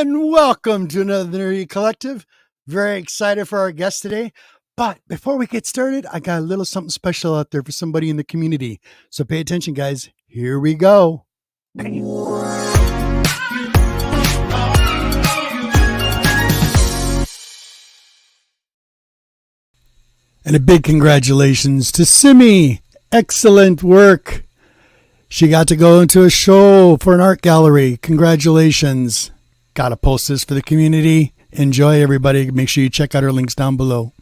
and welcome to another Nerdy Collective. Very excited for our guest today. But before we get started, I got a little something special out there for somebody in the community. So pay attention, guys. Here we go. And a big congratulations to Simi. Excellent work. She got to go into a show for an art gallery. Congratulations. Gotta post this for the community. Enjoy, everybody. Make sure you check out our links down below.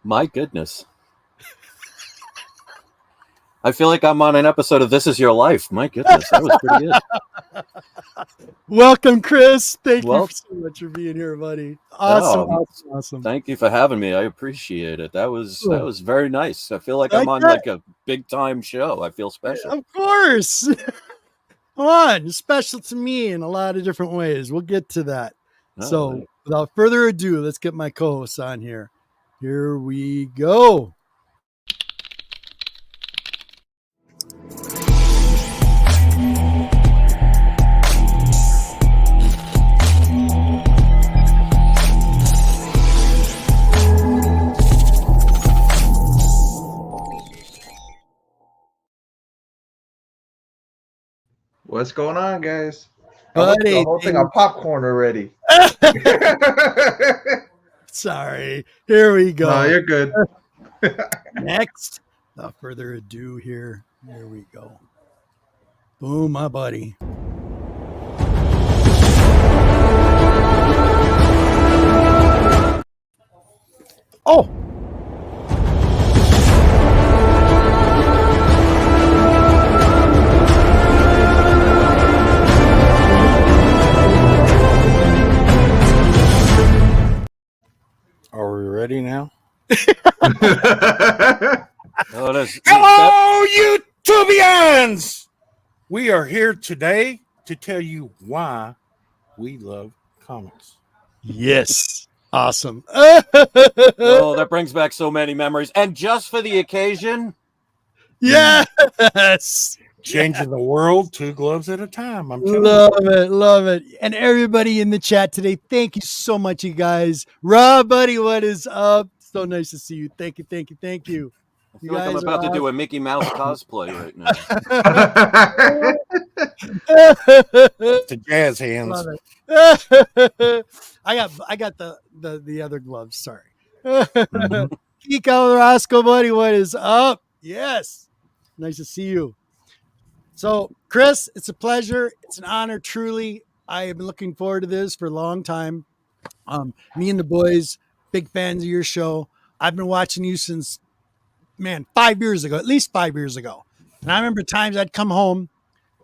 My goodness. I feel like I'm on an episode of This Is Your Life. My goodness, that was pretty good. Welcome, Chris. Thank you so much for being here, buddy. Awesome. Thank you for having me. I appreciate it. That was very nice. I feel like I'm on like a big time show. I feel special. Of course. Come on, special to me in a lot of different ways. We'll get to that. So without further ado, let's get my co-hosts on here. Here we go. What's going on, guys? Buddy, the whole thing on popcorn already. Sorry. Here we go. No, you're good. Next, without further ado, here we go. Boom, my buddy. Oh. Are we ready now? Hello, YouTubians! We are here today to tell you why we love comics. Yes. Awesome. Oh, that brings back so many memories. And just for the occasion. Yes. Changing the world 2 gloves at a time. I'm telling you. Love it. And everybody in the chat today, thank you so much, you guys. Rob, buddy, what is up? So nice to see you. Thank you. I feel like I'm about to do a Mickey Mouse cosplay right now. The jazz hands. I got the other gloves. Sorry. Kiko Roscoe, buddy, what is up? Yes. Nice to see you. So, Chris, it's a pleasure. It's an honor, truly. I have been looking forward to this for a long time. Me and the boys, big fans of your show. I've been watching you since, 5 years ago, at least 5 years ago. And I remember times I'd come home,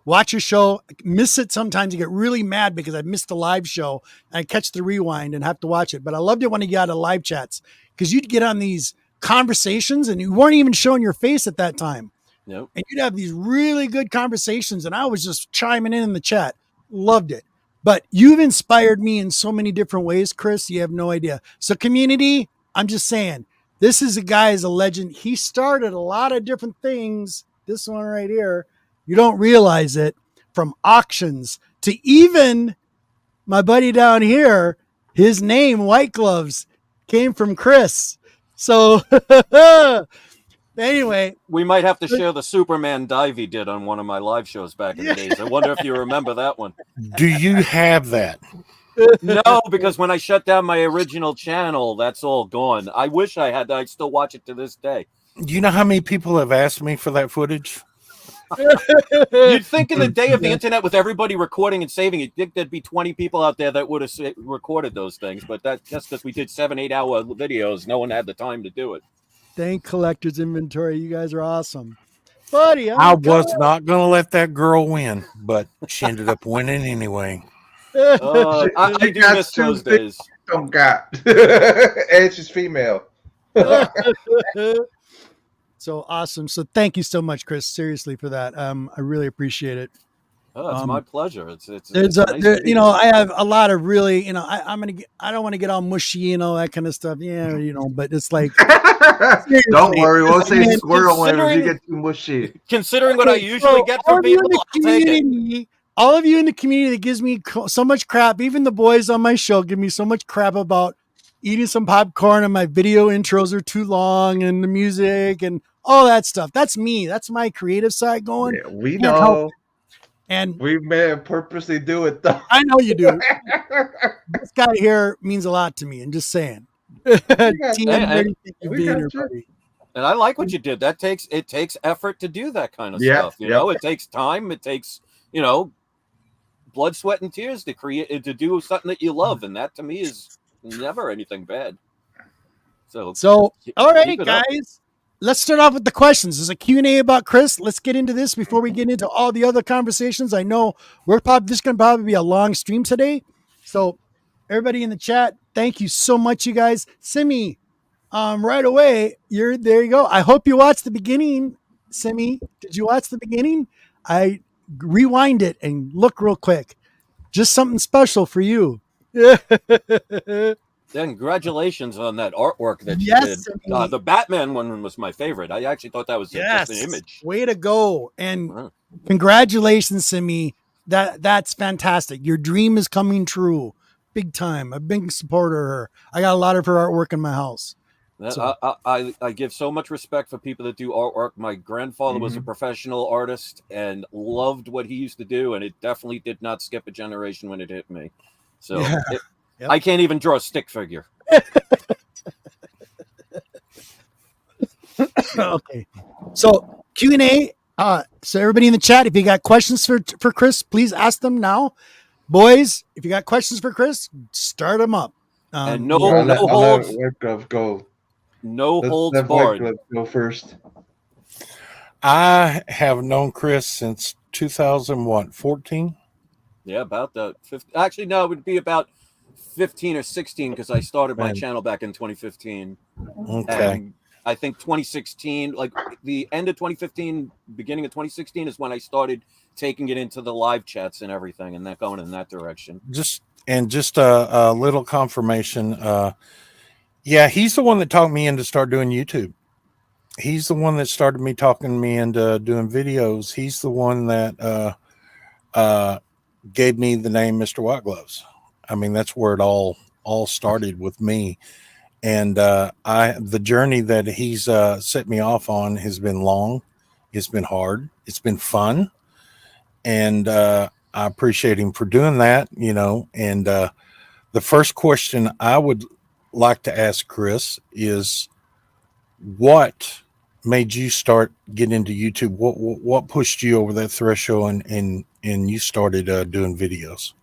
watch your show, miss it sometimes. You get really mad because I missed the live show and I catch the rewind and have to watch it. But I loved it when you got out of live chats because you'd get on these conversations and you weren't even showing your face at that time. Nope. And you'd have these really good conversations and I was just chiming in the chat. Loved it. But you've inspired me in so many different ways, Chris. You have no idea. So community, I'm just saying, this is a guy is a legend. He started a lot of different things. This one right here, you don't realize it, from auctions to even my buddy down here, his name, White Gloves, came from Chris. So anyway, we might have to share the Superman dive he did on one of my live shows back in the days. I wonder if you remember that one. Do you have that? No, because when I shut down my original channel, that's all gone. I wish I had. I still watch it to this day. Do you know how many people have asked me for that footage? You'd think in the day of the internet with everybody recording and saving, you'd think there'd be 20 people out there that would have recorded those things. But that's just because we did 7-8 hour videos. No one had the time to do it. Thank Collector's Inventory. You guys are awesome. Buddy, I was not going to let that girl win, but she ended up winning anyway. I do miss those days. Got. And she's female. So awesome. So thank you so much, Chris, seriously, for that. I really appreciate it. Oh, it's my pleasure. It's nice I have a lot of really, I don't want to get all mushy, that kind of stuff. Yeah, but it's like, don't worry, we'll say squirrel whenever you get too mushy. Considering what I usually get from people, I'll take it. All of you in the community that gives me so much crap, even the boys on my show give me so much crap about eating some popcorn and my video intros are too long and the music and all that stuff. That's me. That's my creative side going. Yeah, we know. And we may purposely do it though. I know you do. This guy here means a lot to me. I'm just saying. And I like what you did. It takes effort to do that kind of stuff. You know, it takes time. It takes, blood, sweat, and tears to do something that you love. And that to me is never anything bad. So all right, guys. let's start off with the questions. There's a Q&A about Chris. Let's get into this before we get into all the other conversations. I know this is going to probably be a long stream today. So everybody in the chat, thank you so much, you guys. Simi, right away, there you go. I hope you watched the beginning. Simi, did you watch the beginning? I rewind it and look real quick. Just something special for you. Congratulations on that artwork that you did. The Batman one was my favorite. I actually thought that was just an image. Way to go. And congratulations, Simi. That's fantastic. Your dream is coming true. Big time. A big supporter of her. I got a lot of her artwork in my house. I give so much respect for people that do artwork. My grandfather was a professional artist and loved what he used to do, and it definitely did not skip a generation when it hit me. So I can't even draw a stick figure. Okay. So Q&A. So everybody in the chat, if you got questions for Chris, please ask them now. Boys, if you got questions for Chris, start them up. And no holds. Go. No holds barred. Let's go first. I have known Chris since 2014. Yeah, about that. Actually, no, it would be about 15 or 16 because I started my channel back in 2015. Okay. And I think 2016, like the end of 2015, beginning of 2016 is when I started taking it into the live chats and everything, and that going in that direction. Just a little confirmation. Yeah, he's the one that talked me into start doing YouTube. He's the one that started me talking me into doing videos. He's the one that gave me the name Mr. White Gloves. I mean, that's where it all started with me. And the journey that he's set me off on has been long. It's been hard. It's been fun. And I appreciate him for doing that, And the first question I would like to ask Chris is, what made you start getting into YouTube? What pushed you over that threshold and you started doing videos?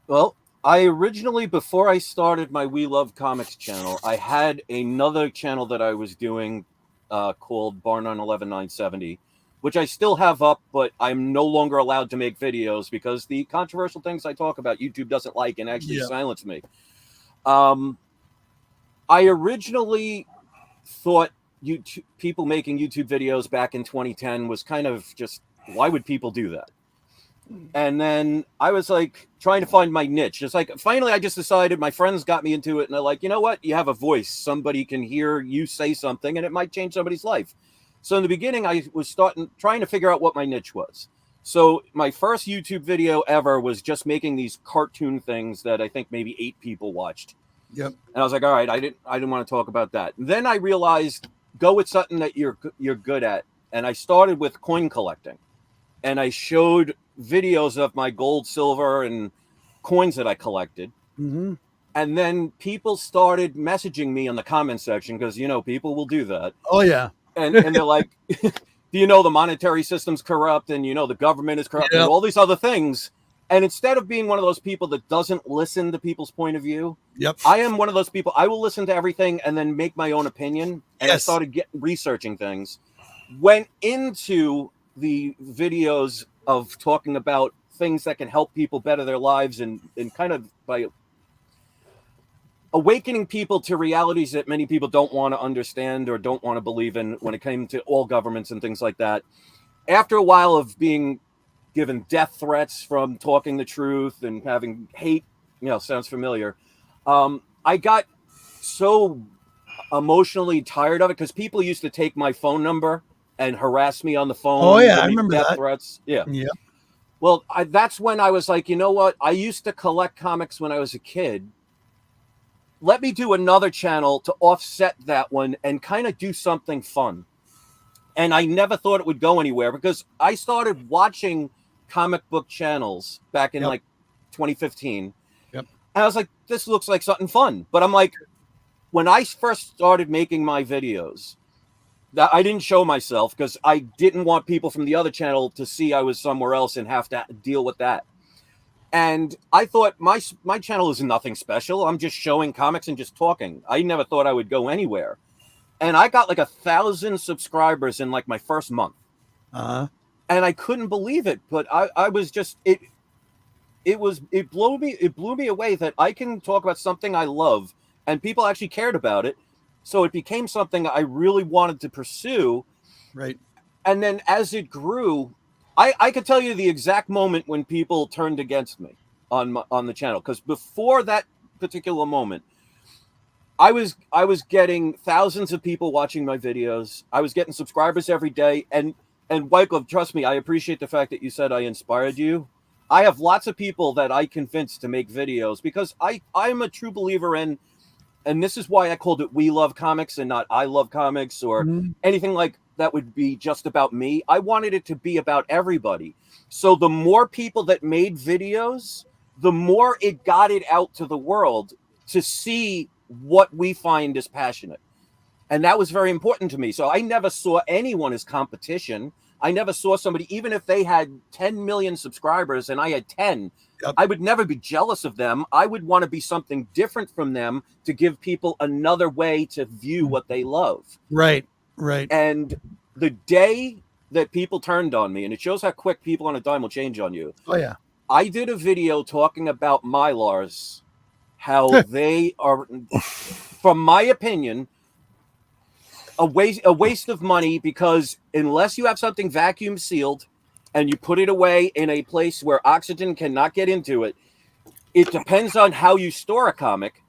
Well, I originally, before I started my We Love Comics channel, I had another channel that I was doing called Bar 911-970, which I still have up, but I'm no longer allowed to make videos because the controversial things I talk about, YouTube doesn't like and actually silence me. I originally thought people making YouTube videos back in 2010 was kind of just, why would people do that? And then I was like trying to find my niche. Just like finally I just decided, my friends got me into it, and they're like, you know what? You have a voice. Somebody can hear you say something and it might change somebody's life. So in the beginning, I was trying to figure out what my niche was. So my first YouTube video ever was just making these cartoon things that I think maybe 8 people watched. Yep. And I was like, all right, I didn't want to talk about that. And then I realized, go with something that you're good at. And I started with coin collecting. And I showed videos of my gold, silver, and coins that I collected. Mm-hmm. And then people started messaging me in the comment section because, people will do that. Oh, yeah. And they're like, do you know the monetary system's corrupt and, the government is corrupt and all these other things. And instead of being one of those people that doesn't listen to people's point of view, I am one of those people. I will listen to everything and then make my own opinion. And I started researching things. Went into the videos of talking about things that can help people better their lives and kind of by awakening people to realities that many people don't want to understand or don't want to believe in when it came to all governments and things like that. After a while of being given death threats from talking the truth and having hate, sounds familiar. I got so emotionally tired of it because people used to take my phone number and harass me on the phone. Oh yeah, I remember death that. Threats. Yeah. Well, that's when I was like, you know what? I used to collect comics when I was a kid. Let me do another channel to offset that one and kind of do something fun. And I never thought it would go anywhere because I started watching comic book channels back in like 2015. Yep. And I was like, this looks like something fun. But I'm like, when I first started making my videos, that I didn't show myself because I didn't want people from the other channel to see I was somewhere else and have to deal with that. And I thought my channel is nothing special. I'm just showing comics and just talking. I never thought I would go anywhere. and I got like 1,000 subscribers in like my first month. Uh-huh. And I couldn't believe it, but I was just it blew me away that I can talk about something I love and people actually cared about it. So it became something I really wanted to pursue. Right. And then as it grew, I could tell you the exact moment when people turned against me on the channel, because before that particular moment, I was getting thousands of people watching my videos. I was getting subscribers every day, and White Glove, trust me, I appreciate the fact that you said I inspired you. I have lots of people that I convinced to make videos because I'm a true believer in, and this is why I called it We Love Comics and not I Love Comics or anything like that would be just about me. I wanted it to be about everybody. So the more people that made videos, the more it got it out to the world to see what we find is passionate. And that was very important to me. So I never saw anyone as competition. I never saw somebody, even if they had 10 million subscribers and I had 10, I would never be jealous of them. I would want to be something different from them to give people another way to view what they love. Right, right. And the day that people turned on me, and it shows how quick people on a dime will change on you. Oh, yeah. I did a video talking about Mylars, how they are, from my opinion, a waste of money, because unless you have something vacuum sealed and you put it away in a place where oxygen cannot get into it, it depends on how you store a comic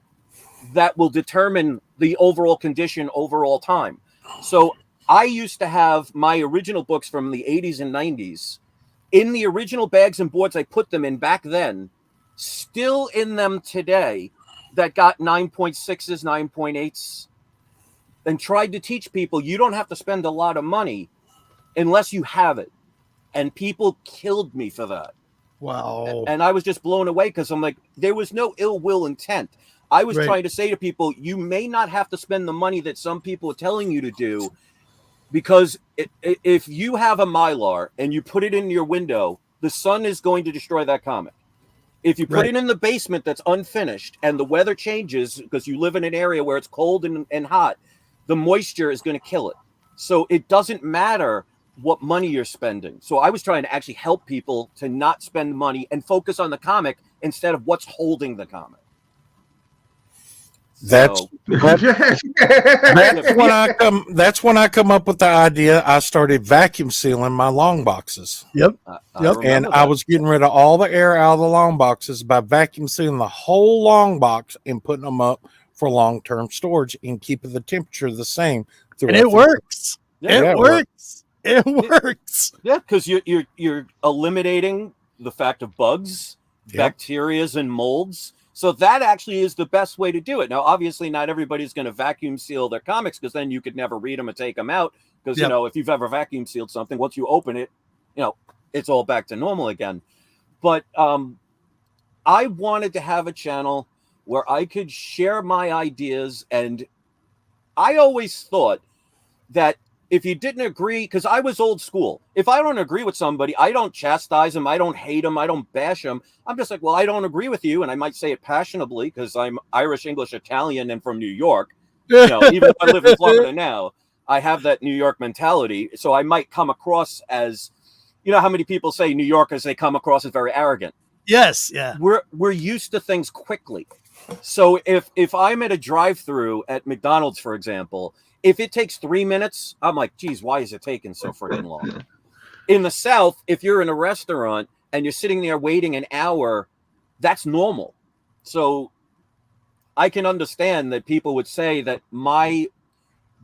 that will determine the overall condition overall time. So I used to have my original books from the 80s and 90s in the original bags and boards I put them in back then, still in them today, that got 9.6s, 9.8s, and tried to teach people you don't have to spend a lot of money unless you have it. And people killed me for that. Wow. And I was just blown away, because I'm like, there was no ill will intent. I was trying to say to people, you may not have to spend the money that some people are telling you to do, because if you have a Mylar and you put it in your window, the sun is going to destroy that comic. If you put it in the basement that's unfinished and the weather changes because you live in an area where it's cold and hot, the moisture is going to kill it. So it doesn't matter what money you're spending. So I was trying to actually help people to not spend money and focus on the comic instead of what's holding the comic. That's when I come up with the idea. I started vacuum sealing my long boxes. Yep. And I was getting rid of all the air out of the long boxes by vacuum sealing the whole long box and putting them up for long-term storage and keeping the temperature the same. And it works. It works. It works. Yeah, because you're eliminating the fact of bugs, bacterias, and molds. So that actually is the best way to do it. Now, obviously, not everybody's going to vacuum seal their comics, because then you could never read them and take them out. Because, you know, if you've ever vacuum sealed something, once you open it, you know, it's all back to normal again. But I wanted to have a channel where I could share my ideas. And I always thought that if you didn't agree, because I was old school, if I don't agree with somebody, I don't chastise them, I don't hate them, I don't bash them. I'm just like, well, I don't agree with you. And I might say it passionately because I'm Irish, English, Italian, and from New York. You know, even if I live in Florida now, I have that New York mentality. So I might come across as, you know how many people say New Yorkers, they come across as very arrogant. Yes, yeah. We're used to things quickly. So if I'm at a drive-through at McDonald's, for example, if it takes 3 minutes, I'm like, geez, why is it taking so freaking long? In the South, if you're in a restaurant and you're sitting there waiting an hour, that's normal. So I can understand that people would say that my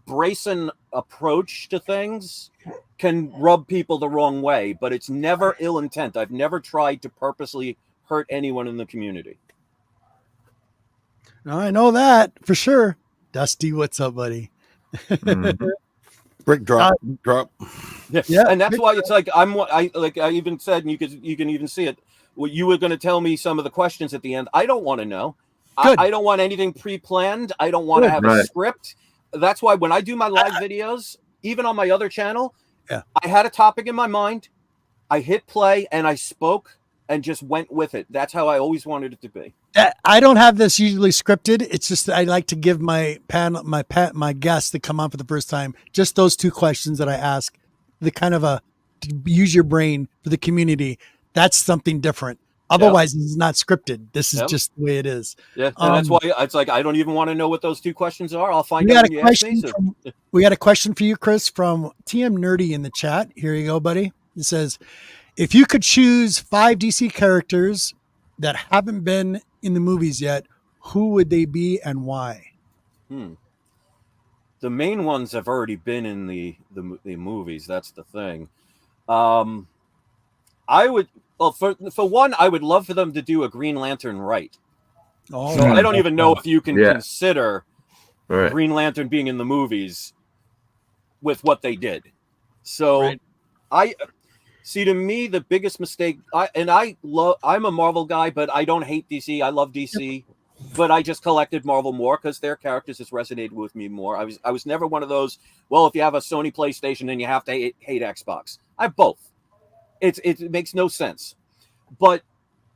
brazen approach to things can rub people the wrong way, but it's never ill intent. I've never tried to purposely hurt anyone in the community. I know that for sure. Dusty, what's up, buddy? Brick drop. Yeah, and that's why it's like I even said, and you can even see it. Well, you were going to tell me some of the questions at the end. I don't want to know. I don't want anything pre-planned. I don't want to have a script. That's why when I do my live videos, even on my other channel, I had a topic in my mind. I hit play and I spoke and just went with it. That's how I always wanted it to be. I don't have this usually scripted. It's just I like to give my guests that come on for the first time just those two questions that I ask. The kind of to use your brain for the community. That's something different. Otherwise, It's not scripted. This is just the way it is. Yeah, and that's why it's like I don't even want to know what those two questions are. I'll find out when you ask me. We got a question for you, Chris, from TM Nerdy in the chat. Here you go, buddy. It says, if you could choose 5 DC characters that haven't been in the movies yet, who would they be and why? The main ones have already been in the movies. That's the thing. I would, well, for one, I would love for them to do a Green Lantern right. So I don't even know if you can consider Green Lantern being in the movies with what they did. So I see, to me, the biggest mistake, I'm a Marvel guy, but I don't hate DC. I love DC, but I just collected Marvel more because their characters just resonated with me more. I was never one of those, well, if you have a Sony PlayStation, then you have to hate Xbox. I have both. It makes no sense. But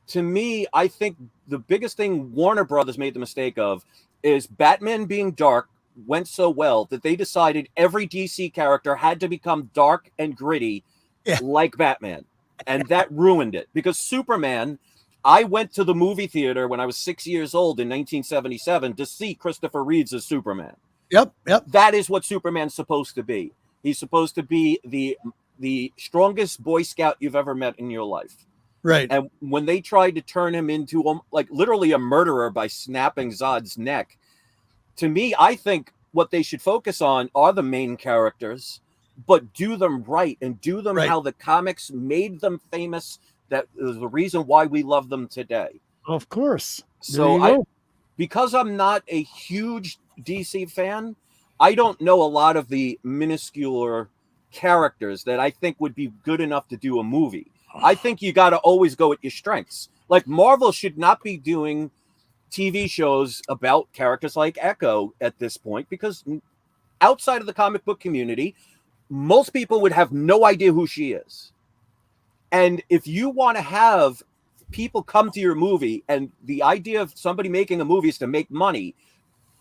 to me, I think the biggest thing Warner Brothers made the mistake of is Batman being dark went so well that they decided every DC character had to become dark and gritty like Batman. And that ruined it. Because Superman, I went to the movie theater when I was 6 years old in 1977 to see Christopher Reeves as Superman. Yep. That is what Superman's supposed to be. He's supposed to be the strongest Boy Scout you've ever met in your life. Right. And when they tried to turn him into like literally a murderer by snapping Zod's neck, to me, I think what they should focus on are the main characters, but do them right and do them how the comics made them famous. That is the reason why we love them today. Of course. So because I'm not a huge DC fan, I don't know a lot of the minuscule characters that I think would be good enough to do a movie. I think you got to always go with your strengths. Like Marvel should not be doing TV shows about characters like Echo at this point, because outside of the comic book community, most people would have no idea who she is. And if you want to have people come to your movie, and the idea of somebody making a movie is to make money,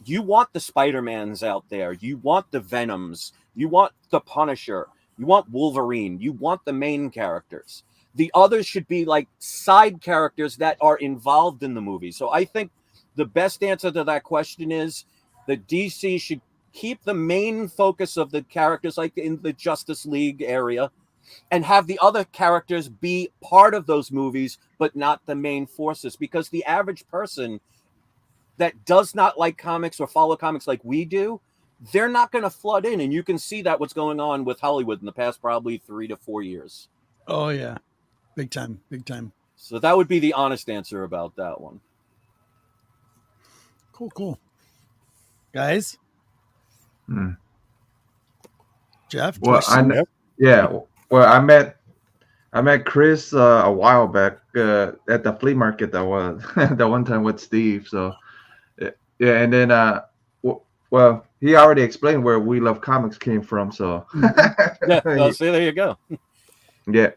you want the Spider-Mans out there. You want the Venoms. You want the Punisher. You want Wolverine. You want the main characters. The others should be like side characters that are involved in the movie. So I think the best answer to that question is that DC should keep the main focus of the characters like in the Justice League area and have the other characters be part of those movies, but not the main forces. Because the average person that does not like comics or follow comics like we do, they're not going to flood in. And you can see that what's going on with Hollywood in the past probably 3 to 4 years. Oh, yeah. Big time. So that would be the honest answer about that one. Cool. Guys? Jeff? Well, I met Chris a while back at the flea market that was that one time with Steve. So yeah, and then well, he already explained where We Love Comics came from. So yeah, see, there you go. Yeah.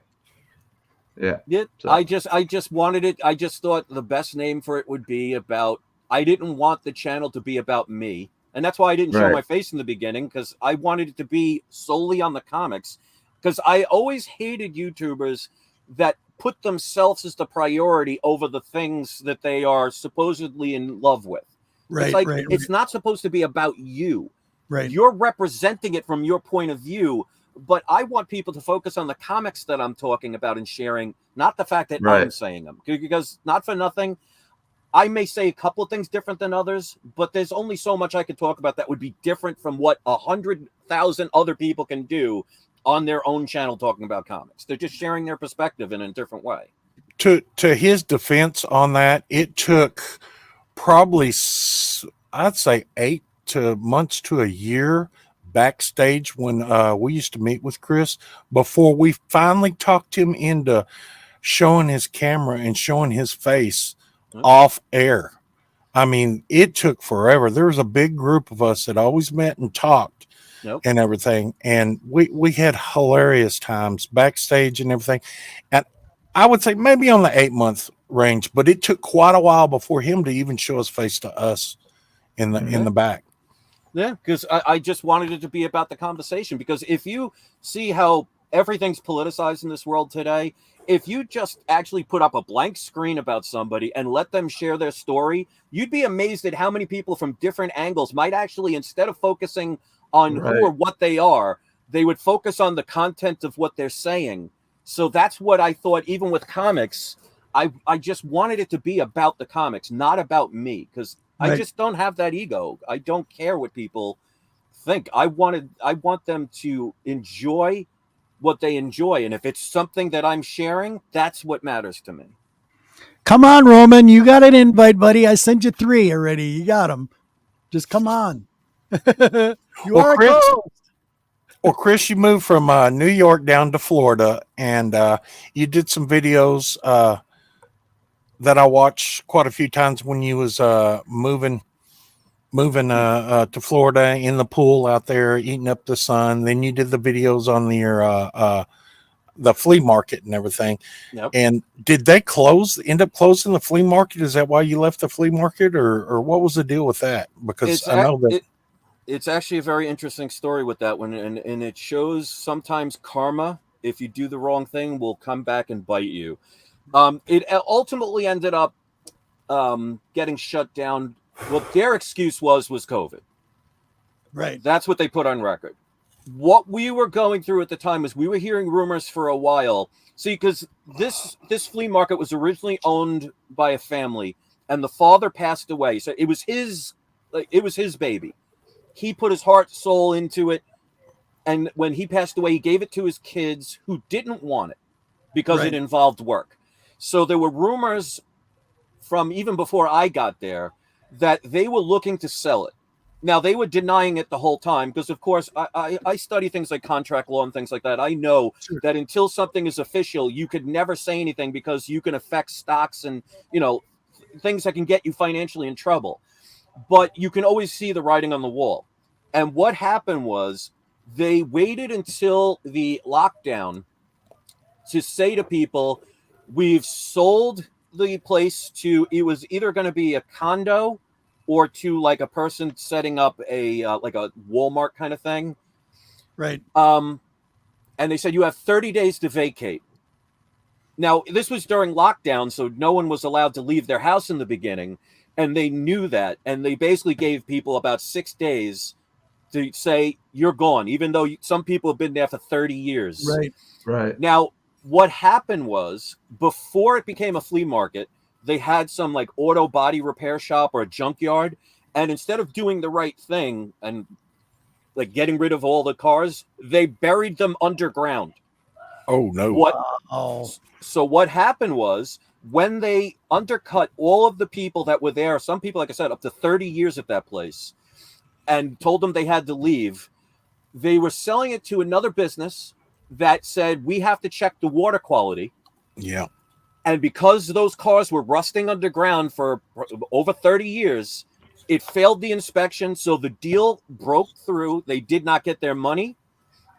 So. I just wanted it. I just thought the best name for it would be about. I didn't want the channel to be about me, and that's why I didn't show my face in the beginning, because I wanted it to be solely on the comics. Because I always hated YouTubers that put themselves as the priority over the things that they are supposedly in love with. It's not supposed to be about you. Right. You're representing it from your point of view. But I want people to focus on the comics that I'm talking about and sharing, not the fact that I'm saying them. Because not for nothing, I may say a couple of things different than others, but there's only so much I could talk about that would be different from what 100,000 other people can do on their own channel talking about comics. They're just sharing their perspective in a different way. To his defense on that, it took probably, I'd say 8 months to a year backstage when we used to meet with Chris before we finally talked him into showing his camera and showing his face off air. I mean, it took forever. There was a big group of us that always met and talked and everything. And we had hilarious times backstage and everything. And I would say maybe on the 8th month, range, but it took quite a while before him to even show his face to us in the back. Yeah, because I just wanted it to be about the conversation. Because if you see how everything's politicized in this world today, if you just actually put up a blank screen about somebody and let them share their story, you'd be amazed at how many people from different angles might actually, instead of focusing on who or what they are, they would focus on the content of what they're saying. So that's what I thought, even with comics, I just wanted it to be about the comics, not about me, because I just don't have that ego. I don't care what people think. I want them to enjoy what they enjoy. And if it's something that I'm sharing, that's what matters to me. Come on, Roman. You got an invite, buddy. I sent you 3 already. You got them. Just come on. Chris, you moved from New York down to Florida, and you did some videos that I watched quite a few times when you was moving to Florida, in the pool out there eating up the sun. Then you did the videos on the flea market and everything. Yep. And did they end up closing the flea market? Is that why you left the flea market, or what was the deal with that? Because I know that it's actually a very interesting story with that one, and it shows sometimes karma, if you do the wrong thing, will come back and bite you. It ultimately ended up getting shut down. Well, their excuse was COVID. Right. That's what they put on record. What we were going through at the time was we were hearing rumors for a while. See, because this flea market was originally owned by a family, and the father passed away. So it was his baby. He put his heart, soul into it. And when he passed away, he gave it to his kids who didn't want it because it involved work. So there were rumors from even before I got there that they were looking to sell it. Now, they were denying it the whole time because, of course, I study things like contract law and things like that. I know that until something is official, you could never say anything because you can affect stocks and, things that can get you financially in trouble. But you can always see the writing on the wall. And what happened was they waited until the lockdown to say to people, we've sold the place to, it was either going to be a condo or to like a person setting up a like a Walmart kind of thing. Right. And they said you have 30 days to vacate. Now, this was during lockdown, so no one was allowed to leave their house in the beginning, and they knew that, and they basically gave people about 6 days to say you're gone, even though some people have been there for 30 years. Right. Now, what happened was, before it became a flea market, they had some like auto body repair shop or a junkyard. And instead of doing the right thing and like getting rid of all the cars, they buried them underground. Oh, no. So what happened was, when they undercut all of the people that were there, some people, like I said, up to 30 years at that place, and told them they had to leave, they were selling it to another business that said, we have to check the water quality. Yeah. And because those cars were rusting underground for over 30 years, it failed the inspection. So the deal broke through. They did not get their money.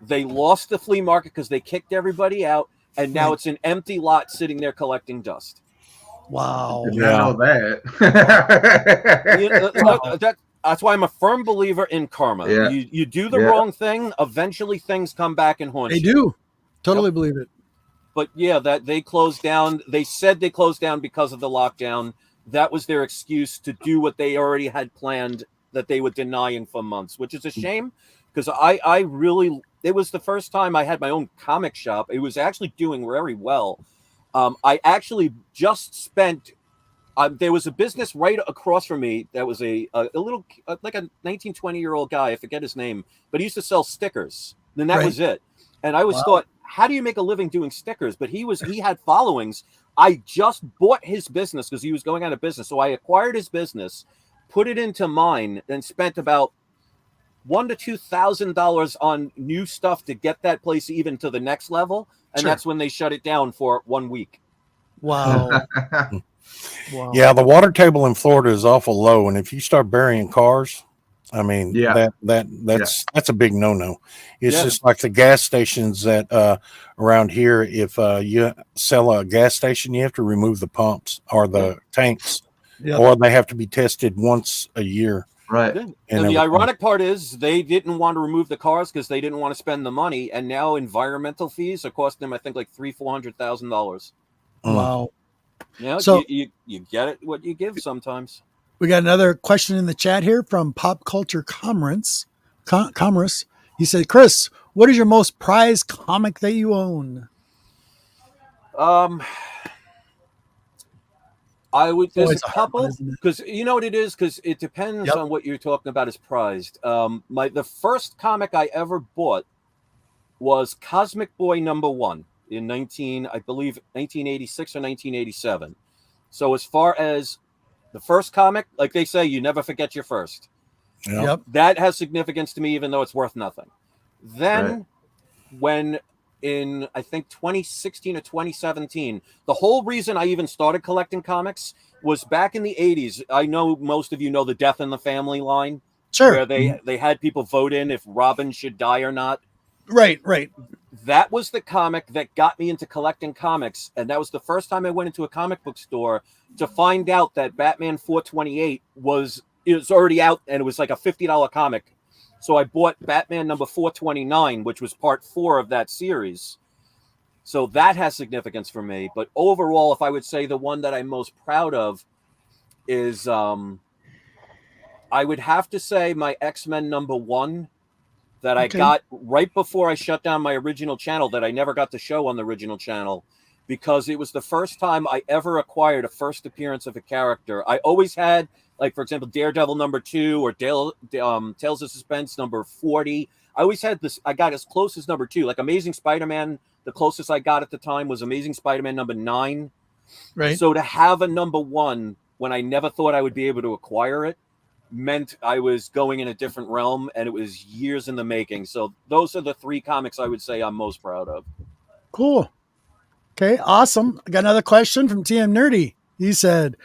They lost the flea market because they kicked everybody out. And now it's an empty lot sitting there collecting dust. Wow. I know that. That's why I'm a firm believer in karma. Yeah. You do the wrong thing, eventually things come back and haunt you. They do. Totally believe it. But yeah, that they closed down. They said they closed down because of the lockdown. That was their excuse to do what they already had planned that they were denying for months, which is a shame because I really, it was the first time I had my own comic shop. It was actually doing very well. I actually just spent, there was a business right across from me that was a little, like a 19, 20-year-old guy. I forget his name, but he used to sell stickers. And that was it. And I always thought, how do you make a living doing stickers? But he had followings. I just bought his business because he was going out of business. So I acquired his business, put it into mine, and spent about $1,000 to $2,000 on new stuff to get that place even to the next level. And that's when they shut it down for 1 week. Wow. Yeah, the water table in Florida is awful low. And if you start burying cars, I mean, that's a big no-no. It's just like the gas stations that around here. If you sell a gas station, you have to remove the pumps or the tanks, or they have to be tested once a year. Right. And the ironic part is they didn't want to remove the cars because they didn't want to spend the money, and now environmental fees are costing them, I think, like $300,000-$400,000. Wow. Yeah, so you get it what you give sometimes. We got another question in the chat here from Pop Culture Commerce. He said, Chris, what is your most prized comic that you own? There's a couple, because you know what it is, because it depends on what you're talking about as prized. The first comic I ever bought was Cosmic Boy #1 in 1986 or 1987. So as far as the first comic, like they say, you never forget your first. Yep. That has significance to me, even though it's worth nothing. Then when in, I think, 2016 or 2017, the whole reason I even started collecting comics was back in the 80s. I know most of you know the Death in the Family line. Sure. Where they had people vote in if Robin should die or not. Right. That was the comic that got me into collecting comics. And that was the first time I went into a comic book store to find out that Batman 428 was already out, and it was like a $50 comic. So I bought Batman number 429, which was part 4 of that series. So that has significance for me. But overall, if I would say the one that I'm most proud of is, I would have to say my X-Men #1 that I got right before I shut down my original channel, that I never got to show on the original channel, because it was the first time I ever acquired a first appearance of a character. I always had, like, for example, Daredevil #2 or Tales of Suspense #40. I always had this. I got as close as #2. Like Amazing Spider-Man, the closest I got at the time was Amazing Spider-Man #9. Right. So to have a #1 when I never thought I would be able to acquire it meant I was going in a different realm, and it was years in the making. So those are the 3 comics I would say I'm most proud of. Cool. Okay, awesome. I got another question from TM Nerdy. He said,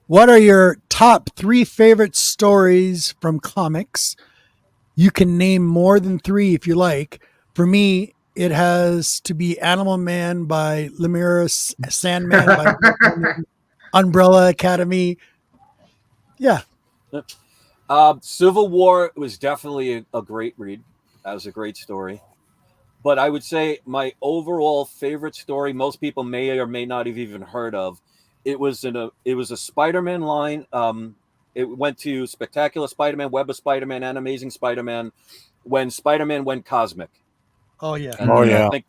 what are your top 3 favorite stories from comics? You can name more than 3 if you like. For me, it has to be Animal Man by Lemire, Sandman by Umbrella Academy. Yeah. Civil War was definitely a great read. That was a great story. But I would say my overall favorite story, most people may or may not have even heard of, it was a Spider-Man line. It went to Spectacular Spider-Man, Web of Spider-Man, and Amazing Spider-Man when Spider-Man went cosmic. Oh, yeah. And I think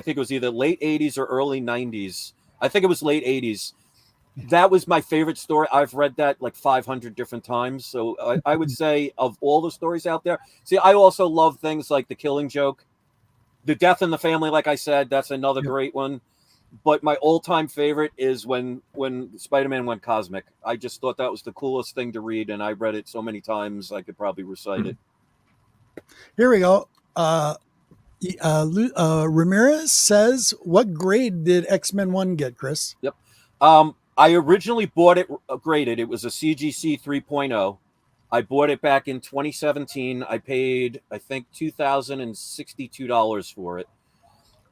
it was either late 80s or early 90s. I think it was late 80s. That was my favorite story. I've read that like 500 different times. So I would say of all the stories out there, see, I also love things like The Killing Joke, The Death in the Family. Like I said, that's another great one. But my all-time favorite is when Spider-Man went cosmic. I just thought that was the coolest thing to read, and I read it so many times I could probably recite it. Here we go. Ramirez says, what grade did X-Men 1 get, Chris? Yep. I originally bought it graded. It was a CGC 3.0. I bought it back in 2017. I paid, I think, $2,062 for it.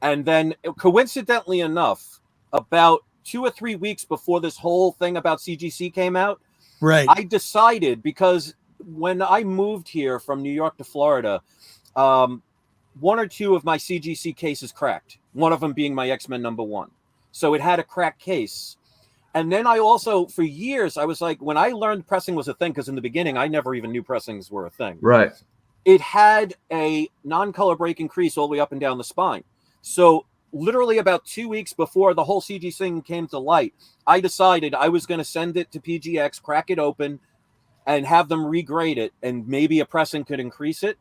And then, coincidentally enough, about 2 or 3 weeks before this whole thing about CGC came out, right, I decided, because when I moved here from New York to Florida, 1 or 2 of my CGC cases cracked, one of them being my X-Men #1. So it had a cracked case. And then I also, for years, I was like, when I learned pressing was a thing, because in the beginning, I never even knew pressings were a thing. Right. It had a non-color break increase all the way up and down the spine. So literally about 2 weeks before the whole CG thing came to light, I decided I was going to send it to PGX, crack it open, and have them regrade it, and maybe a pressing could increase it.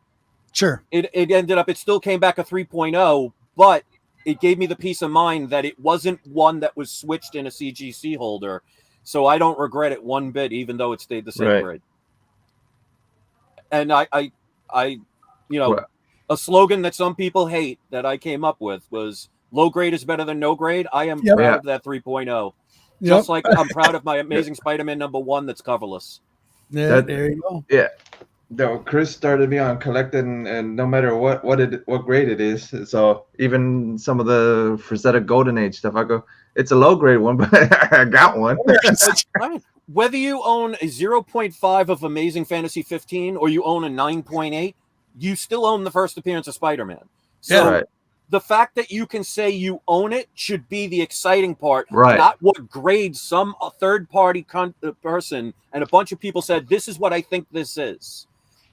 Sure. It ended up, it still came back a 3.0, but it gave me the peace of mind that it wasn't one that was switched in a CGC holder. So I don't regret it one bit, even though it stayed the same grade. And I a slogan that some people hate that I came up with was low grade is better than no grade. I am proud of that 3.0. Just like I'm proud of my Amazing Spider-Man #1 that's coverless. Yeah, there you go. Yeah. Though Chris started me on collecting, and no matter what grade it is, so even some of the Frazetta Golden Age stuff, I go, it's a low grade one, but I got one. Whether you own a 0.5 of Amazing Fantasy 15 or you own a 9.8, you still own the first appearance of Spider-Man. So the fact that you can say you own it should be the exciting part, not what grade some third-party person and a bunch of people said, this is what I think this is.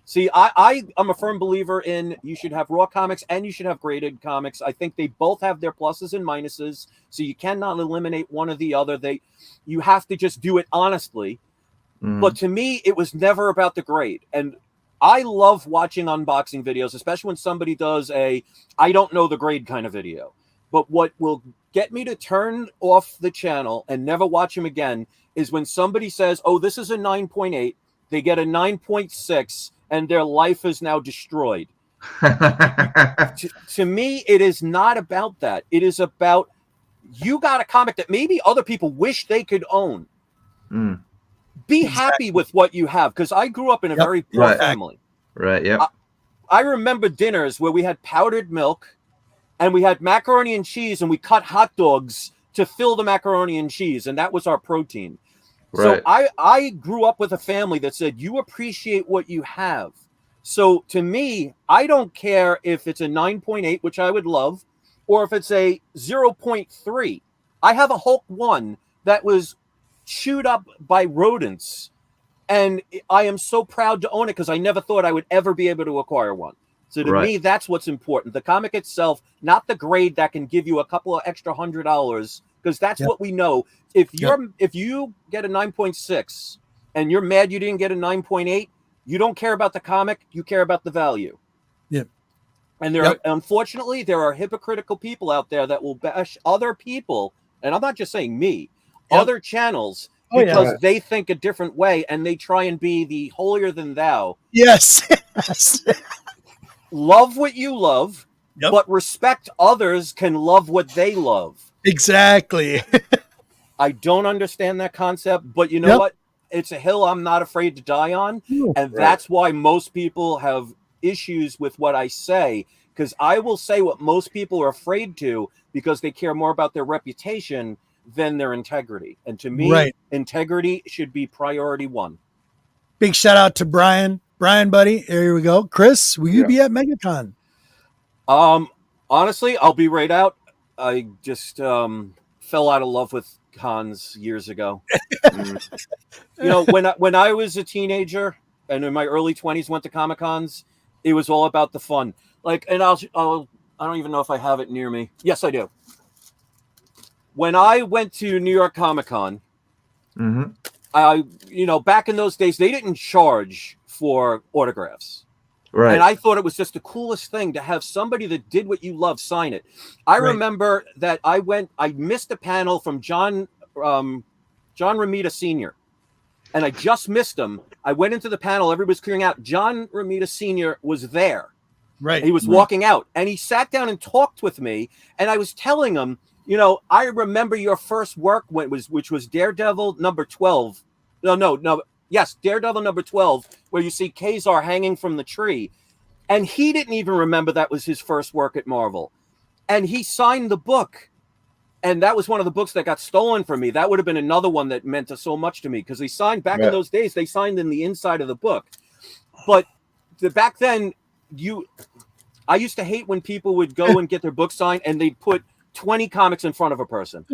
See, I'm a firm believer in you should have raw comics and you should have graded comics. I think they both have their pluses and minuses, so you cannot eliminate one or the other. You have to just do it honestly. But to me, it was never about the grade. And I love watching unboxing videos, especially when somebody does I don't know the grade kind of video. But what will get me to turn off the channel and never watch them again is when somebody says, oh, this is a 9.8, they get a 9.6, and their life is now destroyed. To me, it is not about that. It is about you got a comic that maybe other people wish they could own. Be happy with what you have, because I grew up in a very poor family. Right, yeah. I remember dinners where we had powdered milk and we had macaroni and cheese, and we cut hot dogs to fill the macaroni and cheese, and that was our protein. So I grew up with a family that said, you appreciate what you have. So to me, I don't care if it's a 9.8, which I would love, or if it's a 0.3. I have a Hulk 1 that was chewed up by rodents, and I am so proud to own it because I never thought I would ever be able to acquire one. So to me, that's what's important. The comic itself, not the grade that can give you a couple of extra $100, because that's what we know. If you get a 9.6 and you're mad you didn't get a 9.8, you don't care about the comic, you care about the value. Yep. And unfortunately, there are hypocritical people out there that will bash other people, and I'm not just saying me, other channels, because they think a different way and they try and be the holier than thou. Yes. Love what you love, but respect others can love what they love. Exactly. I don't understand that concept, but you know what? It's a hill I'm not afraid to die on. And that's why most people have issues with what I say, because I will say what most people are afraid to because they care more about their reputation than their integrity. And to me, integrity should be priority one. Big shout out to Brian. Brian, buddy, here we go. Chris, will you be at MegaCon? Honestly, I'll be right out. I just fell out of love with cons years ago. When I was a teenager and in my early 20s went to Comic Cons, it was all about the fun. I don't even know if I have it near me. Yes, I do. When I went to New York Comic Con, back in those days, they didn't charge for autographs. Right. And I thought it was just the coolest thing to have somebody that did what you love sign it. I remember that I missed a panel from John Romita Sr. And I just missed him. I went into the panel, everybody was clearing out. John Romita Sr. was there. Right. He was walking out and he sat down and talked with me. And I was telling him, I remember your first work which was Daredevil number 12. Yes, Daredevil number 12, where you see Kazar hanging from the tree. And he didn't even remember that was his first work at Marvel. And he signed the book. And that was one of the books that got stolen from me. That would have been another one that meant so much to me, because they signed back in those days, they signed in the inside of the book. But back then, I used to hate when people would go and get their book signed and they'd put 20 comics in front of a person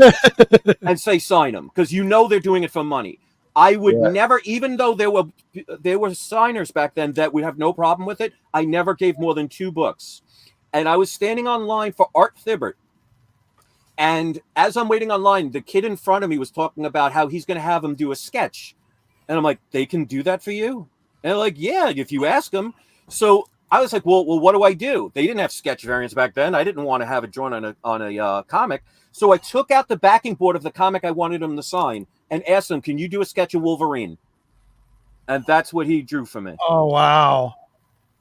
and say, sign them, because they're doing it for money. I would never, even though there were signers back then that would have no problem with it, I never gave more than 2 books. And I was standing online for Art Thibbert. And as I'm waiting online, the kid in front of me was talking about how he's going to have him do a sketch. And I'm like, they can do that for you? And they're like, yeah, if you ask them. So I was like, well, what do I do? They didn't have sketch variants back then. I didn't want to have it drawn on a comic. So I took out the backing board of the comic I wanted him to sign and asked him, can you do a sketch of Wolverine? And that's what he drew for me. Oh, wow.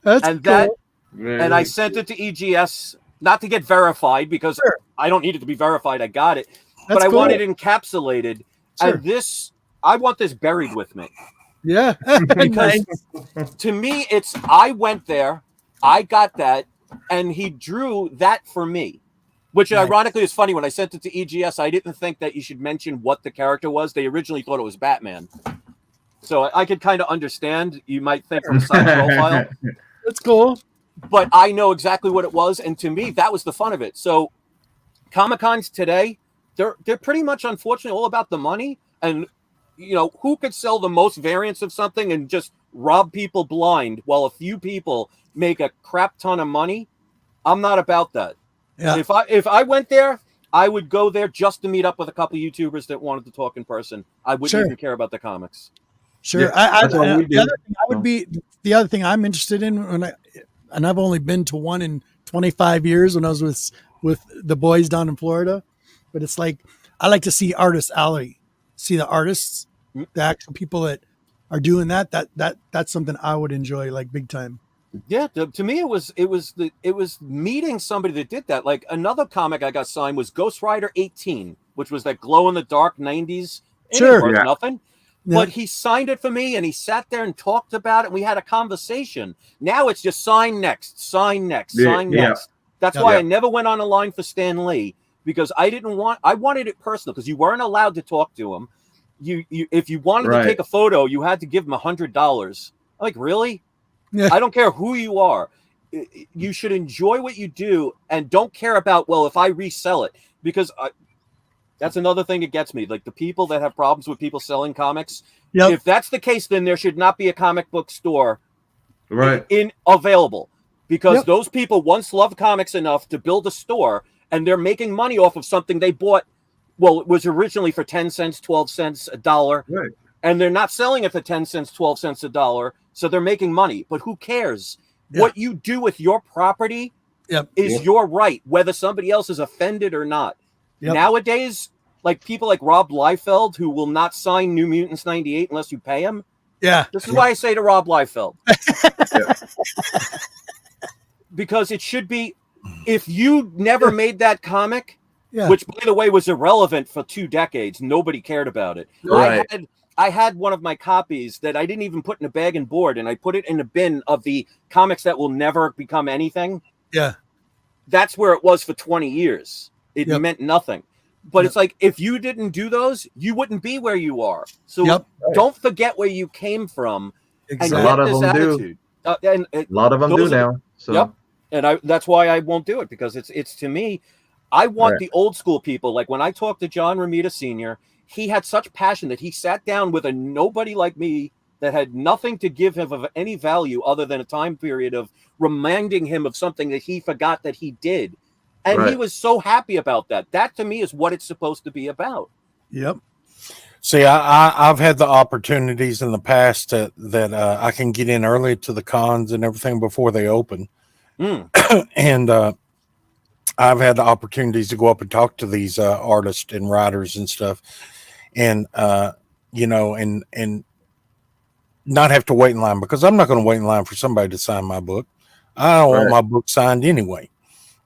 That's cool. And I sent it to EGS, not to get verified, because I don't need it to be verified. I got it. But I want it encapsulated. And I want this buried with me. Yeah. Because to me, it's I went there, I got that, and he drew that for me. Which ironically is funny. When I sent it to EGS, I didn't think that you should mention what the character was. They originally thought it was Batman. So I could kind of understand. You might think from side profile. That's cool. But I know exactly what it was. And to me, that was the fun of it. So Comic-Cons today, they're pretty much, unfortunately, all about the money. And, you know, who could sell the most variants of something and just rob people blind while a few people make a crap ton of money? I'm not about that. Yeah. If I went there, I would go there just to meet up with a couple of YouTubers that wanted to talk in person. I wouldn't even care about the comics. Sure. Yeah, the other thing I'm interested in and I've only been to one in 25 years when I was with the boys down in Florida, but it's like I like to see Artist Alley, see the artists, the actual people that are doing that's something I would enjoy like big time. Yeah, to me it was meeting somebody that did that. Like another comic I got signed was Ghost Rider 18, which was that glow in the dark 90s. Sure, nothing. Yeah. But he signed it for me, and he sat there and talked about it, and we had a conversation. Now it's just sign next, sign next, sign next. That's why I never went on a line for Stan Lee, because I wanted it personal, because you weren't allowed to talk to him. You if you wanted to take a photo, you had to give him $100. Like, really? Yeah. I don't care who you are. You should enjoy what you do and don't care about, well, if I resell it, because that's another thing that gets me. Like the people that have problems with people selling comics. Yep. If that's the case, then there should not be a comic book store in available, because those people once loved comics enough to build a store, and they're making money off of something they bought. Well, it was originally for 10 cents, 12 cents, $1. Right. And they're not selling it for 10 cents, 12 cents, $1. So they're making money. But who cares? Yeah. What you do with your property is your right, whether somebody else is offended or not. Yep. Nowadays, like people like Rob Liefeld, who will not sign New Mutants 98 unless you pay him. Yeah. This is why I say to Rob Liefeld. Because it should be, if you never made that comic, which, by the way, was irrelevant for 2 decades, nobody cared about it. Right. I had one of my copies that I didn't even put in a bag and board, and I put it in a bin of the comics that will never become anything. Yeah. That's where it was for 20 years. It meant nothing. But it's like, if you didn't do those, you wouldn't be where you are. So don't forget where you came from. Exactly. And a lot of them attitude. Do. A lot of them do now. So. And that's why I won't do it, because it's to me, I want the old school people. Like when I talked to John Romita Sr., he had such passion that he sat down with a nobody like me that had nothing to give him of any value other than a time period of reminding him of something that he forgot that he did. And he was so happy about that. That to me is what it's supposed to be about. Yep. See, I've had the opportunities in the past that I can get in early to the cons and everything before they open. And I've had the opportunities to go up and talk to these artists and writers and stuff. And, you know, and not have to wait in line, because I'm not going to wait in line for somebody to sign my book. I don't want my book signed anyway.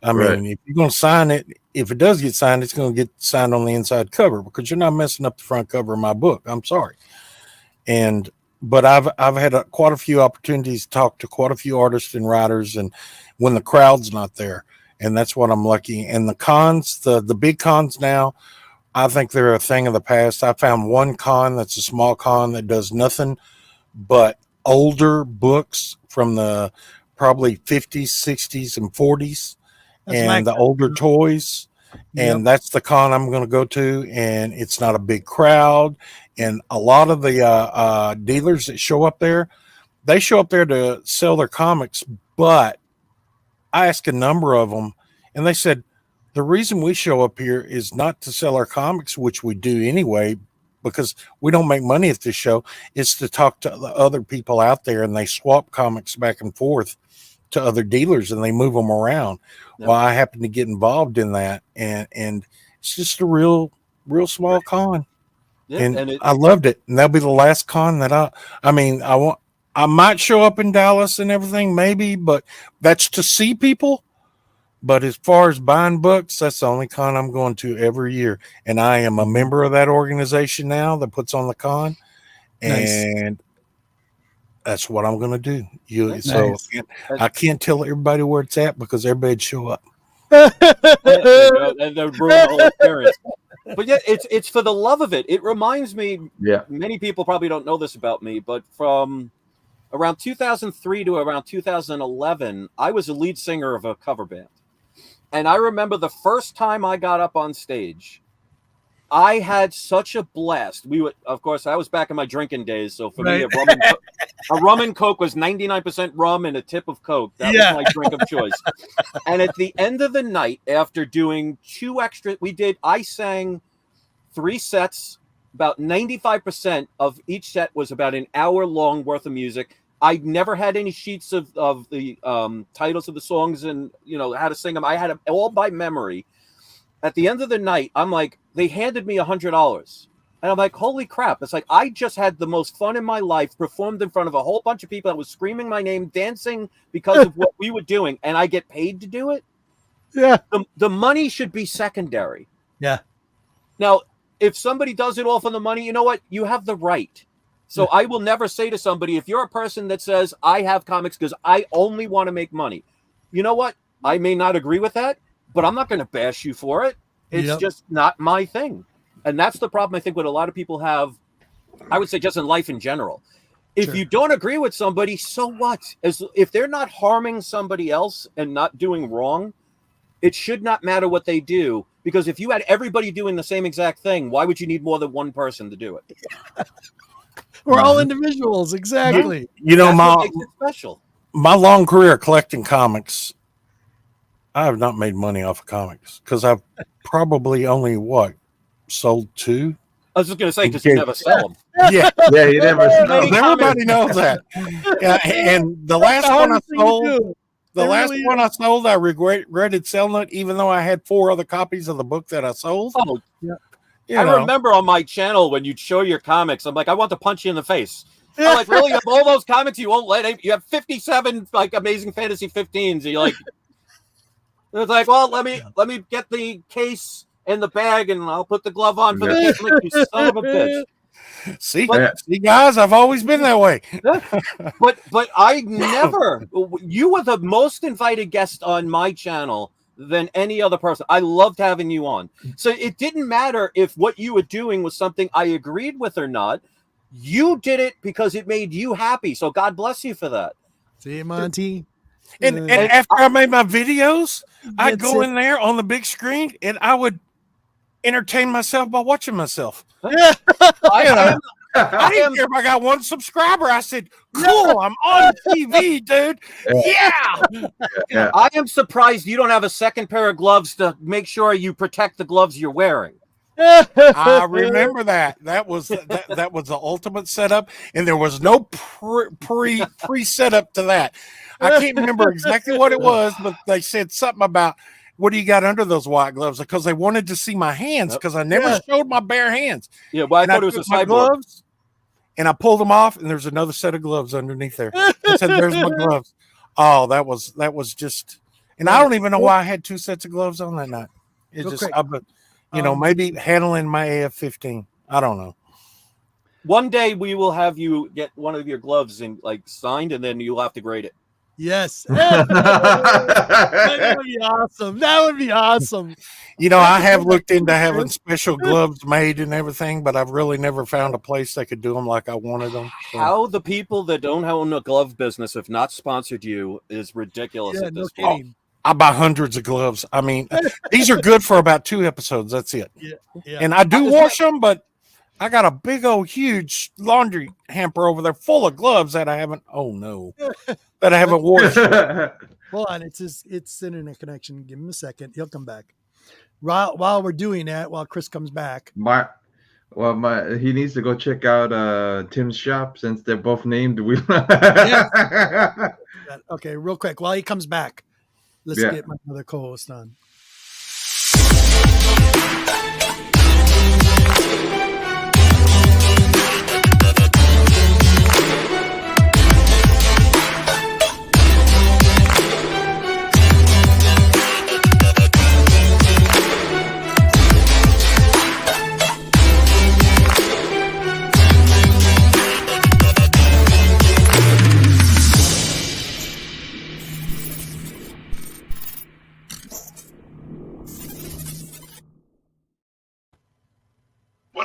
I mean, if you're going to sign it, if it does get signed, it's going to get signed on the inside cover, because you're not messing up the front cover of my book. I'm sorry. But I've had quite a few opportunities to talk to quite a few artists and writers, and when the crowd's not there, and that's what I'm lucky. And the cons, the big cons now, I think they're a thing of the past. I found one con that's a small con that does nothing but older books from the probably 50s, 60s, and 40s. And the older toys, and that's the con I'm going to go to, and it's not a big crowd, and a lot of the dealers that show up there, they show up there to sell their comics, but I asked a number of them, and they said, the reason we show up here is not to sell our comics, which we do anyway, because we don't make money at this show. It's to talk to the other people out there, and they swap comics back and forth to other dealers, and they move them around. Well, I happen to get involved in that, and it's just a real small con. And I loved it. And that'll be the last con that I might show up in Dallas and everything, maybe, but that's to see people. But as far as buying books, that's the only con I'm going to every year. And I am a member of that organization now that puts on the con. And That's what I'm going to do. So I can't tell everybody where it's at because everybody'd show up. And they'll ruin the whole experience. But yeah, it's for the love of it. It reminds me. Yeah. Many people probably don't know this about me, but from around 2003 to around 2011, I was a lead singer of a cover band, and I remember the first time I got up on stage, I had such a blast. Of course, I was back in my drinking days, so for me, a rum and Coke was 99% rum and a tip of Coke. That was my drink of choice. And at the end of the night, after doing I sang 3 sets. About 95% of each set was about an hour long worth of music. I never had any sheets of the titles of the songs and how to sing them. I had them all by memory. At the end of the night, I'm like, they handed me $100. And I'm like, holy crap. It's like, I just had the most fun in my life, performed in front of a whole bunch of people that was screaming my name, dancing because of what we were doing. And I get paid to do it. Yeah. The money should be secondary. Yeah. Now, if somebody does it all for the money, you know what? You have the right. So I will never say to somebody, if you're a person that says, I have comics because I only want to make money, you know what? I may not agree with that, but I'm not going to bash you for it. It's just not my thing. And that's the problem I think what a lot of people have, I would say just in life in general. If you don't agree with somebody, so what? If they're not harming somebody else and not doing wrong, it should not matter what they do. Because if you had everybody doing the same exact thing, why would you need more than one person to do it? We're all individuals, exactly. What makes it special. My long career collecting comics, I have not made money off of comics because I've probably only sold 2. I was just going to say because you never sell them. Yeah, you never sell them. Everybody knows that. And the last one I sold. One I sold, I regretted selling it, even though I had 4 other copies of the book that I sold. Oh, yeah. I remember on my channel when you'd show your comics, I'm like, I want to punch you in the face. I'm like, really? You have all those comics you won't you have 57 like Amazing Fantasy 15s. And you're like, it's like, well, let me get the case and the bag, and I'll put the glove on for the case. Like, you son of a bitch. See, guys, I've always been that way. but I never. You were the most invited guest on my channel than any other person. I loved having you on. So it didn't matter if what you were doing was something I agreed with or not. You did it because it made you happy. So God bless you for that. See, Monty. And after I made my videos, I'd go in there on the big screen and I would entertain myself by watching myself. I didn't care if I got 1 subscriber. I said, cool, I'm on TV, dude. Yeah. I am surprised you don't have a second pair of gloves to make sure you protect the gloves you're wearing. I remember that. That was the ultimate setup, and there was no pre setup to that. I can't remember exactly what it was, but they said something about, what do you got under those white gloves? Because they wanted to see my hands, because I never showed my bare hands. Yeah, well, I thought it was a cyborg. Gloves, and I pulled them off, and there's another set of gloves underneath there. I said, "There's my gloves." Oh, that was just, and I don't even know why I had 2 sets of gloves on that night. It just, maybe handling my AF-15. I don't know. One day we will have you get one of your gloves and signed, and then you'll have to grade it. Yes. That would be awesome. That would be awesome. I have looked into having special gloves made and everything, but I've really never found a place that could do them like I wanted them. So. How the people that don't own a glove business have not sponsored you is ridiculous at this point. I buy hundreds of gloves. I mean, these are good for about 2 episodes. That's it. Yeah. And I do wash them, but I got a big old huge laundry hamper over there full of gloves that I haven't. Oh no, that I haven't worn. Hold on, it's internet connection. Give him a second. He'll come back. While we're doing that, while Chris comes back, he needs to go check out Tim's shop since they're both named. Okay, real quick while he comes back, let's get my other co-host on.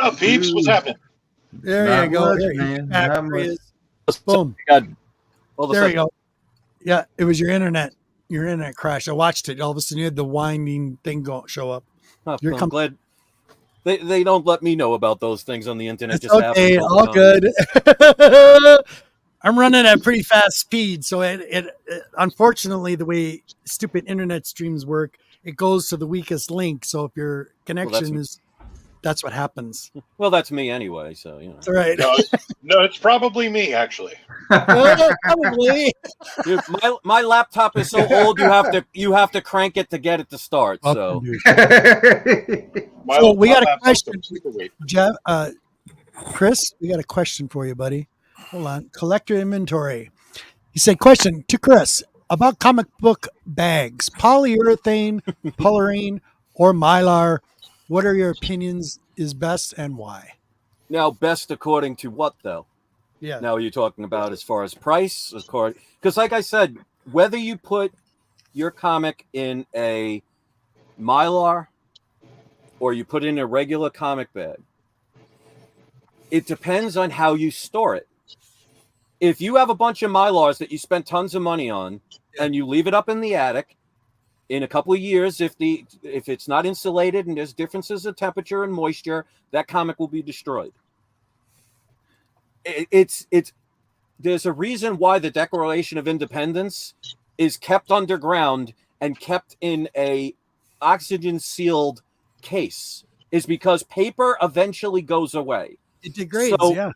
What up, peeps? What's happening? There you go. There he is. Boom. There you go. Yeah, it was your internet. Your internet crashed. I watched it. All of a sudden, you had the winding thing show up. I'm glad they don't let me know about those things on the internet. It's just okay, all good. I'm running at pretty fast speed, so it unfortunately the way stupid internet streams work, it goes to the weakest link. So if your connection that's what happens. Well, that's me anyway, so you know. That's right. No, it's probably me actually. Probably. Dude, my laptop is so old you have to crank it to get it to start. So we got a question, Jeff. Chris, we got a question for you, buddy. Hold on. Collector inventory. He said, question to Chris about comic book bags, polyurethane, polyurine, or mylar. What are your opinions is best and why? Now, best according to what, though? Yeah. Now, are you talking about as far as price? Because like I said, whether you put your comic in a mylar or you put it in a regular comic bag, it depends on how you store it. If you have a bunch of Mylars that you spent tons of money on and you leave it up in the attic, in a couple of years, if it's not insulated and there's differences of temperature and moisture, that comic will be destroyed. There's a reason why the Declaration of Independence is kept underground and kept in a oxygen sealed case, is because paper eventually goes away. It degrades, so,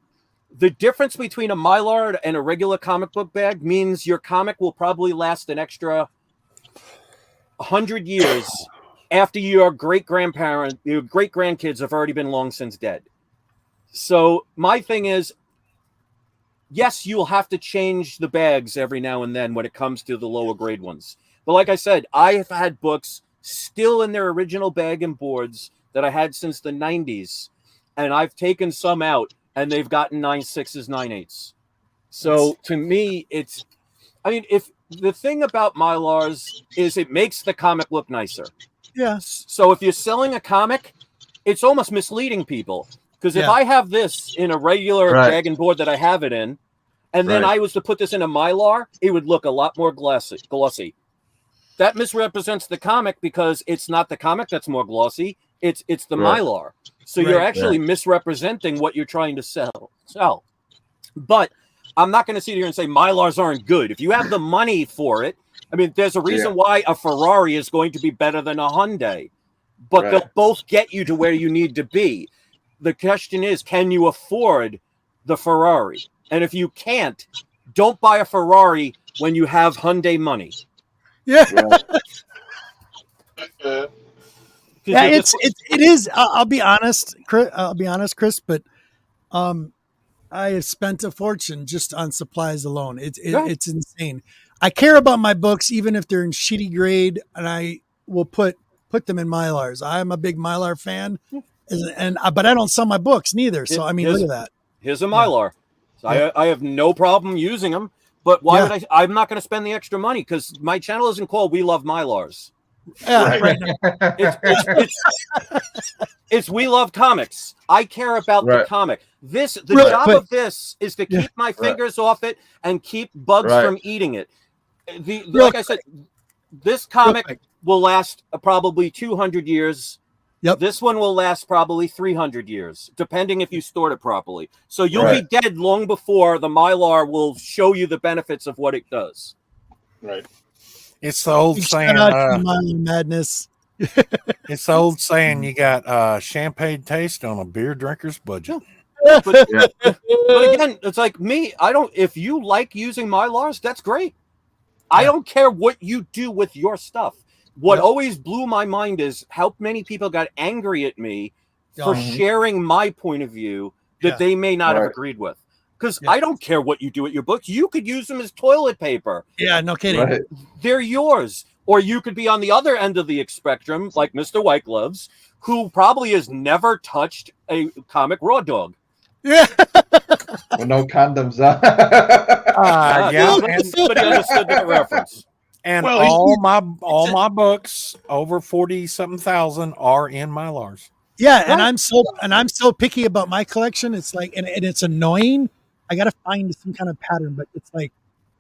the difference between a Mylar and a regular comic book bag means your comic will probably last an extra 100 years after your great-grandkids have already been long since dead. So my thing is, yes, you'll have to change the bags every now and then when it comes to the lower grade ones. But like I said, I have had books still in their original bag and boards that I had since the 90s, and I've taken some out, and they've gotten 9.6s, 9.8s. So to me, if the thing about Mylars is it makes the comic look nicer. Yeah. So if you're selling a comic, it's almost misleading people. Because if I have this in a regular bag and board that I have it in, and then I was to put this in a Mylar, it would look a lot more glossy. That misrepresents the comic because it's not the comic that's more glossy. It's the Mylar. So you're actually misrepresenting what you're trying to sell. But I'm not going to sit here and say Mylars aren't good. If you have the money for it, I mean, there's a reason why a Ferrari is going to be better than a Hyundai. But they'll both get you to where you need to be. The question is, can you afford the Ferrari? And if you can't, don't buy a Ferrari when you have Hyundai money. Yeah. It is. I'll be honest, Chris. But I have spent a fortune just on supplies alone. It's insane. I care about my books, even if they're in shitty grade, and I will put them in Mylars. I'm a big Mylar fan, but I don't sell my books neither. So I mean, look at that. Here's a Mylar. So I have no problem using them. But why would I'm not going to spend the extra money because my channel isn't called We Love Mylars. Yeah, it's We Love Comics. I care about the comic. The job of this is to keep my fingers off it and keep bugs from eating it. Like I said, this comic will last probably 200 years. Yep. This one will last probably 300 years, depending if you stored it properly. So you'll be dead long before the Mylar will show you the benefits of what it does. Right. It's the old saying. Madness. It's the old saying. You got champagne taste on a beer drinker's budget. But again, it's like me. If you like using Mylars, that's great. I don't care what you do with your stuff. What always blew my mind is how many people got angry at me for sharing my point of view that they may not have agreed with. Because I don't care what you do with your books. You could use them as toilet paper. Yeah, no kidding. Right. They're yours. Or you could be on the other end of the spectrum, like Mr. White Gloves, who probably has never touched a comic raw dog. Yeah. With no condoms. But understood the reference. And all my books over 40-something thousand are in Mylars. Yeah, and I'm so picky about my collection. It's like, and it's annoying. I got to find some kind of pattern, but it's like,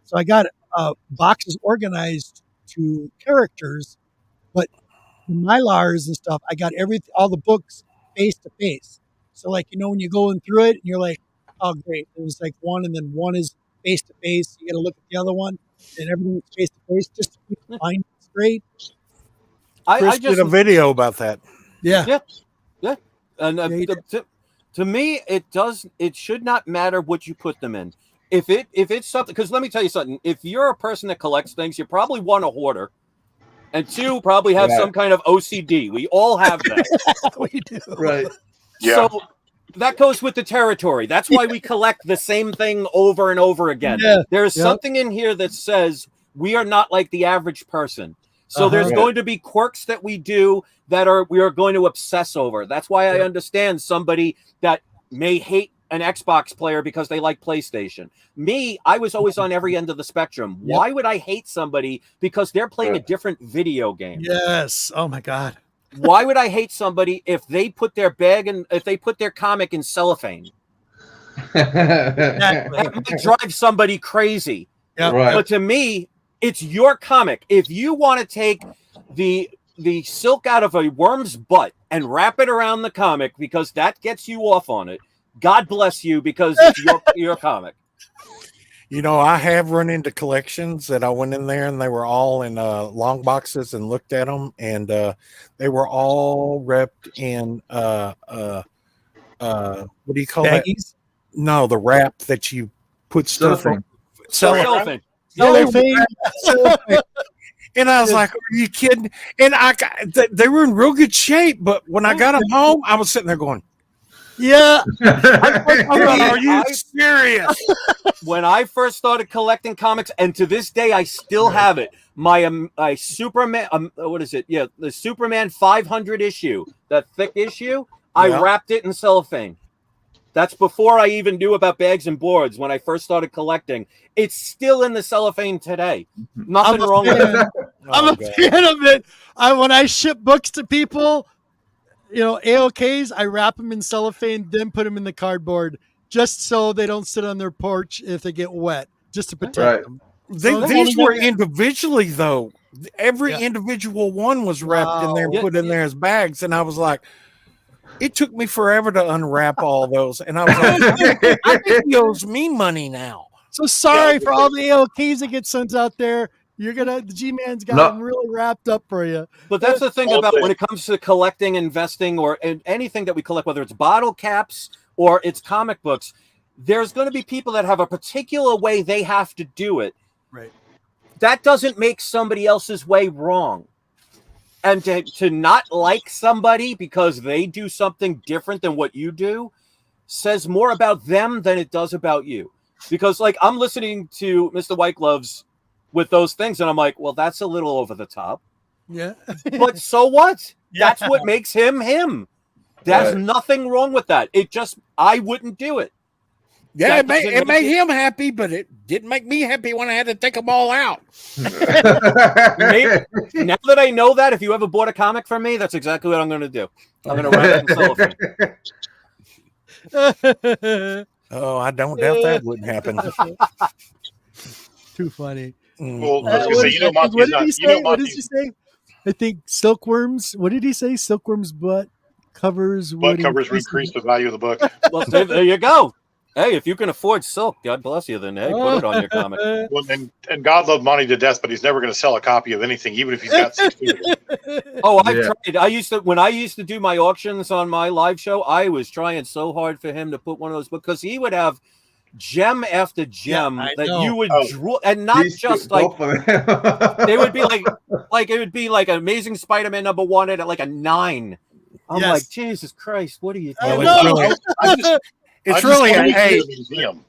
so I got boxes organized to characters, but the Mylars and stuff, I got all the books face to face. So like, when you're going through it and you're like, oh great, there's like one, and then one is face to face. You got to look at the other one, and everything's face to face just to keep the line straight. Chris did a video about that. Yeah. And to me, it should not matter what you put them in. If it's something, because let me tell you something. If you're a person that collects things, you probably one, a hoarder, and two, probably have some kind of OCD. We all have that. We do. Right. Yeah. So that goes with the territory. That's why we collect the same thing over and over again. Yeah. There's something in here that says we are not like the average person. So there's going to be quirks that we do that we are going to obsess over. That's why I understand somebody that may hate an Xbox player because they like PlayStation. Me, I was always on every end of the spectrum. Yep. Why would I hate somebody because they're playing a different video game? Yes. Oh my God. Why would I hate somebody if they put their if they put their comic in cellophane? That might drive somebody crazy. Yeah. Right. But to me, it's your comic. If you want to take the silk out of a worm's butt and wrap it around the comic because that gets you off on it, God bless you, because it's your comic. I have run into collections that I went in there and they were all in long boxes and looked at them, and they were all wrapped in what do you call Baggies? that? No, the wrap that you put stuff on. Cellophane. And I was like, "Are you kidding?" And they were in real good shape, but when I got them home, I was sitting there going, "Yeah, are you serious?" When I first started collecting comics, and to this day I still have it, my Superman, what is it? Yeah, the Superman 500 issue, that thick issue. I wrapped it in cellophane. That's before I even knew about bags and boards. When I first started collecting, it's still in the cellophane today. Nothing wrong with it. I'm a fan of it. When I ship books to people, AOKs, I wrap them in cellophane, then put them in the cardboard, just so they don't sit on their porch if they get wet, just to protect them. These were individually, though. Every individual one was wrapped in there and put in there as bags, and I was like, it took me forever to unwrap all those, and I was like, I think he owes me money now. So sorry for all the AOKs that get sent out there. The G-Man's got them really wrapped up for you. But that's the thing about when it comes to collecting, investing, or anything that we collect, whether it's bottle caps or it's comic books, there's going to be people that have a particular way they have to do it. Right. That doesn't make somebody else's way wrong. And to not like somebody because they do something different than what you do says more about them than it does about you. Because, like, I'm listening to Mr. White Gloves with those things, and I'm like, well, that's a little over the top. Yeah. But so what? That's what makes him him. There's nothing wrong with that. I wouldn't do it. Yeah, it made him happy, but it didn't make me happy when I had to take them all out. Now that I know that, if you ever bought a comic from me, that's exactly what I'm going to do. I'm going to wrap it in cellophane. Oh, I don't doubt that wouldn't happen. Too funny. Well, I was going to say, Monty's not. What did he say? I think silkworms. What did he say? Silkworms' butt covers. Butt covers increase the value of the book. Well, there you go. Hey, if you can afford silk, God bless you. Then put it on your comic. Well, and God loved Monty to death, but he's never going to sell a copy of anything, even if he's got 16 of them. Oh, I've tried. When I used to do my auctions on my live show, I was trying so hard for him to put one of those books because he would have gem after gem you would draw, and not just like they would be like it would be like Amazing Spider-Man #1 at like a 9. I'm like, Jesus Christ, what are you doing? It's really a museum.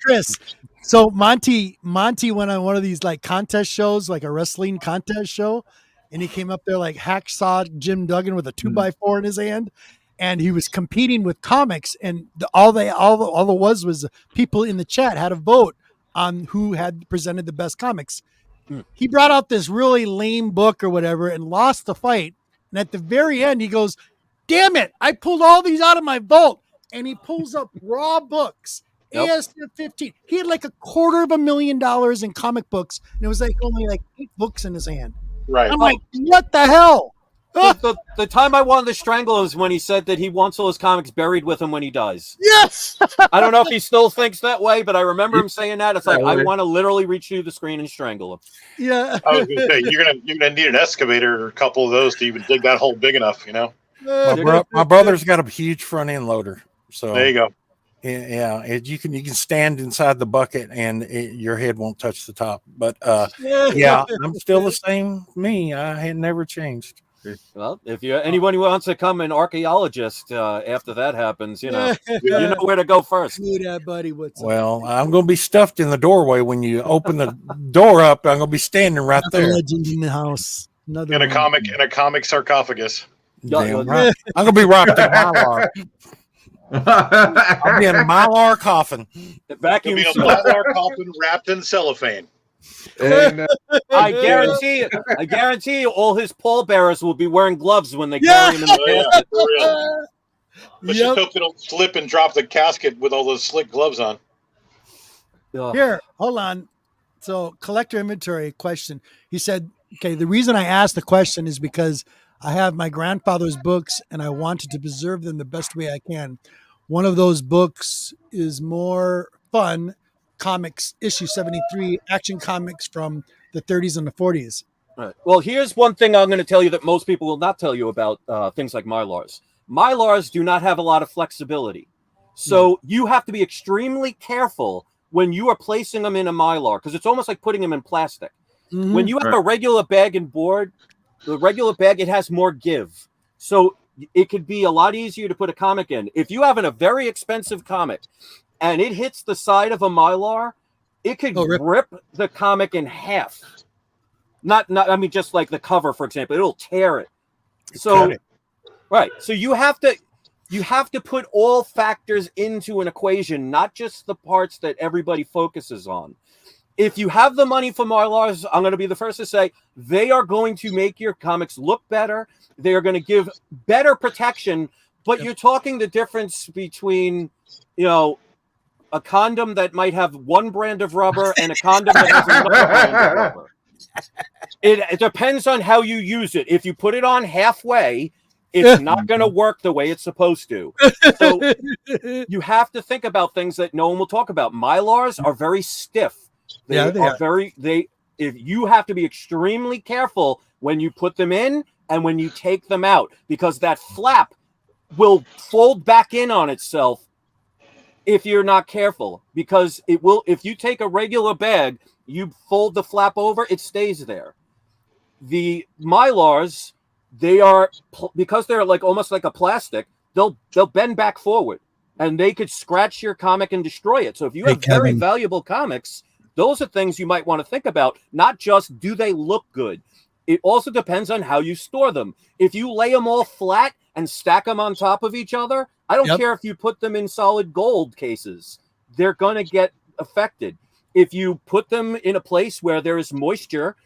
Chris. So Monty went on one of these like contest shows, like a wrestling contest show, and he came up there like hacksaw Jim Duggan with a 2x4 in his hand, and he was competing with comics, and all there was people in the chat had a vote on who had presented the best comics. He brought out this really lame book or whatever and lost the fight, and at the very end he goes, damn it, I pulled all these out of my vault. And he pulls up raw books. ASF 15. He had like $250,000 in comic books, and it was like only like 8 books in his hand. Right. I'm like, what the hell? The time I wanted to strangle is when he said that he wants all his comics buried with him when he dies. Yes. I don't know if he still thinks that way, but I remember him saying that. It's like, I want to literally reach through the screen and strangle him. Yeah. I was going to say, you're gonna need an excavator or a couple of those to even dig that hole big enough, you know? My brother's got a huge front end loader. So there you go. Yeah, you can stand inside the bucket and your head won't touch the top. But yeah, I'm still the same me. I had never changed. Well, if anyone who wants to come an archaeologist after that happens, you know where to go first. Buddy, what's well, I'm going to be stuffed in the doorway when you open the door up. I'm going to be standing right there. Legend in the house. Another in a comic sarcophagus. Damn right. I'm going to be wrapped in Mylar. I'll be in a Mylar coffin. The vacuum a Mylar coffin wrapped in cellophane. And, I guarantee you, all his pallbearers will be wearing gloves when they carry him in the casket. For real. Let's just hope they don't slip and drop the casket with all those slick gloves on. Here, hold on. So, collector inventory question. He said, okay, the reason I asked the question is because I have my grandfather's books and I wanted to preserve them the best way I can. One of those books is More Fun Comics, issue 73, action comics from the 30s and the 40s. Right. Well, here's one thing I'm going to tell you that most people will not tell you about things like Mylars. Mylars do not have a lot of flexibility. So you have to be extremely careful when you are placing them in a Mylar, because it's almost like putting them in plastic. Mm-hmm. When you have a regular bag and board, the regular bag, it has more give. So it could be a lot easier to put a comic in. If you have a very expensive comic and it hits the side of a Mylar, it could rip the comic in half. I mean, just like the cover, for example, it'll tear it. So, right. So you have to put all factors into an equation, not just the parts that everybody focuses on. If you have the money for Mylars, I'm going to be the first to say they are going to make your comics look better. They are going to give better protection. But you're talking the difference between, a condom that might have one brand of rubber and a condom that has another brand of rubber. It depends on how you use it. If you put it on halfway, it's not going to work the way it's supposed to. So you have to think about things that no one will talk about. Mylars are very stiff. They are very. If you have to be extremely careful when you put them in and when you take them out, because that flap will fold back in on itself if you're not careful. Because it will. If you take a regular bag, you fold the flap over, it stays there. The Mylars, they are, because they're like almost like a plastic, they'll bend back forward and they could scratch your comic and destroy it. So if you have very valuable comics, those are things you might want to think about. Not just do they look good. It also depends on how you store them. If you lay them all flat and stack them on top of each other, I don't care if you put them in solid gold cases. They're going to get affected. If you put them in a place where there is moisture,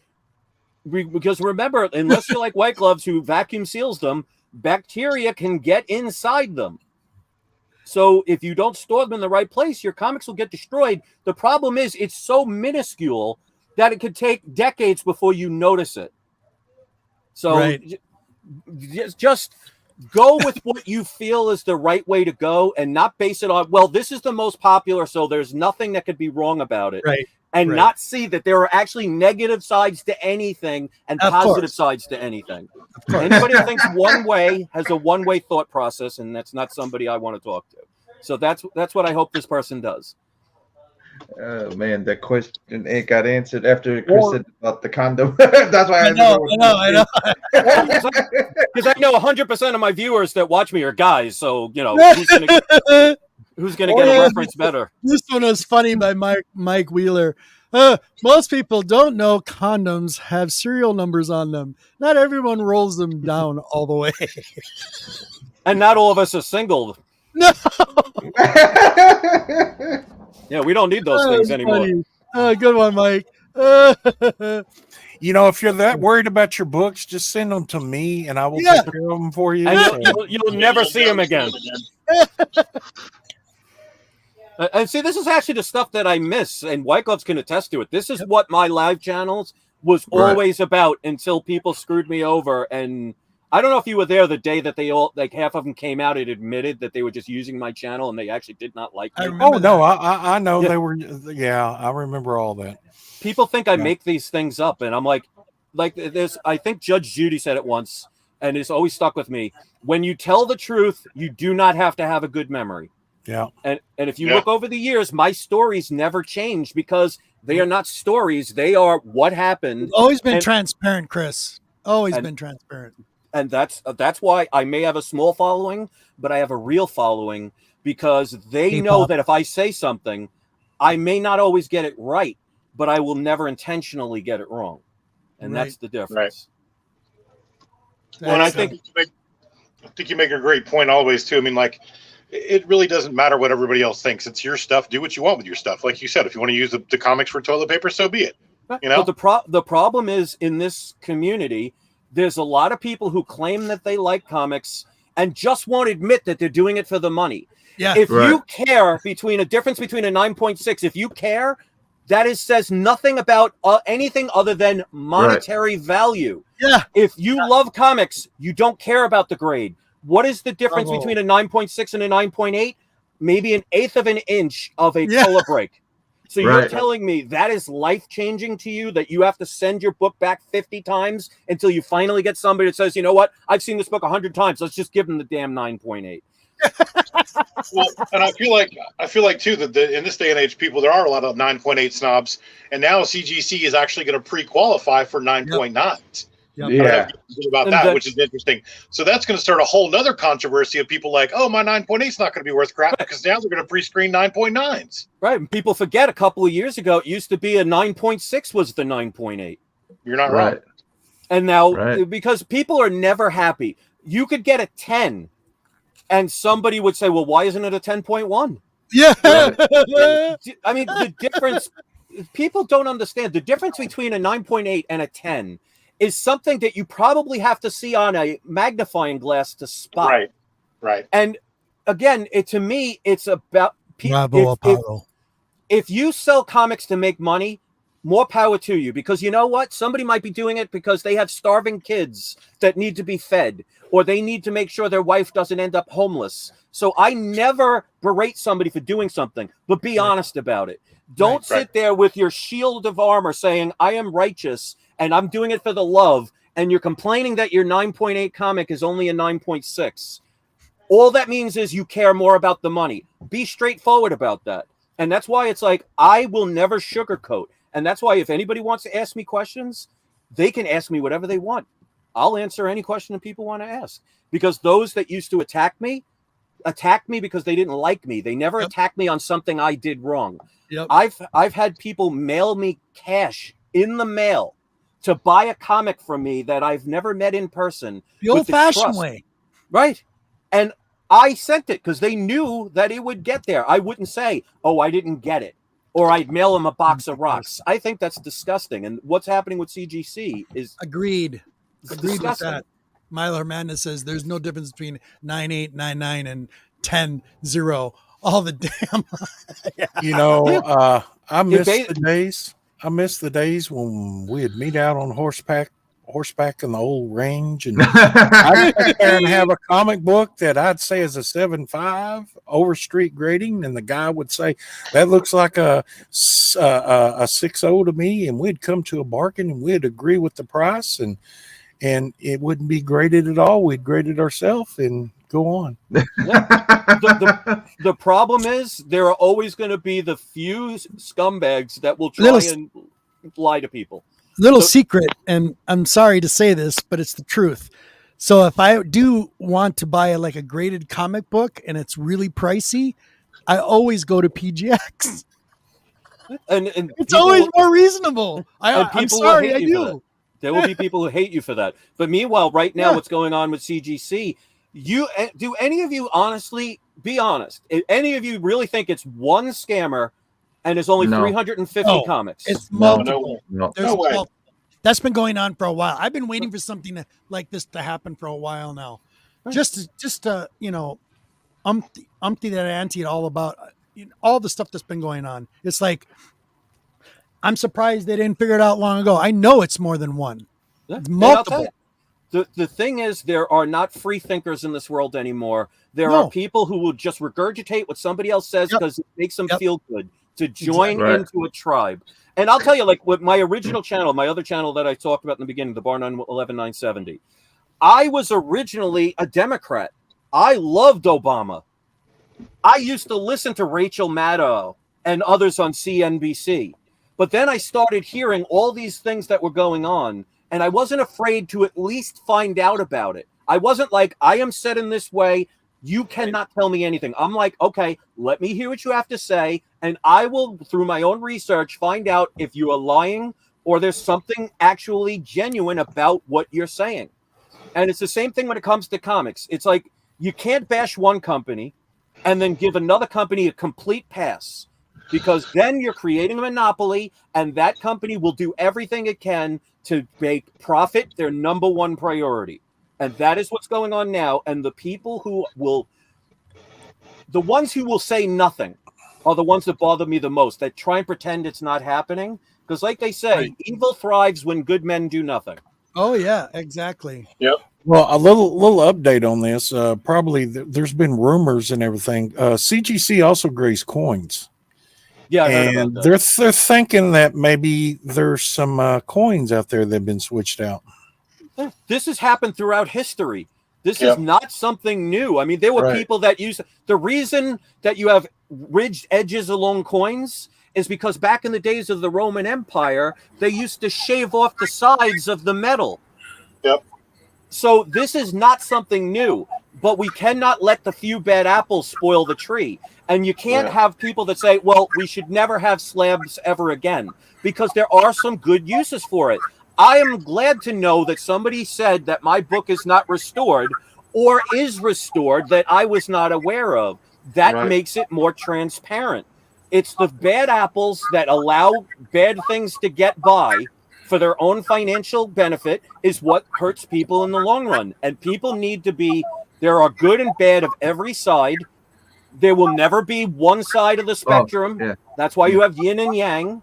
because remember, unless you're like White Gloves who vacuum seals them, bacteria can get inside them. So if you don't store them in the right place, your comics will get destroyed. The problem is it's so minuscule that it could take decades before you notice it. So just go with what you feel is the right way to go and not base it on, well, this is the most popular, so there's nothing that could be wrong about it. Right. And not see that there are actually negative sides to anything and positive sides to anything. Anybody who thinks one way has a one-way thought process, and that's not somebody I want to talk to. So that's what I hope this person does. Oh man, that question it got answered after Chris said about the condom. That's why I know. Because I know 100% of my viewers that watch me are guys. So who's gonna get a reference better? This one was funny by Mike Wheeler. Most people don't know condoms have serial numbers on them. Not everyone rolls them down all the way. And not all of us are single. No. Yeah, we don't need those things anymore. Funny. Good one, Mike. You know, if you're that worried about your books, just send them to me, and I will take care of them for you. And you'll never see them again. And see, this is actually the stuff that I miss, and White Gloves can attest to it. This is what my live channels was always about until people screwed me over. And I don't know if you were there the day that they all, like half of them came out and admitted that they were just using my channel and they actually did not like me. Oh, no, I know they were. Yeah, I remember all that. People think I make these things up, and I'm like this. I think Judge Judy said it once, and it's always stuck with me. When you tell the truth, you do not have to have a good memory. Yeah. And if you look over the years, my stories never change because they are not stories. They are what happened. Always been transparent, Chris. Always been transparent. And that's why I may have a small following, but I have a real following because they know that if I say something, I may not always get it right, but I will never intentionally get it wrong. And that's the difference. Right. Well, and I think you make a great point always too. I mean, like, it really doesn't matter what everybody else thinks. It's your stuff. Do what you want with your stuff. Like you said, if you want to use the comics for toilet paper, so be it. You know, but the problem is in this community, there's a lot of people who claim that they like comics and just won't admit that they're doing it for the money. Yeah. If you care between a difference between a 9.6, if you care, that says nothing about anything other than monetary value. Yeah. If you love comics, you don't care about the grade. What is the difference between a 9.6 and a 9.8? Maybe an eighth of an inch of a color break. So you're telling me that is life-changing to you, that you have to send your book back 50 times until you finally get somebody that says, you know what, I've seen this book 100 times. Let's just give them the damn 9.8. Well, and I feel like too that in this day and age, there are a lot of 9.8 snobs, and now CGC is actually going to pre-qualify for 9.9s. Yeah, about that, which is interesting. So that's going to start a whole nother controversy of people like, oh, my 9.8 is not going to be worth crap because now they're going to pre-screen 9.9s. Right, and people forget a couple of years ago it used to be a 9.6 was the 9.8. You're not right. And now because people are never happy, you could get a 10, and somebody would say, well, why isn't it a 10.1? Yeah, I mean the difference. People don't understand the difference between a 9.8 and a 10. Is something that you probably have to see on a magnifying glass to spot. Right. And again, to me, it's about if you sell comics to make money, more power to you. Because you know what? Somebody might be doing it because they have starving kids that need to be fed, or they need to make sure their wife doesn't end up homeless. So I never berate somebody for doing something, but be honest about it. Don't sit there with your shield of armor saying, I am righteous and I'm doing it for the love, and you're complaining that your 9.8 comic is only a 9.6. All that means is you care more about the money. Be straightforward about that. And that's why it's like, I will never sugarcoat. And that's why if anybody wants to ask me questions, they can ask me whatever they want. I'll answer any question that people want to ask. Because those that used to attack me because they didn't like me. They never attacked me on something I did wrong. I've had people mail me cash in the mail to buy a comic from me that I've never met in person. The old-fashioned way. Right. And I sent it because they knew that it would get there. I wouldn't say, oh, I didn't get it. Or I'd mail them a box of rocks. I think that's disgusting. And what's happening with CGC is... Agreed with that. Myler Madness says there's no difference between 9.8, 9.9, and 10.0. All the damn... You know, I miss the days... I miss the days when we'd meet out on horseback in the old range, and I'd sit there and have a comic book that I'd say is a 7.5 over street grading, and the guy would say that looks like a 6.0 to me, and we'd come to a bargain and we'd agree with the price, and it wouldn't be graded at all. We'd grade it ourselves and go on. The problem is there are always going to be the few scumbags that will try and lie to people. Secret, and I'm sorry to say this, but it's the truth. So if I do want to buy a graded comic book and it's really pricey, I always go to PGX. And it's always more reasonable. I'm sorry, I do. There will be people who hate you for that. But meanwhile, right now, what's going on with CGC? Do any of you honestly, be honest, if any of you really think it's one scammer and there's only 350 comics? It's multiple. No way. That's been going on for a while. I've been waiting for something like this to happen for a while now. Just to umpty that ante all about all the stuff that's been going on. It's like, I'm surprised they didn't figure it out long ago. I know it's more than one. It's multiple. The thing is, there are not free thinkers in this world anymore. There are people who will just regurgitate what somebody else says because it makes them feel good to join into a tribe. And I'll tell you, like with my original channel, my other channel that I talked about in the beginning, the Bar 11970, I was originally a Democrat. I loved Obama. I used to listen to Rachel Maddow and others on CNBC. But then I started hearing all these things that were going on, and I wasn't afraid to at least find out about it. I wasn't like, I am set in this way. You cannot tell me anything. I'm like, okay, let me hear what you have to say, and I will, through my own research, find out if you are lying or there's something actually genuine about what you're saying. And it's the same thing when it comes to comics. It's like, you can't bash one company and then give another company a complete pass, because then you're creating a monopoly, and that company will do everything it can to make profit their number one priority. And that is what's going on now. And the people the ones who will say nothing are the ones that bother me the most, that try and pretend it's not happening. Because like they say, evil thrives when good men do nothing. Oh, yeah, exactly. Yep. Well, a little update on this. Probably there's been rumors and everything. CGC also grays coins. Yeah, and they're thinking that maybe there's some coins out there that have been switched out. This has happened throughout history. This is not something new. I mean, there were people that used the reason that you have ridged edges along coins is because back in the days of the Roman Empire, they used to shave off the sides of the metal. Yep. So this is not something new, but we cannot let the few bad apples spoil the tree. And you can't have people that say, well, we should never have slabs ever again, because there are some good uses for it. I am glad to know that somebody said that my book is not restored or is restored that I was not aware of. That makes it more transparent. It's the bad apples that allow bad things to get by for their own financial benefit is what hurts people in the long run. And people need to be, there are good and bad of every side. There will never be one side of the spectrum. That's why you have yin and yang.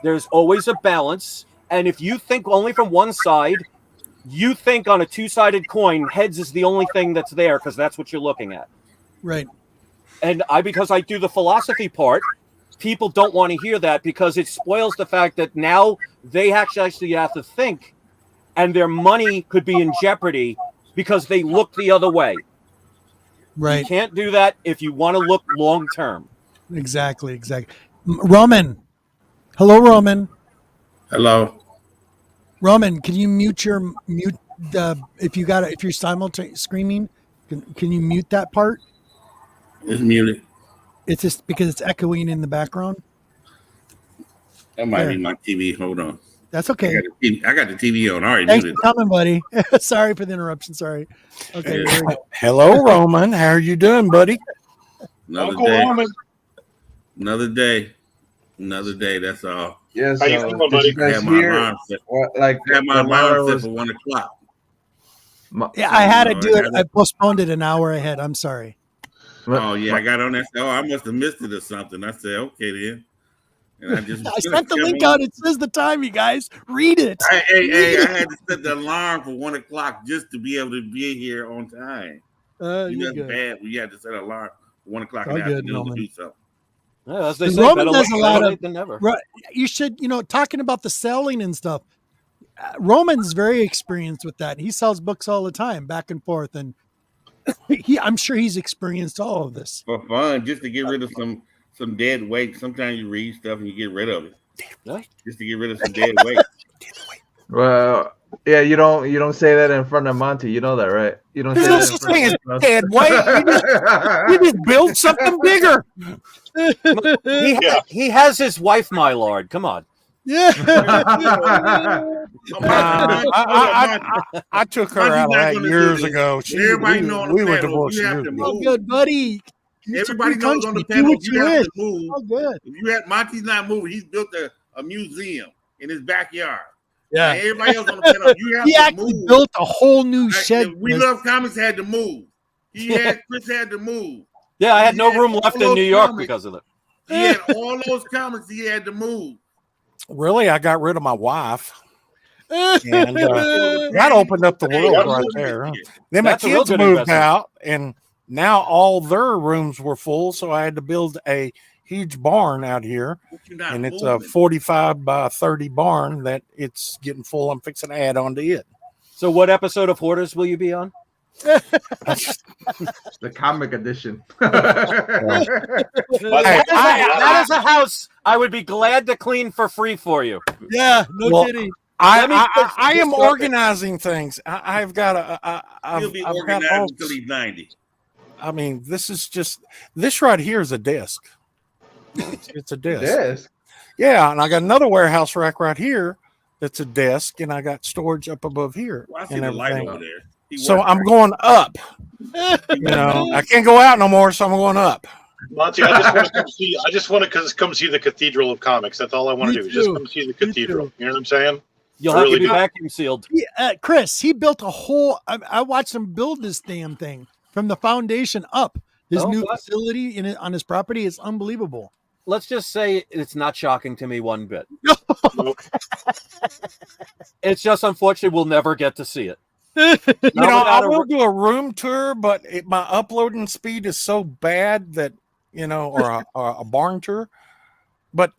There's always a balance. And if you think only from one side, you think on a two-sided coin, heads is the only thing that's there because that's what you're looking at. Right. And because I do the philosophy part, people don't want to hear that because it spoils the fact that now they actually have to think, and their money could be in jeopardy because they look the other way. Right. You can't do that if you want to look long term. Exactly. Roman. Hello, Roman. Hello. Roman, can you mute if you're simultaneously screaming, can you mute that part? It's muted. It's just because it's echoing in the background. That might be my TV. Hold on. That's okay. I got the TV on. All right. Thanks for coming, buddy. Sorry for the interruption. Sorry. Okay. Yeah. Hello, Roman. How are you doing, buddy? Another day. Another day. That's all. Yes. How you feeling, buddy? I have my alarm set. My alarm set for 1 o'clock. Yeah, I had to do it. I postponed it an hour ahead. I'm sorry. Oh yeah, I got on that. Oh, I must have missed it or something. I said, okay then. And I sent the link out. It says the time, you guys. Read it. Hey, I had to set the alarm for 1 o'clock just to be able to be here on time. That's bad. We had to set an alarm for 1 o'clock in the afternoon to do something. Yeah, as they say, Roman does a lot of. Than never. Right, you should, talking about the selling and stuff. Roman's very experienced with that. He sells books all the time, back and forth, and I'm sure he's experienced all of this for fun, just to get rid of some dead weight. Sometimes you read stuff and you get rid of it, just to get rid of some dead weight. Well, yeah, you don't say that in front of Monty. You know that, right? You don't say that in front of dead weight. You just build something bigger. He has his wife, my lord. Come on. Yeah. I took her out of that years ago. We were divorced years ago. Oh, good, buddy. Everybody knows on the panel you have to move. Oh, good. If you had Monty's not moving, he's built a museum in his backyard. Yeah. Like everybody else on the panel, you have he to actually move. built a whole new shed. We Love Comics had to move. Chris had to move. Yeah, I had no room left in New York because of it. He had all those comics. He had to move. Really, I got rid of my wife. And that opened up the world right there. Then my kids moved out, and now all their rooms were full, so I had to build a huge barn out here, and it's a 45 by 30 barn that it's getting full. I'm fixing to add on to it. So what episode of Hoarders will you be on? The comic edition. That is a house I would be glad to clean for free for you. Yeah, no kidding. I am organizing things. I've got He'll be organized until he's 90. I mean, this right here is a desk. It's a desk. Yeah, and I got another warehouse rack right here that's a desk, and I got storage up above here. Well, I see the light over there. So I'm going up. I can't go out no more, so I'm going up. Monty, I just want to come see. I just want to come see the Cathedral of Comics. That's all I want to do. Just come see the cathedral. You know what I'm saying? You'll have to be vacuum sealed. Chris, he built a whole. I watched him build this damn thing from the foundation up. His new facility on his property is unbelievable. Let's just say it's not shocking to me one bit. It's just unfortunate we'll never get to see it. I will do a room tour, but my uploading speed is so bad that or a barn tour. But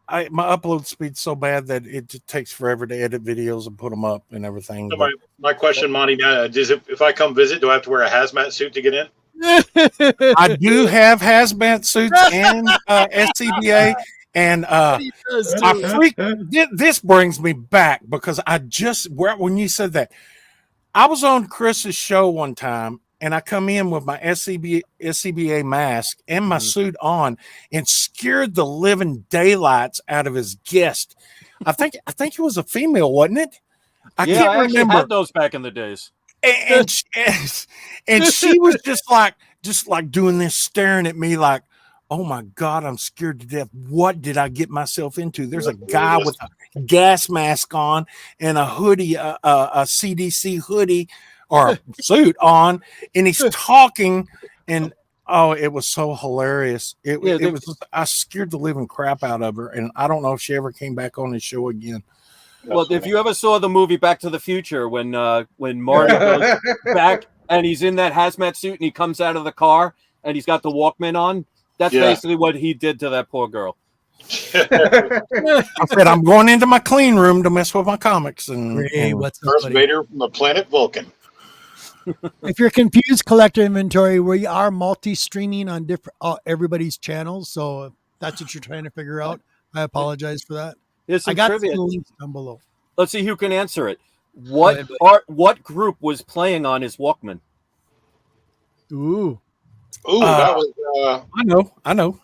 my upload speed's so bad that it just takes forever to edit videos and put them up and everything. So my question, Monty, now is if I come visit, do I have to wear a hazmat suit to get in? I do have hazmat suits and SCBA. And this brings me back because when you said that, I was on Chris's show one time, and I come in with my SCBA mask and my suit on, and scared the living daylights out of his guest. I think it was a female, wasn't it? I can't remember. Had those back in the days. And she was just like doing this, staring at me like, oh my God, I'm scared to death. What did I get myself into? There's a guy with a gas mask on and a hoodie, a CDC hoodie or a suit on, and he's talking, and it was so hilarious. I scared the living crap out of her, and I don't know if she ever came back on the show again. Well, if you ever saw the movie Back to the Future, when Marty goes back and he's in that hazmat suit and he comes out of the car and he's got the Walkman on, that's basically what he did to that poor girl. I said, I'm going into my clean room to mess with my comics. And what's Darth Vader from the planet Vulcan. If you're confused, Collector Inventory, we are multi-streaming on different everybody's channels. So if that's what you're trying to figure out, I apologize for that. I got the links down below. Let's see who can answer it. What group was playing on his Walkman? Ooh, that was. I know.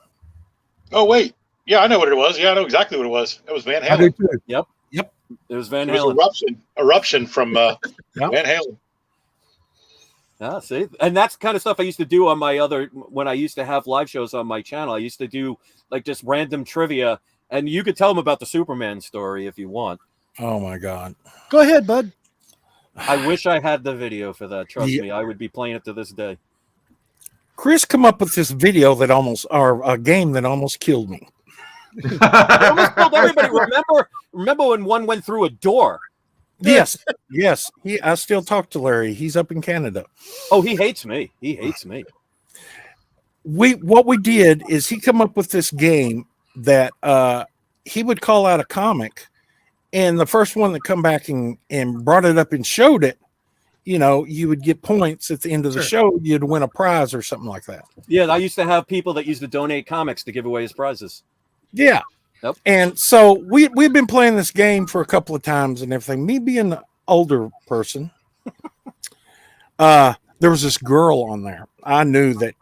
Oh wait, yeah, I know what it was. Yeah, I know exactly what it was. It was Van Halen. Yep. It was Van Halen. It was eruption from Van Halen. Yeah, see, and that's the kind of stuff I used to do on my when I used to have live shows on my channel. I used to do like just random trivia, and you could tell them about the Superman story if you want. Oh my God! Go ahead, bud. I wish I had the video for that. Trust me, I would be playing it to this day. Chris come up with this video or a game that almost killed me. Almost killed everybody. Remember when one went through a door? Yes. I still talk to Larry. He's up in Canada. Oh, he hates me. What we did is he come up with this game that he would call out a comic, and the first one that come back and brought it up and showed it, you would get points at the end of the show. You'd win a prize or something like that. Yeah, I used to have people that used to donate comics to give away as prizes. Yeah. Yep. And so we've been playing this game for a couple of times and everything. Me being the older person, there was this girl on there. I knew that,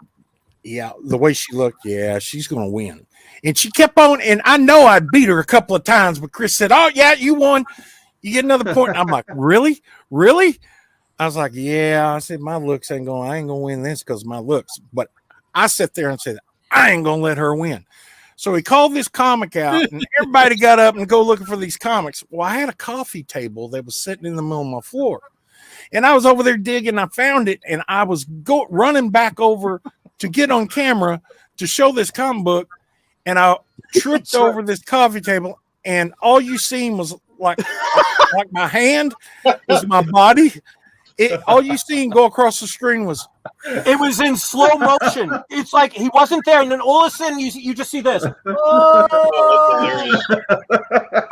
the way she looked, she's going to win. And she kept on, and I know I'd beat her a couple of times, but Chris said, oh, yeah, you won. You get another point. I'm like, really? Really? I was like, yeah. I said, I ain't going to win this because of my looks. But I sat there and said, I ain't going to let her win. So he called this comic out, and everybody got up and go looking for these comics. Well, I had a coffee table that was sitting in the middle of my floor, and I was over there digging. I found it, and I was running back over to get on camera to show this comic book, and I tripped over this coffee table, and all you seen was like my hand was my body. All you seen go across the screen was it was in slow motion. It's like he wasn't there, and then all of a sudden you just see this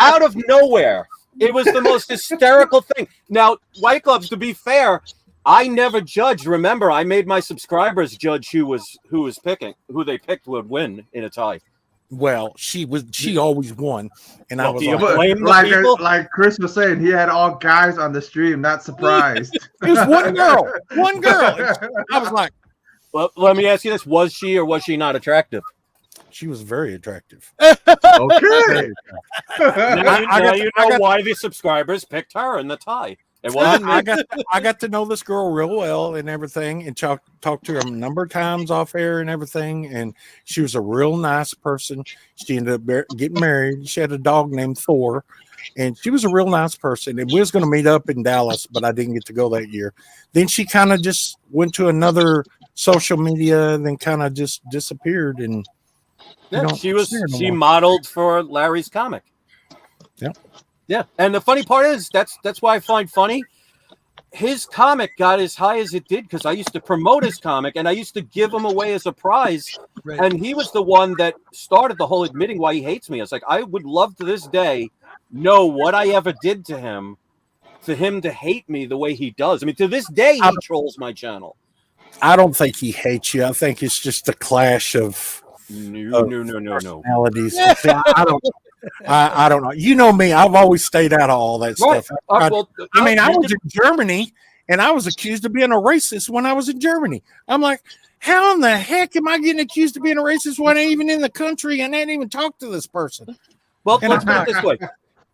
out of nowhere. It was the most hysterical thing. Now, White Gloves, to be fair, I never judged. Remember, I made my subscribers judge who they picked would win in a tie. Well, she always won, and I was like Chris was saying, he had all guys on the stream, not surprised. It was one girl. I was like, well, let me ask you this: was she or was she not attractive? She was very attractive. Okay. Now you know why the subscribers picked her in the tie. It wasn't I got to know this girl real well and everything, and talked to her a number of times off air and everything. And she was a real nice person. She ended up getting married. She had a dog named Thor, and she was a real nice person. And we was going to meet up in Dallas, but I didn't get to go that year. Then she kind of just went to another social media, and then kind of just disappeared. And she modeled for Larry's comic. Yeah. Yeah, and the funny part is that's why I find funny. His comic got as high as it did because I used to promote his comic and I used to give him away as a prize. Right. And he was the one that started the whole admitting why he hates me. It's like I would love to this day know what I ever did to him for him to hate me the way he does. I mean, to this day, he trolls my channel. I don't think he hates you. I think it's just a clash of no. personalities. I don't know. You know me. I've always stayed out of all that stuff. I was in Germany, and I was accused of being a racist when I was in Germany. I'm like, how in the heck am I getting accused of being a racist when I ain't even in the country and I didn't even talk to this person? Well, let's put it this way.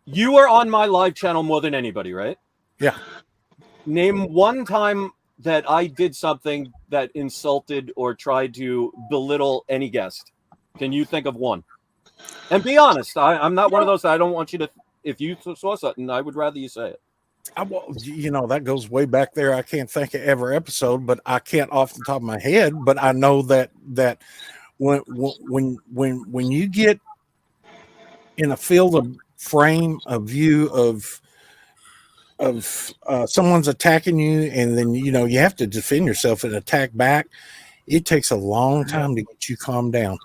You are on my live channel more than anybody, right? Yeah. Name one time that I did something that insulted or tried to belittle any guest. Can you think of one? And be honest. I'm not one of those that I don't want you to. If you saw something, I would rather you say it. That goes way back there. I can't think of every episode, but I can't off the top of my head. But I know that when you get in a field of frame of view of someone's attacking you, and then you have to defend yourself and attack back. It takes a long time to get you calmed down.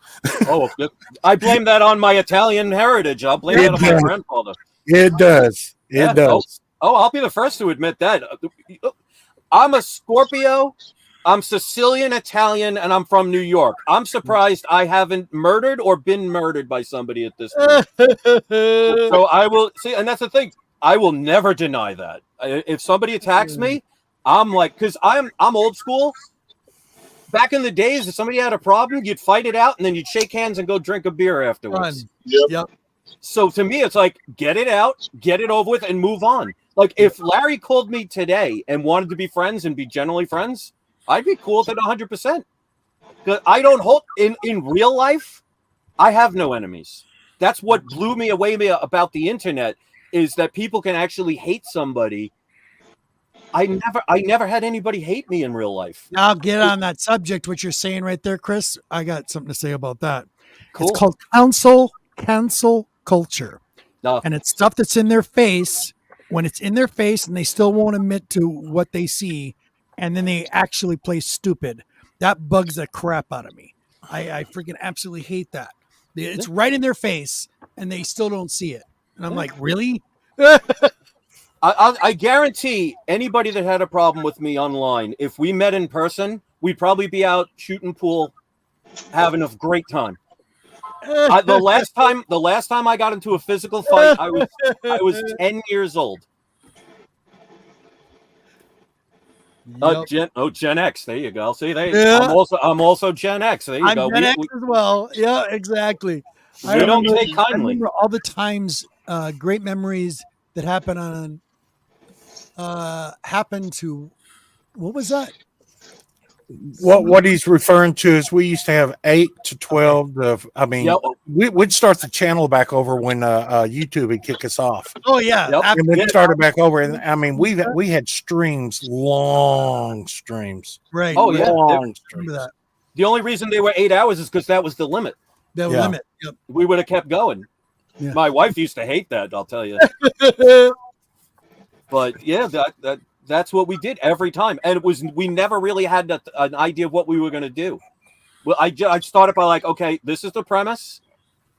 I blame that on my Italian heritage. I'll blame that on my grandfather. It does. It does. I'll be the first to admit that. I'm a Scorpio. I'm Sicilian Italian, and I'm from New York. I'm surprised I haven't murdered or been murdered by somebody at this point. So I will see, and that's the thing. I will never deny that. If somebody attacks me, I'm like, because I'm old school. Back in the days, if somebody had a problem, you'd fight it out, and then you'd shake hands and go drink a beer afterwards. Yep. So to me, it's like, get it out, get it over with, and move on. Like, if Larry called me today and wanted to be friends and be generally friends, I'd be cool with it 100%. Because I don't hold, in real life, I have no enemies. That's what blew me away about the internet, is that people can actually hate somebody. I never had anybody hate me in real life. Now get on that subject, what you're saying right there, Chris. I got something to say about that. Cool. It's called cancel culture. And it's stuff that's in their face. When it's in their face and they still won't admit to what they see, and then they actually play stupid. That bugs the crap out of me. I freaking absolutely hate that. It's right in their face and they still don't see it. And I'm like, really? I guarantee anybody that had a problem with me online, if we met in person, we'd probably be out shooting pool, having a great time. The last time I got into a physical fight, I was 10 years old. Gen X. There you go. See, I'm also Gen X. There you go. Gen X as well. Yeah, exactly. I don't take kindly. I remember all the times, great memories that happened to, what was that? What he's referring to is we used to have 8 to 12. We'd start the channel back over when YouTube would kick us off. Oh yeah, and we started back over, and I mean we had streams, long streams. Right. Oh yeah. Long Remember that. The only reason they were 8 hours is because that was the limit. That limit. Yep. We would have kept going. Yeah. My wife used to hate that, I'll tell you. But yeah, that's what we did every time, and we never really had an idea of what we were going to do. Well, I started by like, okay, this is the premise,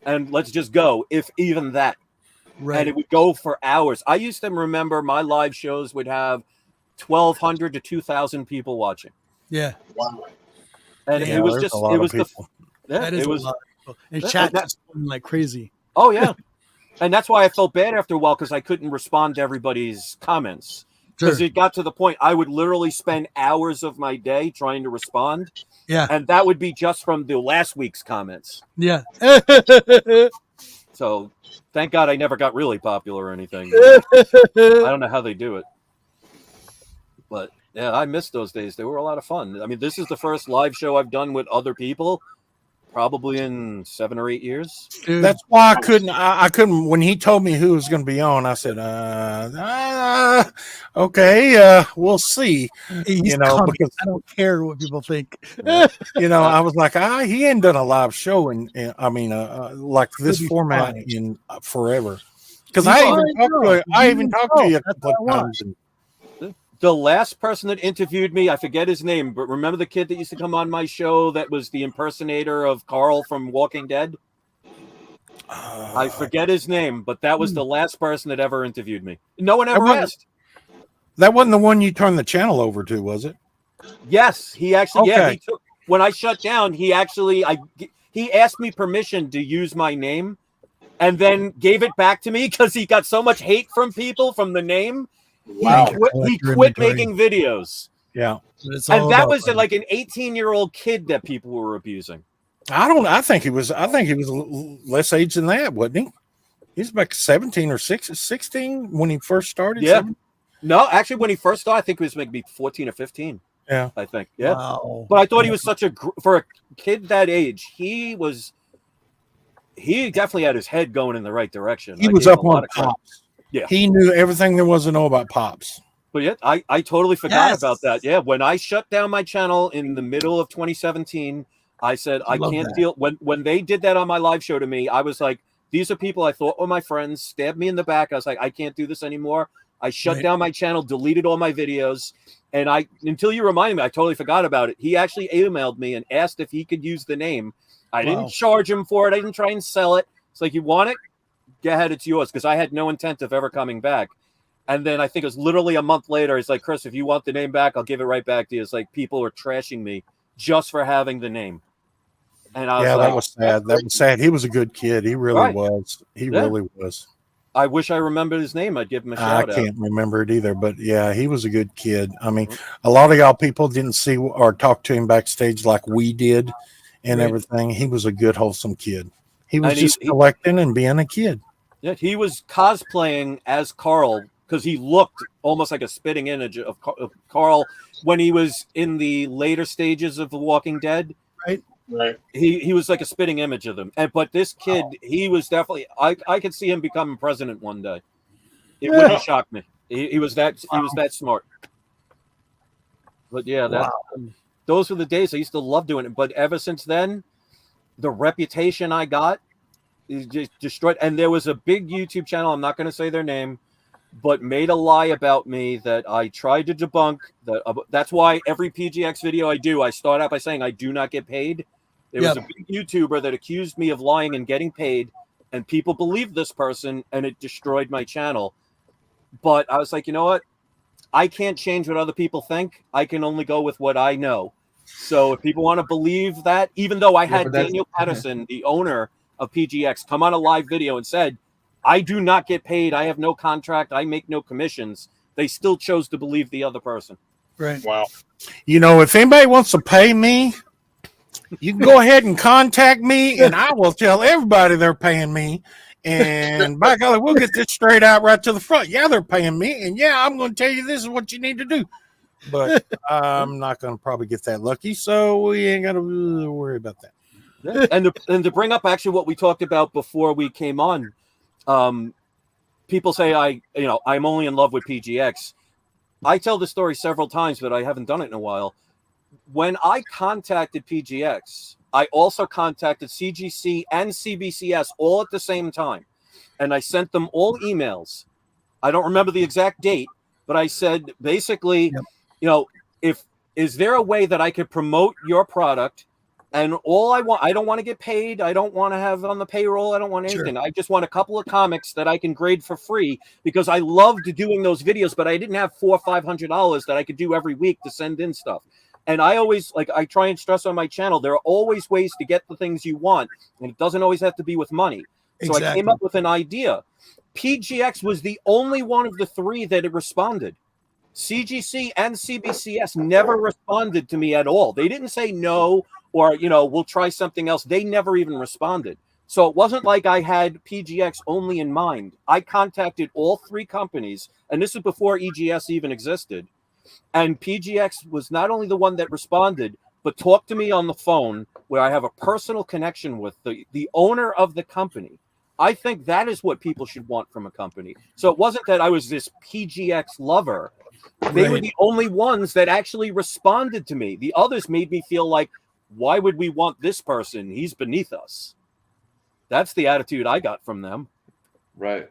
and let's just go, if even that. Right. And it would go for hours. I used to remember my live shows would have 1,200 to 2,000 people watching. Yeah. Wow. And it was just, it was that is a lot of people. And chat's like crazy. Oh yeah. And that's why I felt bad after a while, because I couldn't respond to everybody's comments. Because it got to the point I would literally spend hours of my day trying to respond. Yeah. And that would be just from the last week's comments. Yeah. So thank God I never got really popular or anything. I don't know how they do it. But yeah, I miss those days. They were a lot of fun. I mean, this is the first live show I've done with other people, probably in 7 or 8 years. Dude. That's why I couldn't when he told me who was going to be on. I said, okay, we'll see. Because I don't care what people think. I was like, he ain't done a live show in like this format in forever. Because I even talked to you a couple of times. The last person that interviewed me, I forget his name, but remember the kid that used to come on my show that was the impersonator of Carl from Walking Dead? I forget his name, but that was the last person that ever interviewed me. No one ever asked. That wasn't the one you turned the channel over to, was it? Yes, he actually, he took, when I shut down, he asked me permission to use my name and then gave it back to me because he got so much hate from people from the name. Wow. He quit making videos. Yeah. And that was like an 18-year-old kid that people were abusing. I think he was less age than that, wasn't he? He's like 17 or 16 when he first started. Yeah. 17? No, actually, when he first started, I think he was maybe 14 or 15. Yeah. I think. Yeah. Wow. But I thought he was for a kid that age, he definitely had his head going in the right direction. He was up on Pops. Yeah. He knew everything there was to know about Pops. But yeah, I totally forgot about that. Yeah. When I shut down my channel in the middle of 2017, I said, I can't deal. When they did that on my live show to me, I was like, these are people I thought were my friends, stabbed me in the back. I was like, I can't do this anymore. I shut down my channel, deleted all my videos. And until you reminded me, I totally forgot about it. He actually emailed me and asked if he could use the name. I didn't charge him for it. I didn't try and sell it. It's like, you want it? Go ahead, it's yours, because I had no intent of ever coming back. And then I think it was literally a month later, he's like, Chris, if you want the name back, I'll give it right back to you. It's like people are trashing me just for having the name. And I was that was sad. That was sad. He was a good kid. He really was. He really was. I wish I remembered his name. I'd give him a shout out. I can't remember it either, but yeah, he was a good kid. I mean, a lot of y'all people didn't see or talk to him backstage like we did and everything. He was a good, wholesome kid. He was just collecting and being a kid. Yeah, he was cosplaying as Carl because he looked almost like a spitting image of Carl when he was in the later stages of The Walking Dead. Right. He was like a spitting image of them. But this kid, he was definitely. I could see him becoming president one day. It wouldn't shock me. He was that smart. But yeah, those were the days I used to love doing it. But ever since then, the reputation I got is just destroyed. And there was a big YouTube channel, I'm not going to say their name, but made a lie about me that I tried to debunk. That's why every PGX video I do, I start out by saying I do not get paid. There was a big YouTuber that accused me of lying and getting paid, and people believed this person, and it destroyed my channel. But I was like, you know what? I can't change what other people think. I can only go with what I know. So if people want to believe that, even though I had Daniel Patterson, the owner of PGX, come on a live video and said, I do not get paid. I have no contract. I make no commissions. They still chose to believe the other person. Right. Wow. You know, if anybody wants to pay me, you can go ahead and contact me, and I will tell everybody they're paying me. And by golly, we'll get this straight out right to the front. Yeah, they're paying me, and yeah, I'm going to tell you this is what you need to do. but I'm not going to probably get that lucky, so we ain't got to worry about that. Yeah. And to bring up actually what we talked about before we came on, people say I'm only in love with PGX. I tell the story several times, but I haven't done it in a while. When I contacted PGX, I also contacted CGC and CBCS all at the same time, and I sent them all emails. I don't remember the exact date, but I said basically, is there a way that I could promote your product? And I don't want to get paid. I don't want to have on the payroll. I don't want anything. Sure. I just want a couple of comics that I can grade for free because I loved doing those videos, but I didn't have $400 or $500 that I could do every week to send in stuff. And I always I try and stress on my channel, there are always ways to get the things you want. And it doesn't always have to be with money. Exactly. So I came up with an idea. PGX was the only one of the three that had responded. CGC and CBCS never responded to me at all. They didn't say no or, we'll try something else. They never even responded. So it wasn't like I had PGX only in mind. I contacted all three companies, and this is before EGS even existed. And PGX was not only the one that responded, but talked to me on the phone where I have a personal connection with the owner of the company. I think that is what people should want from a company. So it wasn't that I was this PGX lover. They were the only ones that actually responded to me. The others made me feel like, why would we want this person? He's beneath us. That's the attitude I got from them. Right.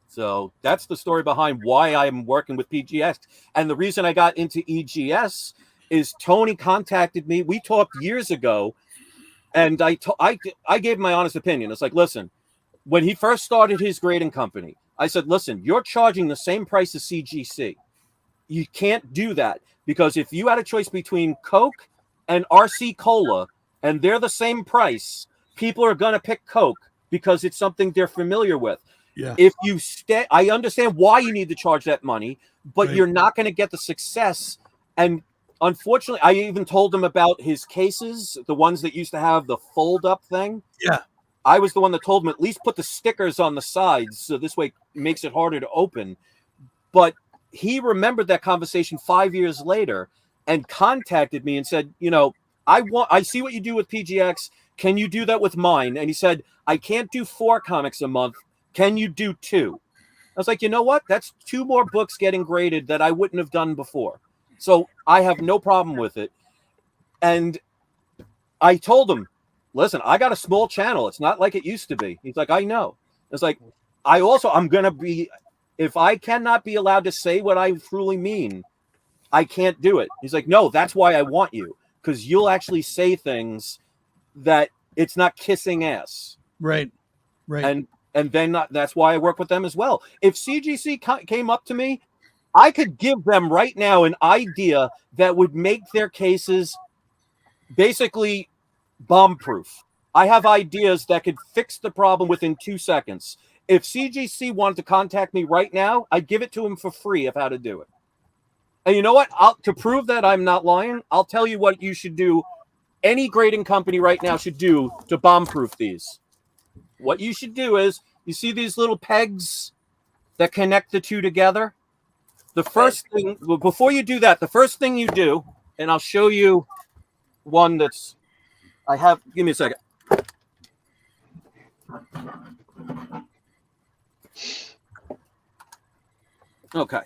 So that's the story behind why I'm working with PGX. And the reason I got into EGS is Tony contacted me. We talked years ago, and I gave my honest opinion. It's like, listen, when he first started his grading company, I said, listen, you're charging the same price as CGC. You can't do that because if you had a choice between Coke and RC Cola, and they're the same price, people are going to pick Coke because it's something they're familiar with. Yeah. If you stay, I understand why you need to charge that money, but you're not going to get the success. And unfortunately, I even told him about his cases, the ones that used to have the fold up thing. Yeah. I was the one that told him at least put the stickers on the sides. So this way it makes it harder to open. But he remembered that conversation 5 years later and contacted me and said, I see what you do with PGX. Can you do that with mine? And he said, I can't do 4 comics a month. Can you do 2? I was like, you know what? That's 2 more books getting graded that I wouldn't have done before. So I have no problem with it. And I told him, listen, I got a small channel. It's not like it used to be. He's like, I know. It's like, I'm going to be, if I cannot be allowed to say what I truly mean, I can't do it. He's like, no, that's why I want you. Because you'll actually say things that it's not kissing ass. Right. Right. And then that's why I work with them as well. If CGC came up to me, I could give them right now an idea that would make their cases basically bomb-proof. I have ideas that could fix the problem within 2 seconds. If CGC wanted to contact me right now, I'd give it to them for free of how to do it. And you know what? To prove that I'm not lying, I'll tell you what you should do. Any grading company right now should do to bomb-proof these. What you should do is, you see these little pegs that connect the two together? The first thing, before you do that, the first thing you do, and I'll show you one that's, give me a second. Okay.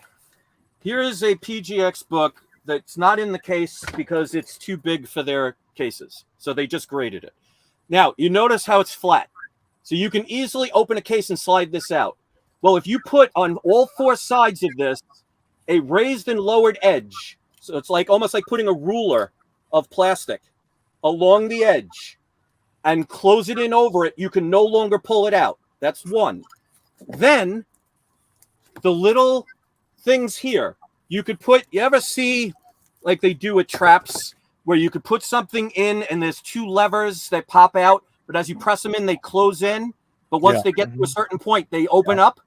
Here is a PGX book that's not in the case because it's too big for their cases. So they just graded it. Now, you notice how it's flat. So you can easily open a case and slide this out. Well, if you put on all 4 sides of this a raised and lowered edge, so it's like almost like putting a ruler of plastic along the edge and close it in over it, you can no longer pull it out. That's one. Then the little things here, you ever see like they do with traps where you could put something in and there's 2 levers that pop out, but as you press them in, they close in. But once they get to a certain point, they open up.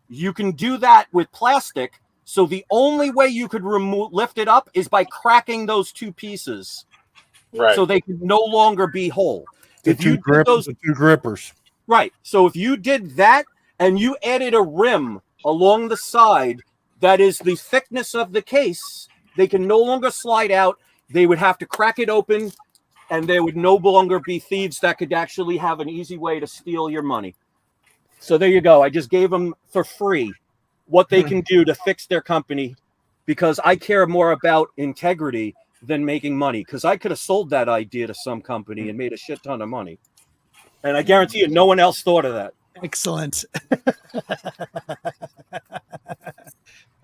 You can do that with plastic. So the only way you could lift it up is by cracking those 2 pieces. Right. So they can no longer be whole. The 2 grippers. Right. So if you did that and you added a rim along the side that is the thickness of the case, they can no longer slide out. They would have to crack it open, and there would no longer be thieves that could actually have an easy way to steal your money. So there you go. I just gave them for free what they can do to fix their company, because I care more about integrity than making money, because I could have sold that idea to some company and made a shit ton of money. And I guarantee you, no one else thought of that. Excellent.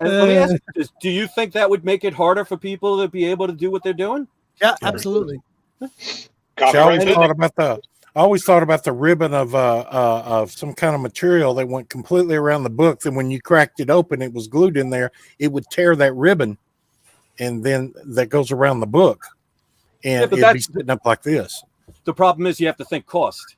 And let me ask you this, do you think that would make it harder for people to be able to do what they're doing? Yeah, absolutely. I always thought about the ribbon of some kind of material that went completely around the book. Then when you cracked it open, it was glued in there. It would tear that ribbon, and then that goes around the book, and it'd be sitting up like this. The problem is you have to think cost.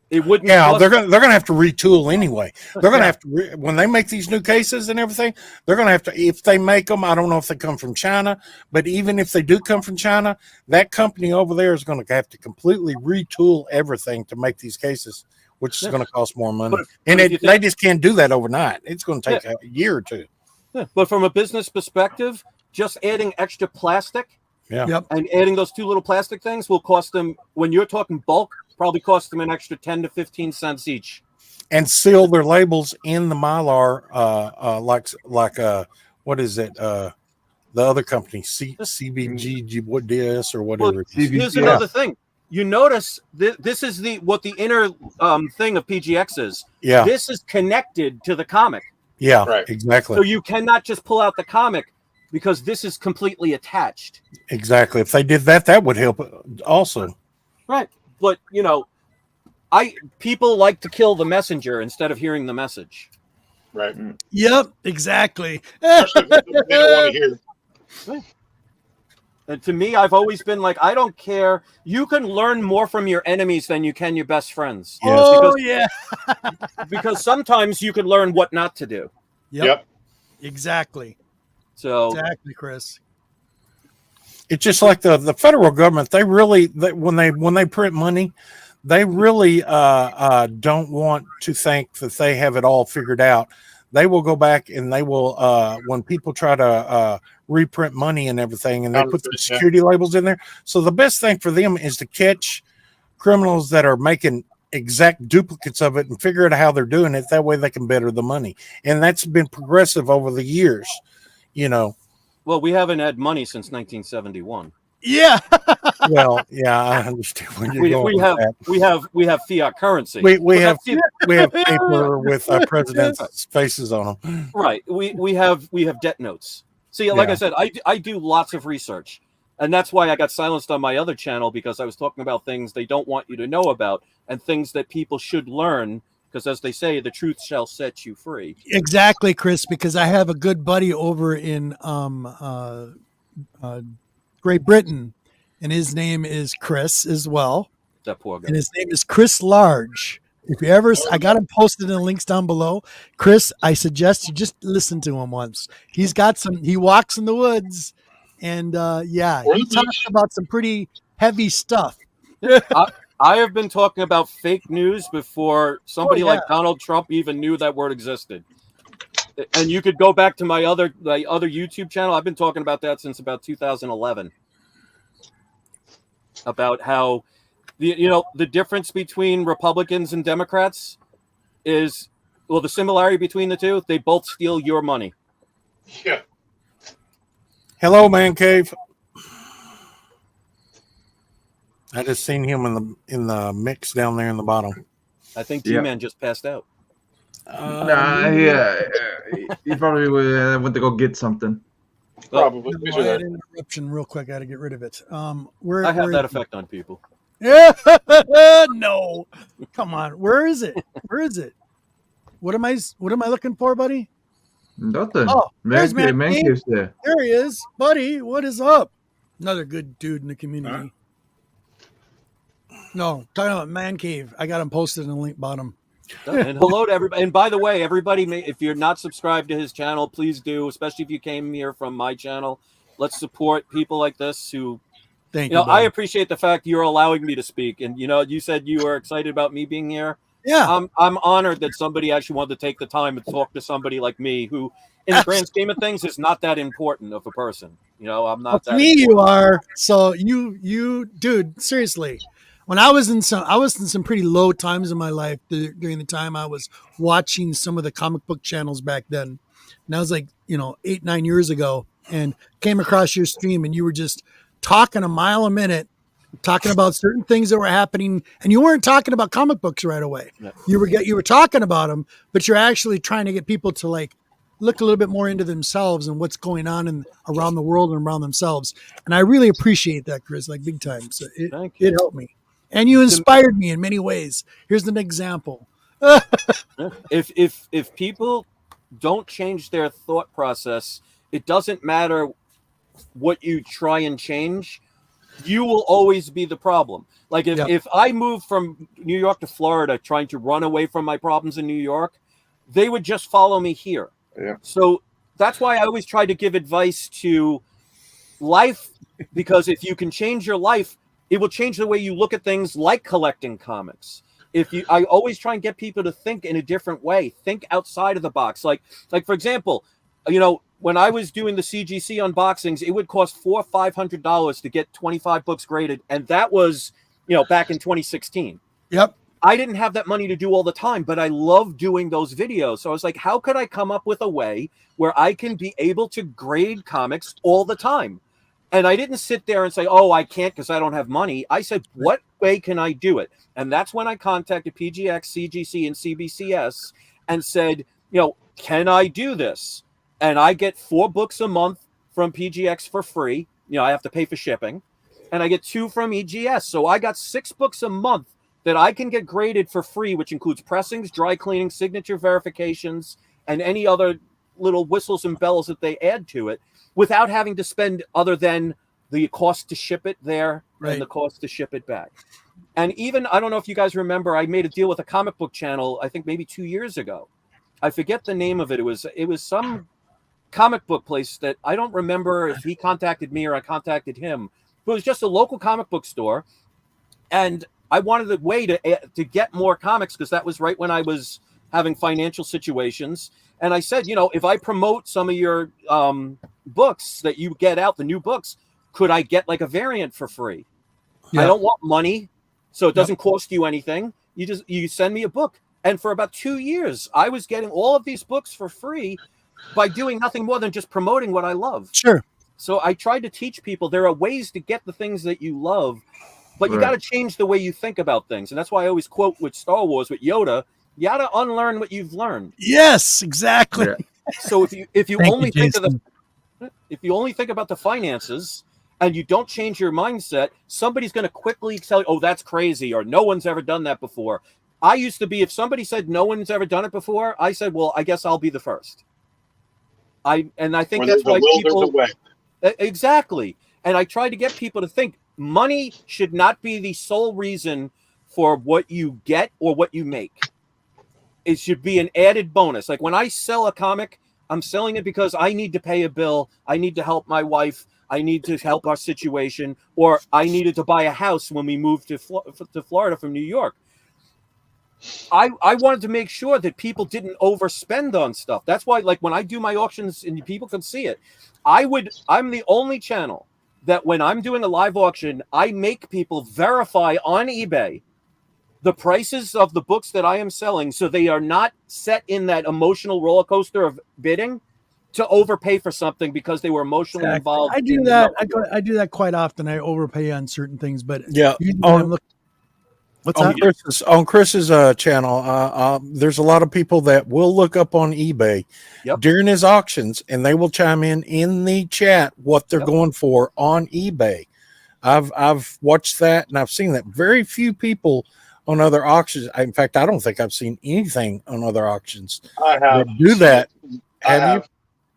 It wouldn't. Yeah, they're gonna have to retool anyway. They're gonna have to when they make these new cases and everything. They're gonna have to, if they make them. I don't know if they come from China, but even if they do come from China, that company over there is going to have to completely retool everything to make these cases, which is going to cost more money. They just can't do that overnight. It's going to take a year or two. Yeah. But from a business perspective, just adding extra plastic, and adding those 2 little plastic things will cost them, when you're talking bulk, probably cost them an extra 10 to 15 cents each. And seal their labels in the Mylar, like what is it? The other company, CBG, what DS or whatever. Here's another thing. You notice this is what the inner thing of PGX is. Yeah. This is connected to the comic. Yeah, right. Exactly. So you cannot just pull out the comic, because this is completely attached. Exactly. If they did that, that would help also. Right. But, people like to kill the messenger instead of hearing the message. Right. Yep, exactly. They don't want to hear. And to me, I've always been like, I don't care. You can learn more from your enemies than you can your best friends. Yes. Oh, because sometimes you can learn what not to do. Yep. Exactly. So exactly, Chris. It's just like the federal government. They really, when they print money, they really don't want to think that they have it all figured out. They will go back and they will, when people try to reprint money and everything, and they put the security labels in there. So the best thing for them is to catch criminals that are making exact duplicates of it and figure out how they're doing it. That way they can better the money. And that's been progressive over the years, Well, we haven't had money since 1971. Yeah. Well, yeah, I understand where you're going. We have fiat currency. We have paper with presidents' faces on them. Right. We have debt notes. See, like I said, I do lots of research, and that's why I got silenced on my other channel, because I was talking about things they don't want you to know about and things that people should learn. Because as they say, the truth shall set you free. Exactly, Chris, because I have a good buddy over in Great Britain, and his name is Chris as well. That poor guy. And his name is Chris Large. If you ever, I got him posted in the links down below. Chris, I suggest you just listen to him once. He walks in the woods, and he talks about some pretty heavy stuff. I have been talking about fake news before somebody like Donald Trump even knew that word existed. And you could go back to my other YouTube channel. I've been talking about that since about 2011. About how the difference between Republicans and Democrats is, well, the similarity between the two, they both steal your money. Yeah. Hello, Man Cave. I just seen him in the mix down there in the bottom. I think G-Man just passed out. He probably went to go get something. Probably. I had an interruption real quick. I got to get rid of it. I have that effect on people. No, come on. Where is it? What am I looking for, buddy? Nothing. Oh, there's Man Cave's there. There he is, buddy. What is up? Another good dude in the community. No, talking about Man Cave. I got him posted in the link bottom. And hello to everybody. And by the way, everybody, if you're not subscribed to his channel, please do, especially if you came here from my channel. Let's support people like this who, Thank you. I appreciate the fact you're allowing me to speak. And, you said you were excited about me being here. I'm honored that somebody actually wanted to take the time to talk to somebody like me, who, in the grand scheme of things, is not that important of a person. You know, I'm not. Well, to me, you are. So you, dude, seriously. When I was in some pretty low times in my life during the time I was watching some of the comic book channels back then. And that was like, 8-9 years ago, and came across your stream, and you were just talking a mile a minute, talking about certain things that were happening, and you weren't talking about comic books right away. Yeah. You were talking about them, but you're actually trying to get people to like look a little bit more into themselves and what's going on around the world and around themselves. And I really appreciate that, Chris, like big time. So it helped me. And you inspired me in many ways. Here's an example. If people don't change their thought process, it doesn't matter what you try and change. You will always be the problem. Like if I moved from New York to Florida trying to run away from my problems in New York, they would just follow me here. Yeah. So that's why I always try to give advice to life, because if you can change your life, it will change the way you look at things like collecting comics. I always try and get people to think in a different way, think outside of the box. Like for example, when I was doing the CGC unboxings, it would cost $400 or $500 to get 25 books graded. And that was, back in 2016. Yep. I didn't have that money to do all the time, but I love doing those videos. So I was like, how could I come up with a way where I can be able to grade comics all the time? And I didn't sit there and say, oh, I can't because I don't have money. I said, what way can I do it? And that's when I contacted PGX, CGC, and CBCS and said, can I do this? And I get 4 books a month from PGX for free. I have to pay for shipping. And I get 2 from EGS. So I got 6 books a month that I can get graded for free, which includes pressings, dry cleaning, signature verifications, and any other little whistles and bells that they add to it, without having to spend other than the cost to ship it there and the cost to ship it back. And even, I don't know if you guys remember, I made a deal with a comic book channel, I think maybe 2 years ago. I forget the name of it. It was some comic book place that I don't remember if he contacted me or I contacted him. But it was just a local comic book store. And I wanted a way to get more comics, because that was right when I was having financial situations. And I said, if I promote some of your books that you get out, the new books, could I get like a variant for free? Yeah. I don't want money, so it doesn't cost you anything. You send me a book. And for about 2 years, I was getting all of these books for free by doing nothing more than just promoting what I love. Sure. So I tried to teach people there are ways to get the things that you love, but you got to change the way you think about things. And that's why I always quote with Star Wars, with Yoda, you got to unlearn what you've learned. Yes, exactly. Yeah. So if you only think about the finances and you don't change your mindset, somebody's going to quickly tell you, oh, that's crazy, or no one's ever done that before. I used to be, if somebody said no one's ever done it before, I said, well, I guess I'll be the first. I think that's why people, exactly. And I try to get people to think money should not be the sole reason for what you get or what you make. It should be an added bonus. Like when I sell a comic, I'm selling it because I need to pay a bill. I need to help my wife. I need to help our situation, or I needed to buy a house when we moved to Florida from New York. I wanted to make sure that people didn't overspend on stuff. That's why, like when I do my auctions and people can see it, I'm the only channel that when I'm doing a live auction, I make people verify on eBay the prices of the books that I am selling, so they are not set in that emotional roller coaster of bidding to overpay for something because they were emotionally involved. I do that. I do that quite often. I overpay on certain things, but on Chris's channel, there's a lot of people that will look up on eBay during his auctions, and they will chime in the chat what they're going for on eBay. I've watched that, and I've seen that. Very few people on other auctions. In fact, I don't think I've seen anything on other auctions. I have do that. Have you?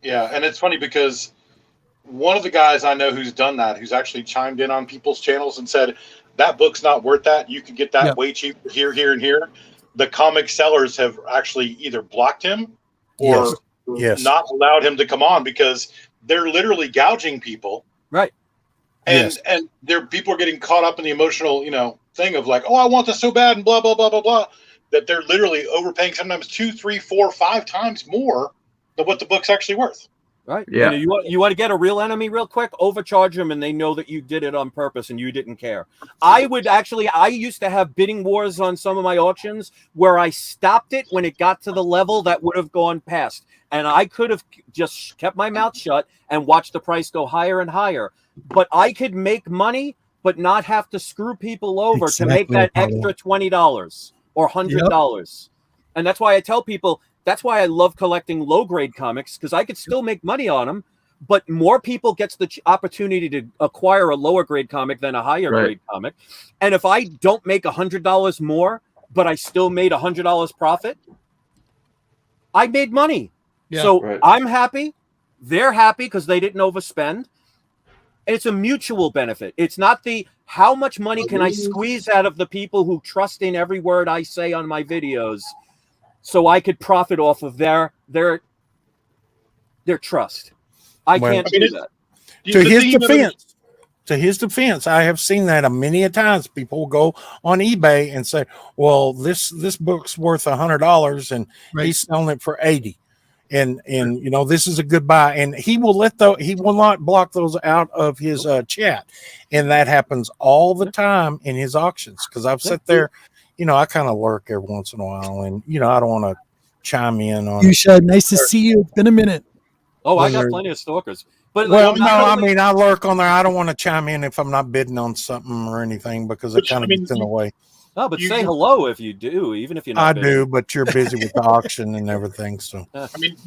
Yeah, and it's funny because one of the guys I know who's done that, who's actually chimed in on people's channels and said, that book's not worth that. You can get that way cheaper here, here, and here. The comic sellers have actually either blocked him or not allowed him to come on because they're literally gouging people. Right. And people are getting caught up in the emotional, thing of like, oh, I want this so bad and blah, blah, blah, blah, blah. that they're literally overpaying sometimes 2, 3, 4, 5 times more than what the book's actually worth. Right. Yeah. You want to get a real enemy real quick, overcharge them, and they know that you did it on purpose and you didn't care. I used to have bidding wars on some of my auctions where I stopped it when it got to the level that would have gone past. And I could have just kept my mouth shut and watched the price go higher and higher. But I could make money, but not have to screw people over to make that extra $20 or $100. Yep. And that's why I tell people, that's why I love collecting low-grade comics, because I could still make money on them, but more people gets the opportunity to acquire a lower-grade comic than a higher-grade comic. And if I don't make $100 more, but I still made $100 profit, I made money. Yeah, so I'm happy. They're happy because they didn't overspend. And it's a mutual benefit. It's not the how much money can I squeeze out of the people who trust in every word I say on my videos, so I could profit off of their trust. I can't do that. To his defense, I have seen that a many a times. People go on eBay and say, "Well, this book's worth $100, and he's selling it for $80, and this is a good buy." And he will he will not block those out of his chat, and that happens all the time in his auctions. Because I've sat there. I kind of lurk every once in a while, and I don't want to chime in on. You should. Nice to see you. It's been a minute. Oh, I got plenty of stalkers. But I lurk on there. I don't want to chime in if I'm not bidding on something or anything, because it kind of gets in the way. No, but say hello if you do, even if you're not. I do, but you're busy with the auction and everything. So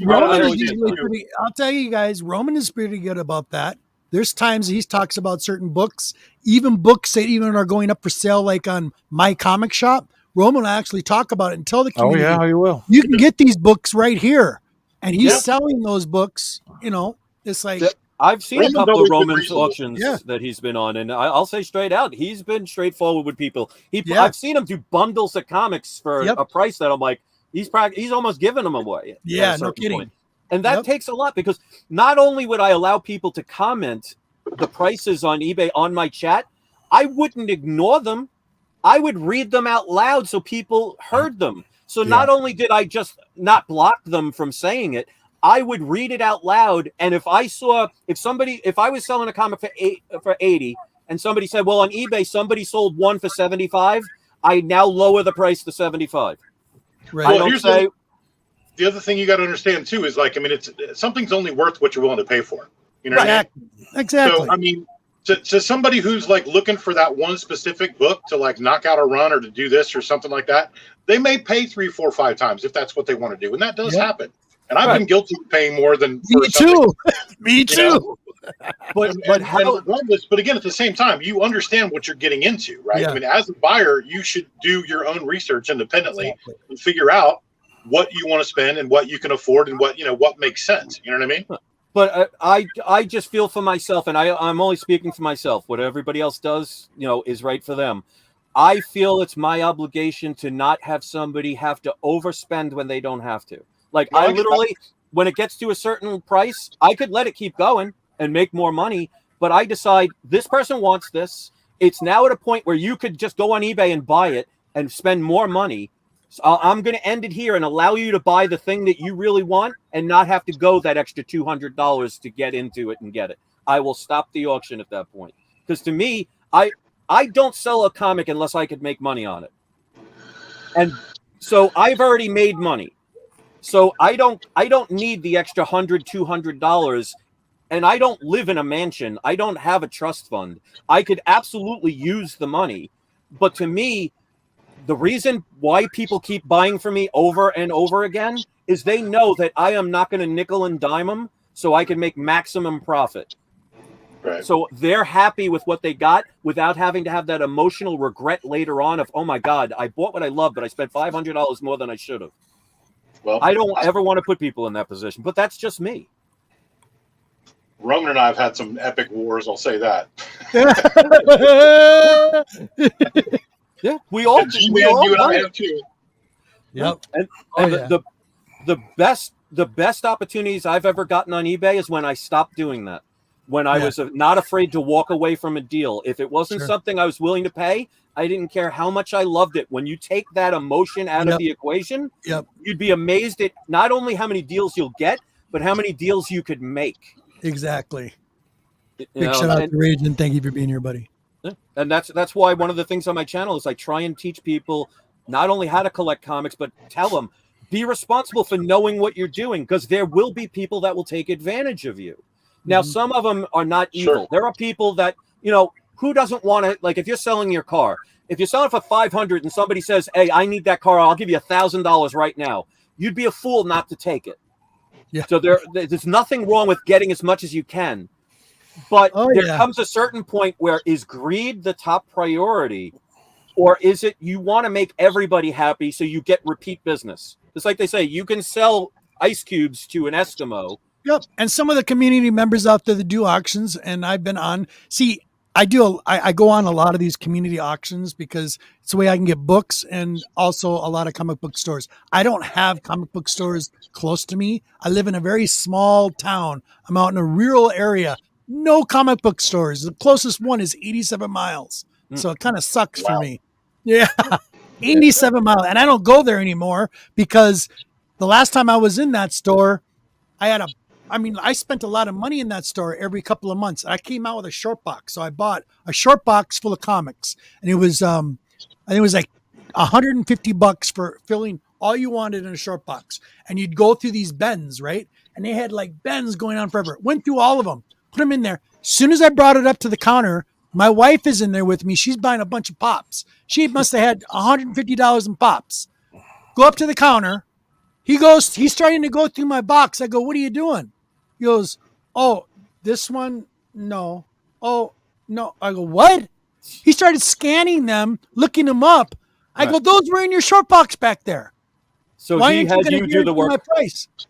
Roman is usually pretty. I'll tell you guys, Roman is pretty good about that. There's times he talks about certain books, even books that even are going up for sale, like on My Comic Shop. Roman will actually talk about it and tell the community. Oh, yeah, he will. You can get these books right here. And he's selling those books, it's like. I've seen a couple of Roman's auctions that he's been on, and I'll say straight out, he's been straightforward with people. I've seen him do bundles of comics for a price that I'm like, he's almost giving them away. Yeah, no kidding. Point. And that takes a lot, because not only would I allow people to comment the prices on eBay on my chat, I wouldn't ignore them. I would read them out loud so people heard them. So not only did I just not block them from saying it, I would read it out loud. And if I was selling a comic for 80 and somebody said, well, on eBay, somebody sold one for 75, I now lower the price to 75. Right. Well, here's the other thing you got to understand too is something's only worth what you're willing to pay for. You know what I mean? Exactly. So, to somebody who's looking for that one specific book to knock out a run or to do this or something like that, they may pay 3, 4, 5 times if that's what they want to do, and that does happen. And I've been guilty of paying more than me too. Me too. But again, at the same time, you understand what you're getting into, right? Yeah. As a buyer, you should do your own research independently and figure out what you want to spend and what you can afford and what makes sense. You know what I mean? But I just feel for myself, and I'm only speaking for myself. What everybody else does, is right for them. I feel it's my obligation to not have somebody have to overspend when they don't have to. I literally, when it gets to a certain price, I could let it keep going and make more money. But I decide this person wants this. It's now at a point where you could just go on eBay and buy it and spend more money. So I'm going to end it here and allow you to buy the thing that you really want and not have to go that extra $200 to get into it and get it. I will stop the auction at that point. Because to me, I don't sell a comic unless I could make money on it. And so I've already made money. So I don't need the extra $100, $200, and I don't live in a mansion. I don't have a trust fund. I could absolutely use the money, but to me, the reason why people keep buying from me over and over again is they know that I am not going to nickel and dime them, so I can make maximum profit. Right. So they're happy with what they got without having to have that emotional regret later on of, oh my God, I bought what I love, but I spent $500 more than I should have. Well, I don't ever want to put people in that position, but that's just me. Roman and I have had some epic wars. I'll say that. Yeah, we all have too. Yep. And the best opportunities I've ever gotten on eBay is when I stopped doing that. When I was not afraid to walk away from a deal. If it wasn't something I was willing to pay, I didn't care how much I loved it. When you take that emotion out of the equation, you'd be amazed at not only how many deals you'll get, but how many deals you could make. Exactly. Big shout out to Rage, and thank you for being here, buddy. And that's why one of the things on my channel is I try and teach people not only how to collect comics, but tell them, be responsible for knowing what you're doing, because there will be people that will take advantage of you. Now, some of them are not evil. Sure. There are people that, who doesn't want to, like, if you're selling your car, if you're selling for $500 and somebody says, hey, I need that car, I'll give you $1,000 right now, you'd be a fool not to take it. Yeah. So there's nothing wrong with getting as much as you can. But there comes a certain point where is greed the top priority, or is it you want to make everybody happy so you get repeat business? It's like they say, you can sell ice cubes to an Eskimo. Yep. And some of the community members out there that do auctions, and I've been on, I go on a lot of these community auctions because it's the way I can get books and also a lot of comic book stores. I don't have comic book stores close to me. I live in a very small town. I'm out in a rural area. No comic book stores. The closest one is 87 miles. So it kind of sucks for me. Yeah. 87 miles. And I don't go there anymore because the last time I was in that store, I spent a lot of money in that store every couple of months. I came out with a short box. So I bought a short box full of comics, and it was, I think it was like $150 for filling all you wanted in a short box. And you'd go through these bins, right? And they had like bins going on forever. Went through all of them, put them in there. As soon as I brought it up to the counter, my wife is in there with me. She's buying a bunch of pops. She must have had $150 in pops. Go up to the counter. He's trying to go through my box. I go, what are you doing? He goes, oh, this one? No. Oh, no. I go, what? He started scanning them, looking them up. I go, those were in your short box back there. So why he had you do the work?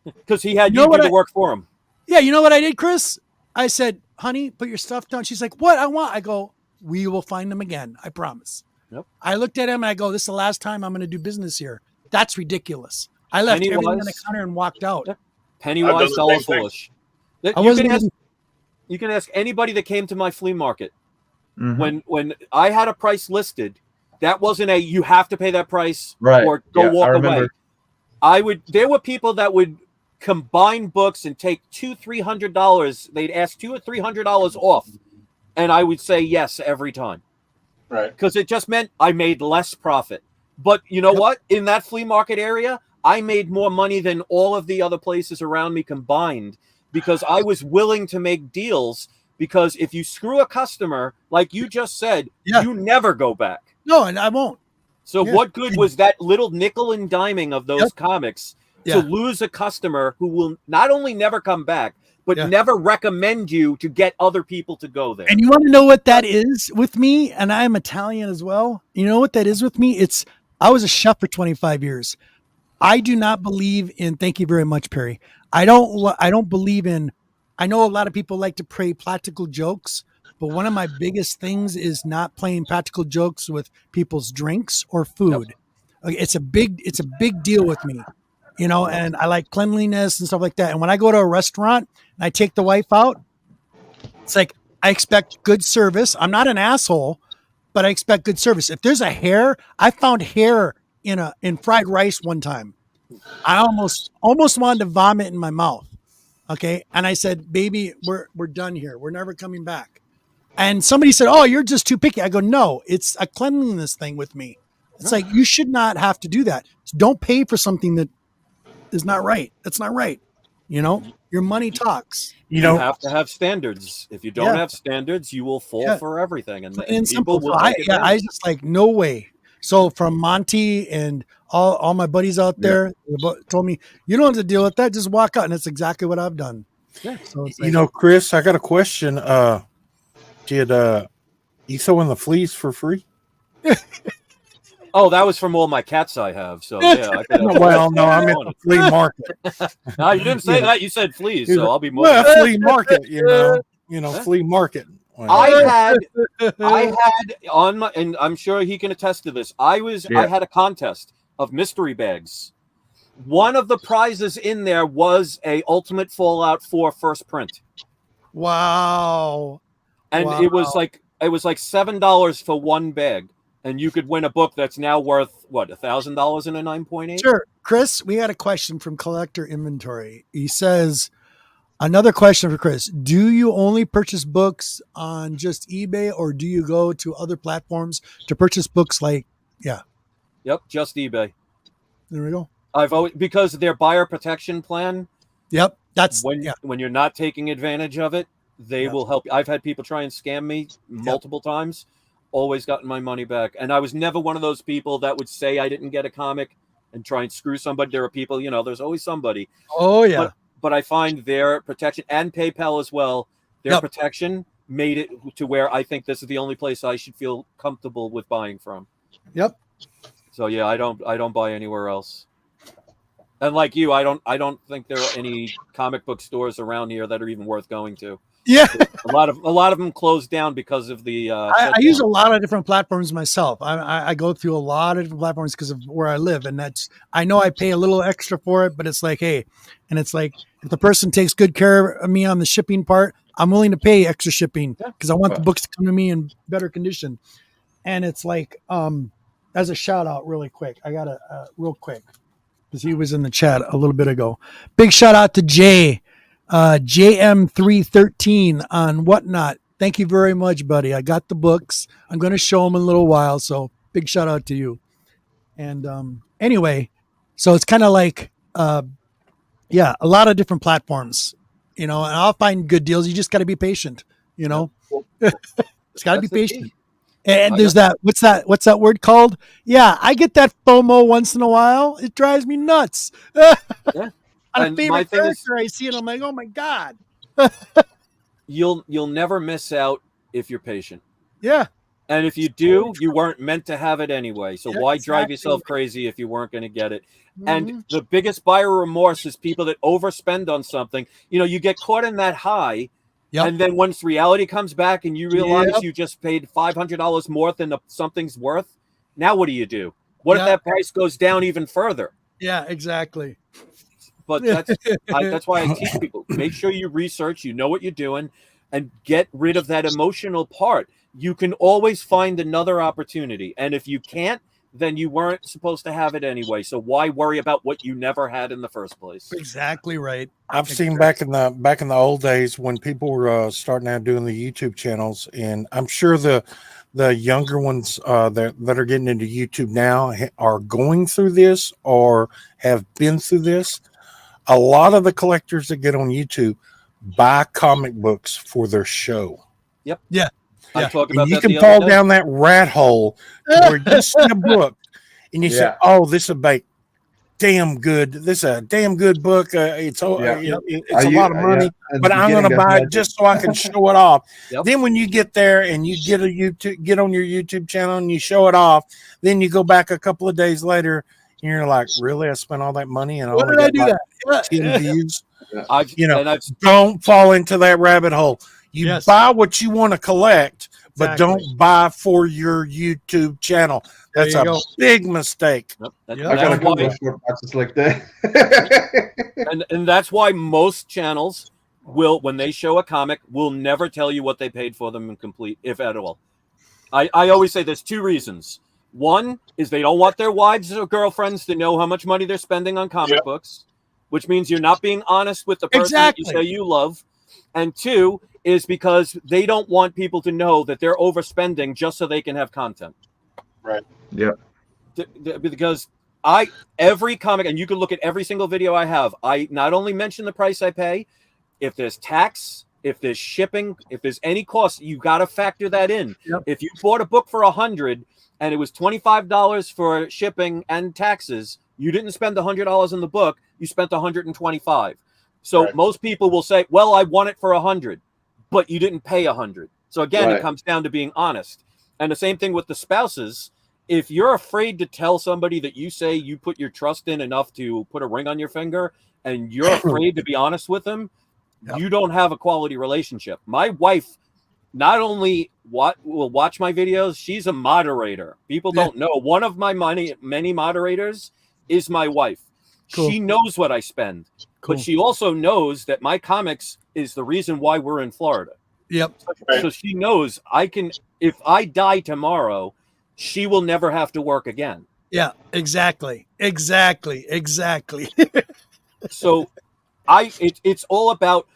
Because he had you do the work for him. Yeah, you know what I did, Chris? I said, honey, put your stuff down. She's like, what? I go, we will find them again. I promise. Yep. I looked at him and I go, this is the last time I'm going to do business here. That's ridiculous. I left everything on the counter and walked out. Pennywise, dollar foolish. You can ask anybody that came to my flea market. Mm-hmm. When I had a price listed, that wasn't you have to pay that price or go walk away. There were people that would combine books and take $200-$300. They'd ask $200 or $300 off, and I would say yes every time. Right. Because it just meant I made less profit. But you know what? In that flea market area, I made more money than all of the other places around me combined because I was willing to make deals. Because if you screw a customer, like you just said, you never go back. No, and I won't. So what good was that little nickel and diming of those comics to lose a customer who will not only never come back, but never recommend you to get other people to go there? And you want to know what that is with me? And I'm Italian as well. You know what that is with me? I was a chef for 25 years. I do not believe in, thank you very much, Perry. I don't believe in, I know a lot of people like to play practical jokes, but one of my biggest things is not playing practical jokes with people's drinks or food. Yep. It's a big deal with me, and I like cleanliness and stuff like that. And when I go to a restaurant and I take the wife out, it's like, I expect good service. I'm not an asshole, but I expect good service. If there's a hair, I found hair in fried rice one time. I almost wanted to vomit in my mouth. Okay. And I said, baby, we're done here. We're never coming back. And somebody said, oh, you're just too picky. I go, no, it's a cleanliness thing with me. It's like, you should not have to do that. Don't pay for something that is not right. That's not right. Your money talks. You have to have standards. If you don't have standards, you will fall for everything. And people will I just like, no way. So from Monty and all my buddies out there told me, you don't have to deal with that. Just walk out. And that's exactly what I've done. Yeah. So Chris, I got a question. Did you throw in the fleas for free? Oh, that was from all my cats I have. So well, no, I'm at the flea market. No, you didn't say that. You said fleas. So I'll be more. Flea market. Flea market. I had on my, and I'm sure he can attest to this. I had a contest of mystery bags. One of the prizes in there was a Ultimate Fallout 4 first print. Wow. And it was like $7 for one bag. and you could win a book that's now worth what, $1,000 in a 9.8. Sure, Chris. We had a question from Collector Inventory. He says, another question for Chris: do you only purchase books on just eBay, or do you go to other platforms to purchase books? Like, yeah. Yep, just eBay. There we go. I've always, because their buyer protection plan. Yep, that's when you're not taking advantage of it, they will help. I've had people try and scam me multiple times. Always gotten my money back, and I was never one of those people that would say I didn't get a comic and try and screw somebody. There are people, there's always somebody. Oh yeah. But I find their protection, and PayPal as well, their protection made it to where I think this is the only place I should feel comfortable with buying from. Yep. So yeah, I don't buy anywhere else. And like you, I don't think there are any comic book stores around here that are even worth going to. Yeah. a lot of them closed down because of the I use a lot of different platforms myself. I go through a lot of different platforms because of where I live, and I know I pay a little extra for it, but it's like, hey, and it's like, if the person takes good care of me on the shipping part, I'm willing to pay extra shipping because I want the books to come to me in better condition. And it's like, as a shout out really quick, I got a real quick, because he was in the chat a little bit ago. Big shout out to Jay, JM313 on Whatnot. Thank you very much, buddy. I got the books. I'm going to show them in a little while. So big shout out to you. And anyway, so it's kind of like, a lot of different platforms, and I'll find good deals. You just got to be patient, It's got to be patient. And there's what's that word called? Yeah, I get that FOMO once in a while. It drives me nuts. On a favorite character I see it, I'm like, oh my God. You'll never miss out if you're patient. Yeah. And if you do, you weren't meant to have it anyway. So why drive yourself crazy if you weren't going to get it? Mm-hmm. And the biggest buyer remorse is people that overspend on something. You get caught in that high. Yep. And then once reality comes back and you realize you just paid $500 more than something's worth, now what do? What if that price goes down even further? Yeah, exactly. But that's why I teach people, make sure you research, you know what you're doing, and get rid of that emotional part. You can always find another opportunity. And if you can't, then you weren't supposed to have it anyway. So why worry about what you never had in the first place? Exactly right. I've seen back in the old days when people were starting out doing the YouTube channels, and I'm sure the younger ones that are getting into YouTube now are going through this or have been through this. A lot of the collectors that get on YouTube buy comic books for their show. Yep. Yeah. I talk about you can fall down that rat hole where you see a book and you say, "Oh, this is a damn good. This is a damn good book. It's a lot of money, but I'm going to buy it just so I can show it off." Yep. Then when you get there and you get on your YouTube channel and you show it off, then you go back a couple of days later and you're like, "Really? I spent all that money and why did I do that? 10 views." Don't fall into that rabbit hole. You buy what you want to collect, but don't buy for your YouTube channel. That's a big mistake. I got a couple of short boxes like that. and that's why most channels will, when they show a comic, will never tell you what they paid for them in complete, if at all. I always say there's two reasons. One is they don't want their wives or girlfriends to know how much money they're spending on comic books, which means you're not being honest with the person that you say you love. And two is because they don't want people to know that they're overspending just so they can have content. Right. Yeah. Because every comic, and you can look at every single video I have, I not only mention the price I pay, if there's tax, if there's shipping, if there's any cost, you got to factor that in. Yep. If you bought a book for $100 and it was $25 for shipping and taxes, you didn't spend $100 on the book, you spent $125. So most people will say, well, I want it for $100, but you didn't pay $100. So again, it comes down to being honest. And the same thing with the spouses. If you're afraid to tell somebody that you say you put your trust in enough to put a ring on your finger, and you're afraid to be honest with them, you don't have a quality relationship. My wife not only will watch my videos, she's a moderator. People don't know. One of my many moderators is my wife. Cool. She knows what I spend. Cool. But she also knows that my comics is the reason why we're in Florida. Yep. So she knows if I die tomorrow, she will never have to work again. Yeah, exactly. So it's all about,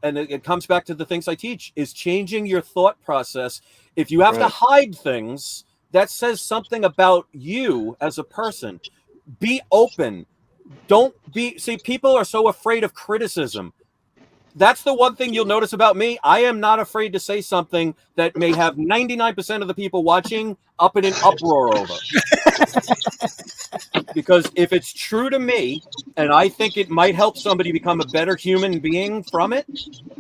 and it comes back to the things I teach, is changing your thought process. If you have to hide things, that says something about you as a person. Be open. See, people are so afraid of criticism. That's the one thing you'll notice about me. I am not afraid to say something that may have 99% of the people watching up in an uproar over. Because if it's true to me, and I think it might help somebody become a better human being from it,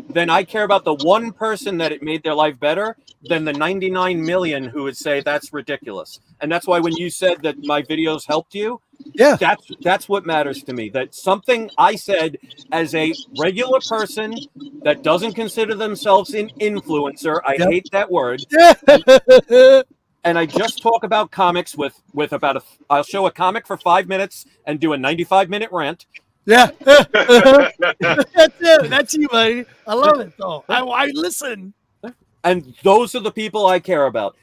then I care about the one person that it made their life better than the 99 million who would say that's ridiculous. And that's why when you said that my videos helped you, yeah, that's what matters to me. That something I said as a regular person that doesn't consider themselves an influencer. I hate that word. And I just talk about comics with about I'll show a comic for 5 minutes and do a 95-minute rant. Yeah. That's it. That's you, buddy. I love it, though. I listen. And those are the people I care about.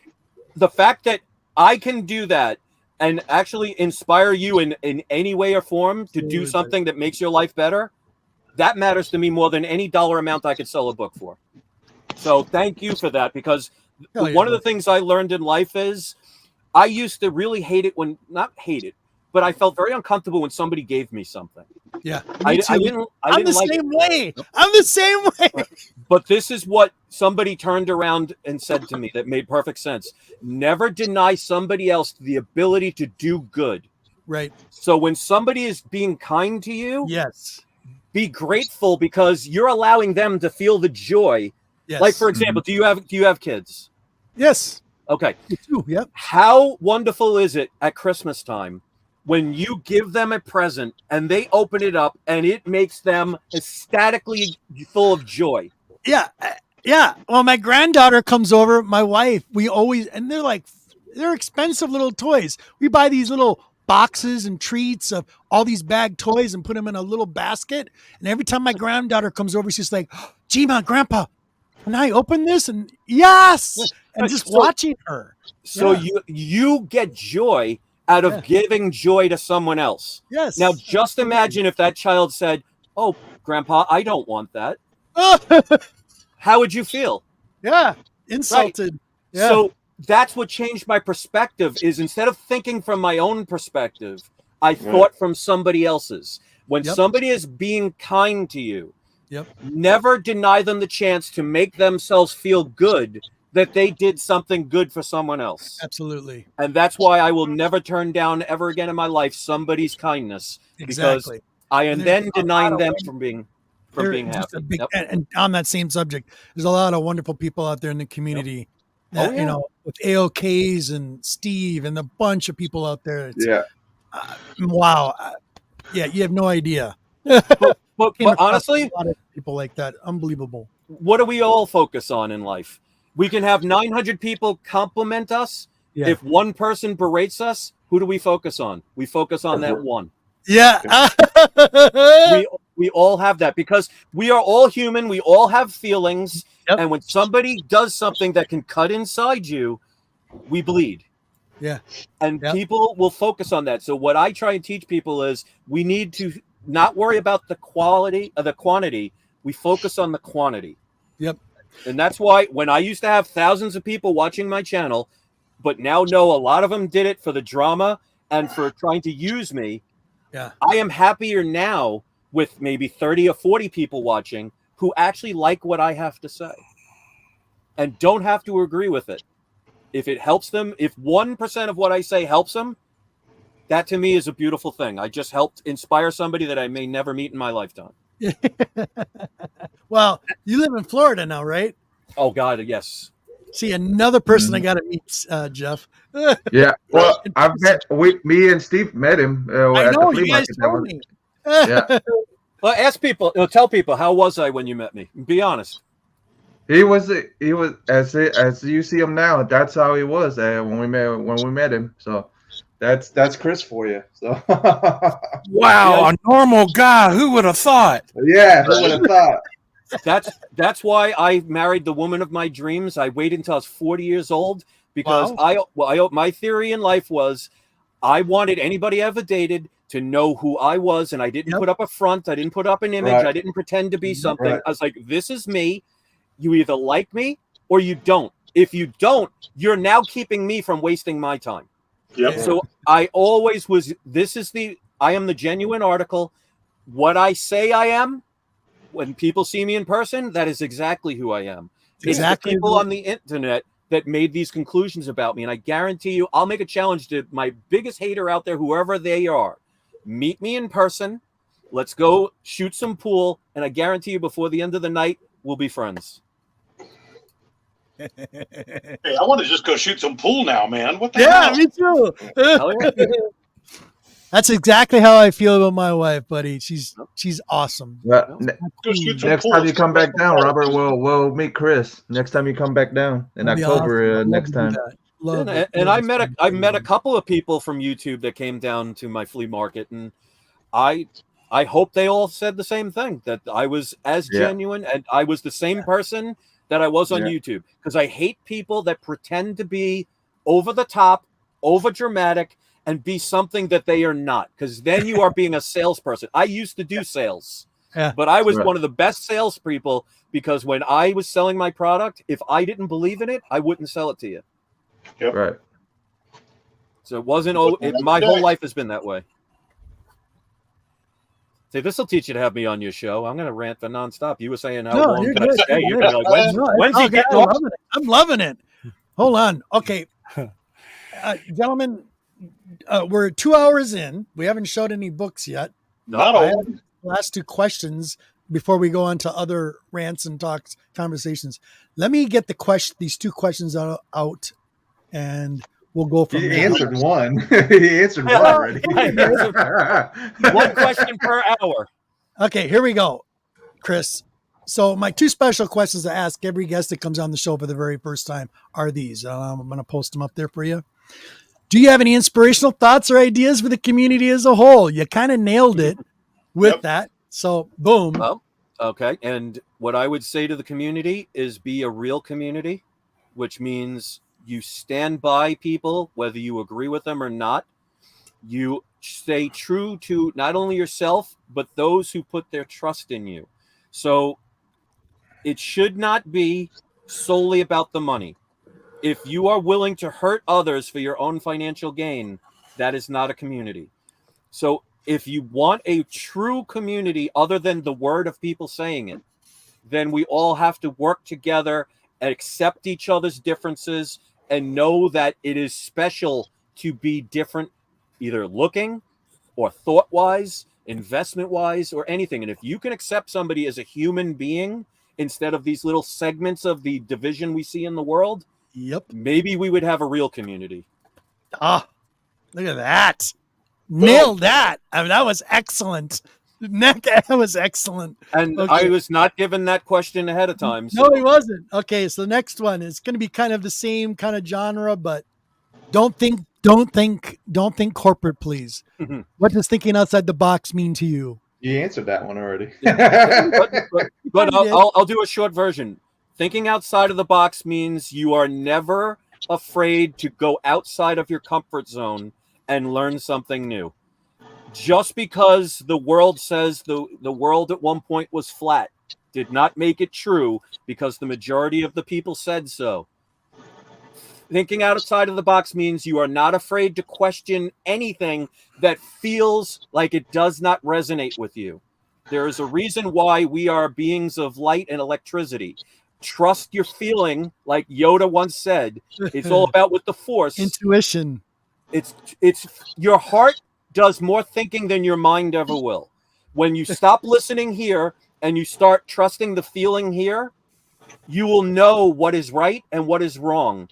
The fact that I can do that and actually inspire you in any way or form to do something that makes your life better, that matters to me more than any dollar amount I could sell a book for. So thank you for that, because one of the things I learned in life is I used to really hate it not hate it, but I felt very uncomfortable when somebody gave me something. Yeah, I'm the same way. But this is what somebody turned around and said to me that made perfect sense. Never deny somebody else the ability to do good. Right. So when somebody is being kind to you, yes, be grateful, because you're allowing them to feel the joy. Yes. Like, for example, do you have kids? Yes. Okay. Me too. Yep. How wonderful is it at Christmas time when you give them a present and they open it up and it makes them ecstatically full of joy? Yeah. Yeah. Well, my granddaughter comes over, my wife, and they're expensive little toys. We buy these little boxes and treats of all these bagged toys and put them in a little basket. And every time my granddaughter comes over, she's like, Gee-ma, Grandpa, can I open this? And yes. And just watching her. So you get joy out of giving joy to someone else. Yes. Now, just imagine if that child said, "Oh, Grandpa, I don't want that." How would you feel? Yeah. Insulted. Right. Yeah. So that's what changed my perspective, is instead of thinking from my own perspective, I thought from somebody else's. When somebody is being kind to you, never deny them the chance to make themselves feel good that they did something good for someone else. Absolutely. And that's why I will never turn down ever again in my life somebody's kindness. Exactly. Because I am then denying them from being happy. And on that same subject, there's a lot of wonderful people out there in the community that, you know, with AOKs and Steve and a bunch of people out there. Wow. You have no idea. But honestly, a lot of people like that. Unbelievable. What do we all focus on in life? We can have 900 people compliment us. Yeah. If one person berates us, who do we focus on? We focus on that one. Yeah. we all have that, because we are all human. We all have feelings. Yep. And when somebody does something that can cut inside you, we bleed. Yeah. And people will focus on that. So what I try and teach people is we need to not worry about the quality of the quantity. We focus on the quantity. Yep. And that's why when I used to have thousands of people watching my channel, but now know a lot of them did it for the drama and for trying to use me. Yeah. I am happier now with maybe 30 or 40 people watching who actually like what I have to say and don't have to agree with it. If it helps them, if 1% of what I say helps them, that to me is a beautiful thing. I just helped inspire somebody that I may never meet in my lifetime. Well, you live in Florida now, right? Oh God, yes. See, another person I got to meet, Jeff. Yeah, well, me and Steve met him. I know, you guys told me. Yeah. Well, tell people, how was I when you met me? Be honest. He was as you see him now. That's how he was when we met him. So that's Chris for you. So wow, a normal guy. Who would have thought? Yeah, who would have thought? That's why I married the woman of my dreams. I waited until I was 40 years old, because my theory in life was I wanted anybody I ever dated to know who I was, and I didn't put up a front, I didn't put up an image, I didn't pretend to be something. I was like, this is me. You either like me or you don't. If you don't, you're now keeping me from wasting my time. Yep. So I always was, I am the genuine article. What I say I am, when people see me in person, that is exactly who I am. Exactly. It's the people on the internet that made these conclusions about me. And I guarantee you, I'll make a challenge to my biggest hater out there, whoever they are. Meet me in person. Let's go shoot some pool. And I guarantee you, before the end of the night, we'll be friends. Hey, I want to just go shoot some pool now, man. What the Yeah, hell? me too. That's exactly how I feel about my wife, buddy. She's awesome. Well, next time you come back down, Robert, we'll meet Chris. Next time you come back down in October. Awesome. Next time. And I met a couple of people from YouTube that came down to my flea market, and I hope they all said the same thing, that I was as genuine and I was the same person that I was on YouTube, because I hate people that pretend to be over the top, over dramatic, and be something that they are not, because then you are being a salesperson. I used to do sales, but I was one of the best salespeople, because when I was selling my product, if I didn't believe in it, I wouldn't sell it to you. Yep. Right. So it wasn't. My whole life has been that way. See, this will teach you to have me on your show. I'm going to rant for nonstop. You were saying how long can I stay? You're like, when's he getting off? I'm loving it. Hold on. Okay. Gentlemen, we're 2 hours in. We haven't showed any books yet. Last two questions before we go on to other rants and talks, conversations. Let me get these two questions out, and we'll go from there. He answered one. He answered one already. One question per hour. Okay, here we go, Chris. So my two special questions to ask every guest that comes on the show for the very first time are these. I'm going to post them up there for you. Do you have any inspirational thoughts or ideas for the community as a whole? You kind of nailed it with that. So boom. Well, okay. And what I would say to the community is be a real community, which means you stand by people, whether you agree with them or not. You stay true to not only yourself, but those who put their trust in you. So it should not be solely about the money. If you are willing to hurt others for your own financial gain, that is not a community. So if you want a true community other than the word of people saying it, then we all have to work together, accept each other's differences, and know that it is special to be different, either looking or thought-wise, investment-wise, or anything. And if you can accept somebody as a human being instead of these little segments of the division we see in the world, maybe we would have a real community. Look at that. Nailed that. I mean, that was excellent. That was excellent. And I was not given that question ahead of time. So. No, he wasn't. Okay, so the next one is going to be kind of the same kind of genre, but don't think corporate, please. What does thinking outside the box mean to you? You answered that one already. But I'll do a short version. Thinking outside of the box means you are never afraid to go outside of your comfort zone and learn something new. Just because the world says the world at one point was flat did not make it true, because the majority of the people said so. Thinking outside of the box means you are not afraid to question anything that feels like it does not resonate with you. There is a reason why we are beings of light and electricity. Trust your feeling, like Yoda once said. It's all about with the Force. Intuition. It's your heart does more thinking than your mind ever will. When you stop listening here and you start trusting the feeling here, you will know what is right and what is wrong,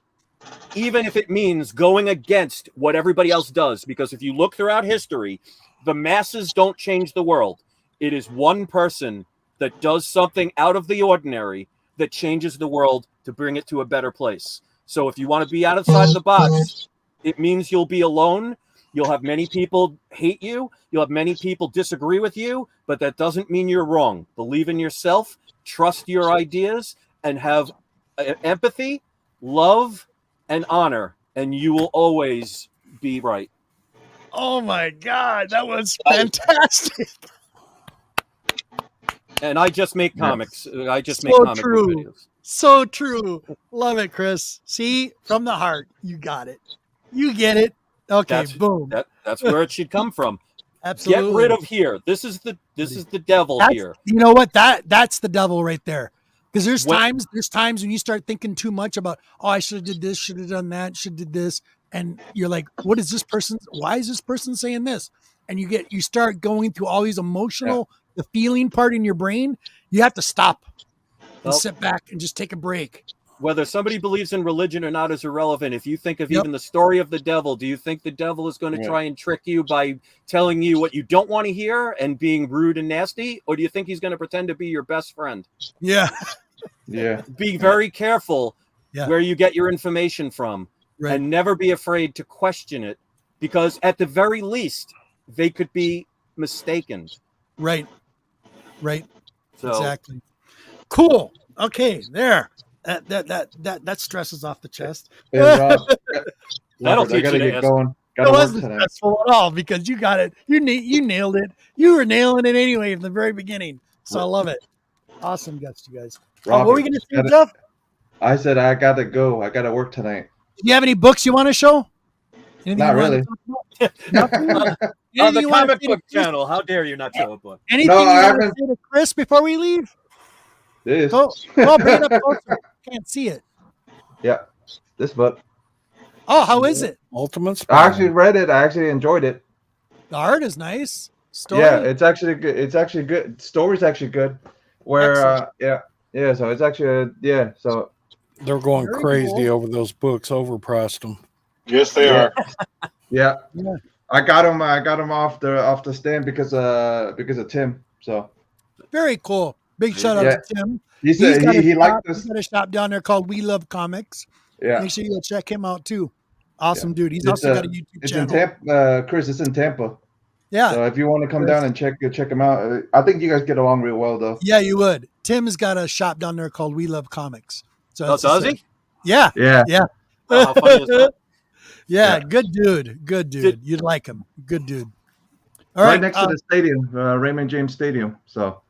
even if it means going against what everybody else does. Because if you look throughout history, the masses don't change the world. It is one person that does something out of the ordinary that changes the world to bring it to a better place. So if you want to be outside the box, it means you'll be alone. You'll have many people hate you. You'll have many people disagree with you, but that doesn't mean you're wrong. Believe in yourself, trust your ideas, and have empathy, love, and honor, and you will always be right. Oh my God, that was fantastic. And I just make comics. I just make comic book videos. So true. Love it, Chris. See, from the heart, you got it. You get it. Okay, boom. That's where it should come from. Absolutely. Get rid of here. This is the devil here. You know what? That's the devil right there. Because there's times when you start thinking too much about, oh, I should have did this, should have done that, should have did this, and you're like, what is this person? Why is this person saying this? And you start going through all these emotional, the feeling part in your brain. You have to stop and sit back and just take a break. Whether somebody believes in religion or not is irrelevant. If you think of even the story of the devil, do you think the devil is going to try and trick you by telling you what you don't want to hear and being rude and nasty? Or do you think he's going to pretend to be your best friend? Yeah. Yeah. Be very careful where you get your information from and never be afraid to question it, because at the very least, they could be mistaken. Right. So, exactly. Cool. Okay. There. That stresses off the chest. That'll I gotta get going. It wasn't stressful at all because you got it. You nailed it. You were nailing it anyway from the very beginning. So I love it. Awesome guts, you guys. Robert, what were we going to say, Jeff? I said I got to go. I got to work tonight. Do you have any books you want to show? Not really. On the comic book channel, how dare you not show a book? Anything you want to say to Chris before we leave? This. Bring it up closer. Can't see it. Yeah, this book. Oh, how is it? Ultimate Spider-Man. I actually read it. I actually enjoyed it. The art is nice. Story. Yeah, it's actually good. It's actually good. Story's actually good. Where yeah. So it's actually So they're going crazy over those books. Overpriced them. Yes, they are. Yeah. I got them off the stand because of Tim. So very cool. Big shout out to Tim. He said he liked this. He's got a shop down there called We Love Comics. Yeah. Make sure you go check him out too. Awesome dude. He's also got a YouTube channel. It's in Tampa, Chris. It's in Tampa. Yeah. So if you want to come down and check him out, I think you guys get along real well, though. Yeah, you would. Tim's got a shop down there called We Love Comics. So does he? Yeah. Yeah. Oh, how funny is that? Yeah, good dude. You'd like him. Good dude. All right next to the stadium, Raymond James Stadium. So.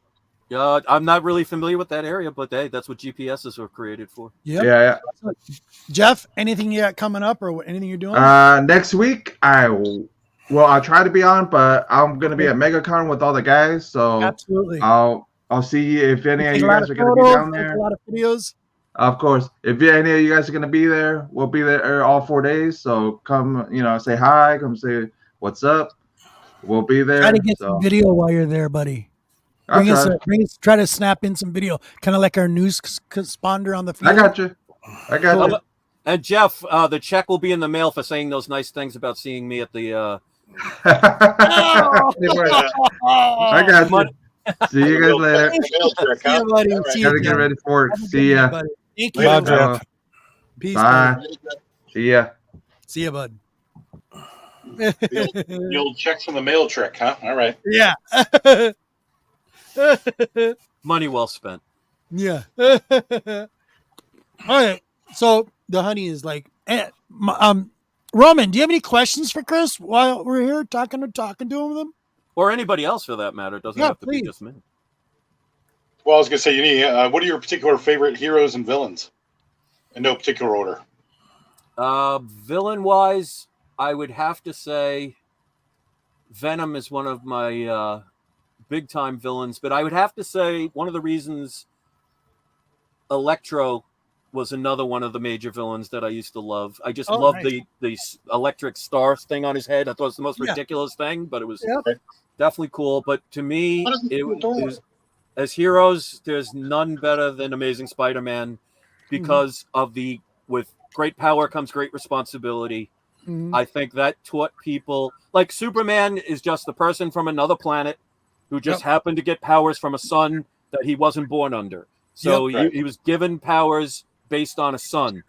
Yeah, I'm not really familiar with that area, but hey, that's what GPSs were created for. Yep. Yeah. Jeff, anything you got coming up or anything you're doing? Next week, I'll try to be on, but I'm gonna be at MegaCon with all the guys. So absolutely, I'll see you if any of you guys are gonna be down there. A lot of videos. Of course, if any of you guys are gonna be there, we'll be there all 4 days. So come, say hi, come say what's up. We'll be there. Try to get some video while you're there, buddy. Try to snap in some video, kind of like our news responder on the field. I got you. And Jeff, the check will be in the mail for saying those nice things about seeing me at the. I got you. See you guys later. See you, buddy. Gotta get ready for it. See ya. Thank you. Bye, Jeff. Peace. Bye. Buddy. See ya. See ya, bud. The old checks from the mail trick, huh? All right. Yeah. Money well spent. Yeah. All right. So the honey is like, Roman, do you have any questions for Chris while we're here talking to him with him? Or anybody else for that matter. It doesn't have to be just me. Well, I was going to say, what are your particular favorite heroes and villains? In no particular order. Villain-wise, I would have to say Venom is one of my big-time villains. But I would have to say one of the reasons Electro was another one of the major villains that I used to love. I just loved the electric star thing on his head. I thought it was the most ridiculous thing, but it was definitely cool. But to me, it was, as heroes, there's none better than Amazing Spider-Man because of with great power comes great responsibility. Mm-hmm. I think that taught people, like Superman is just the person from another planet who just happened to get powers from a sun that he wasn't born under. So he was given powers based on a sun.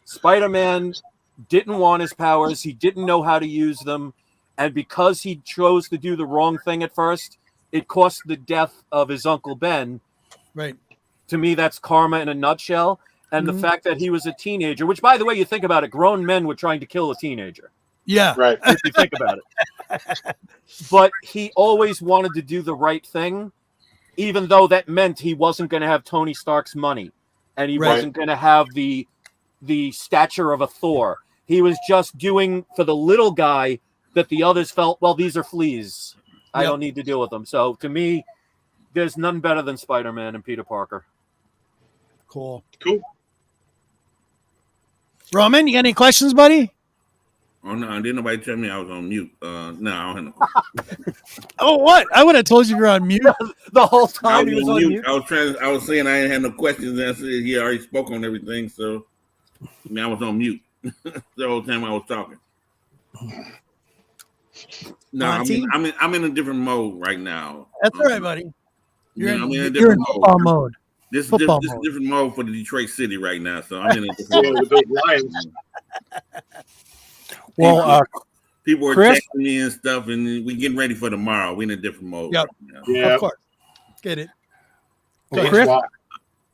Spider-Man didn't want his powers. He didn't know how to use them. And because he chose to do the wrong thing at first, it cost the death of his Uncle Ben. Right. To me, that's karma in a nutshell. And the fact that he was a teenager, which, by the way, you think about it, grown men were trying to kill a teenager. Yeah. Right. If you think about it. But he always wanted to do the right thing, even though that meant he wasn't going to have Tony Stark's money. And he wasn't going to have the stature of a Thor. He was just doing for the little guy that the others felt, well, these are fleas. I don't need to deal with them. So to me, there's none better than Spider-Man and Peter Parker. Cool. Roman, you got any questions, buddy? Oh no, didn't nobody tell me I was on mute. No, I don't have no questions. Oh, what? I would have told you you're on mute the whole time. He was on mute. I was saying I didn't have no questions, and I said he already spoke on everything, so I was on mute the whole time I was talking. No, I'm in a different mode right now. That's all right, buddy. You're in a different mode. This is a different mode for the Detroit City right now, so I'm in a different mode. Well, people are texting me and stuff, and we getting ready for tomorrow. We're in a different mode. Yep. Right now. Of course. Get it. Well, Chris,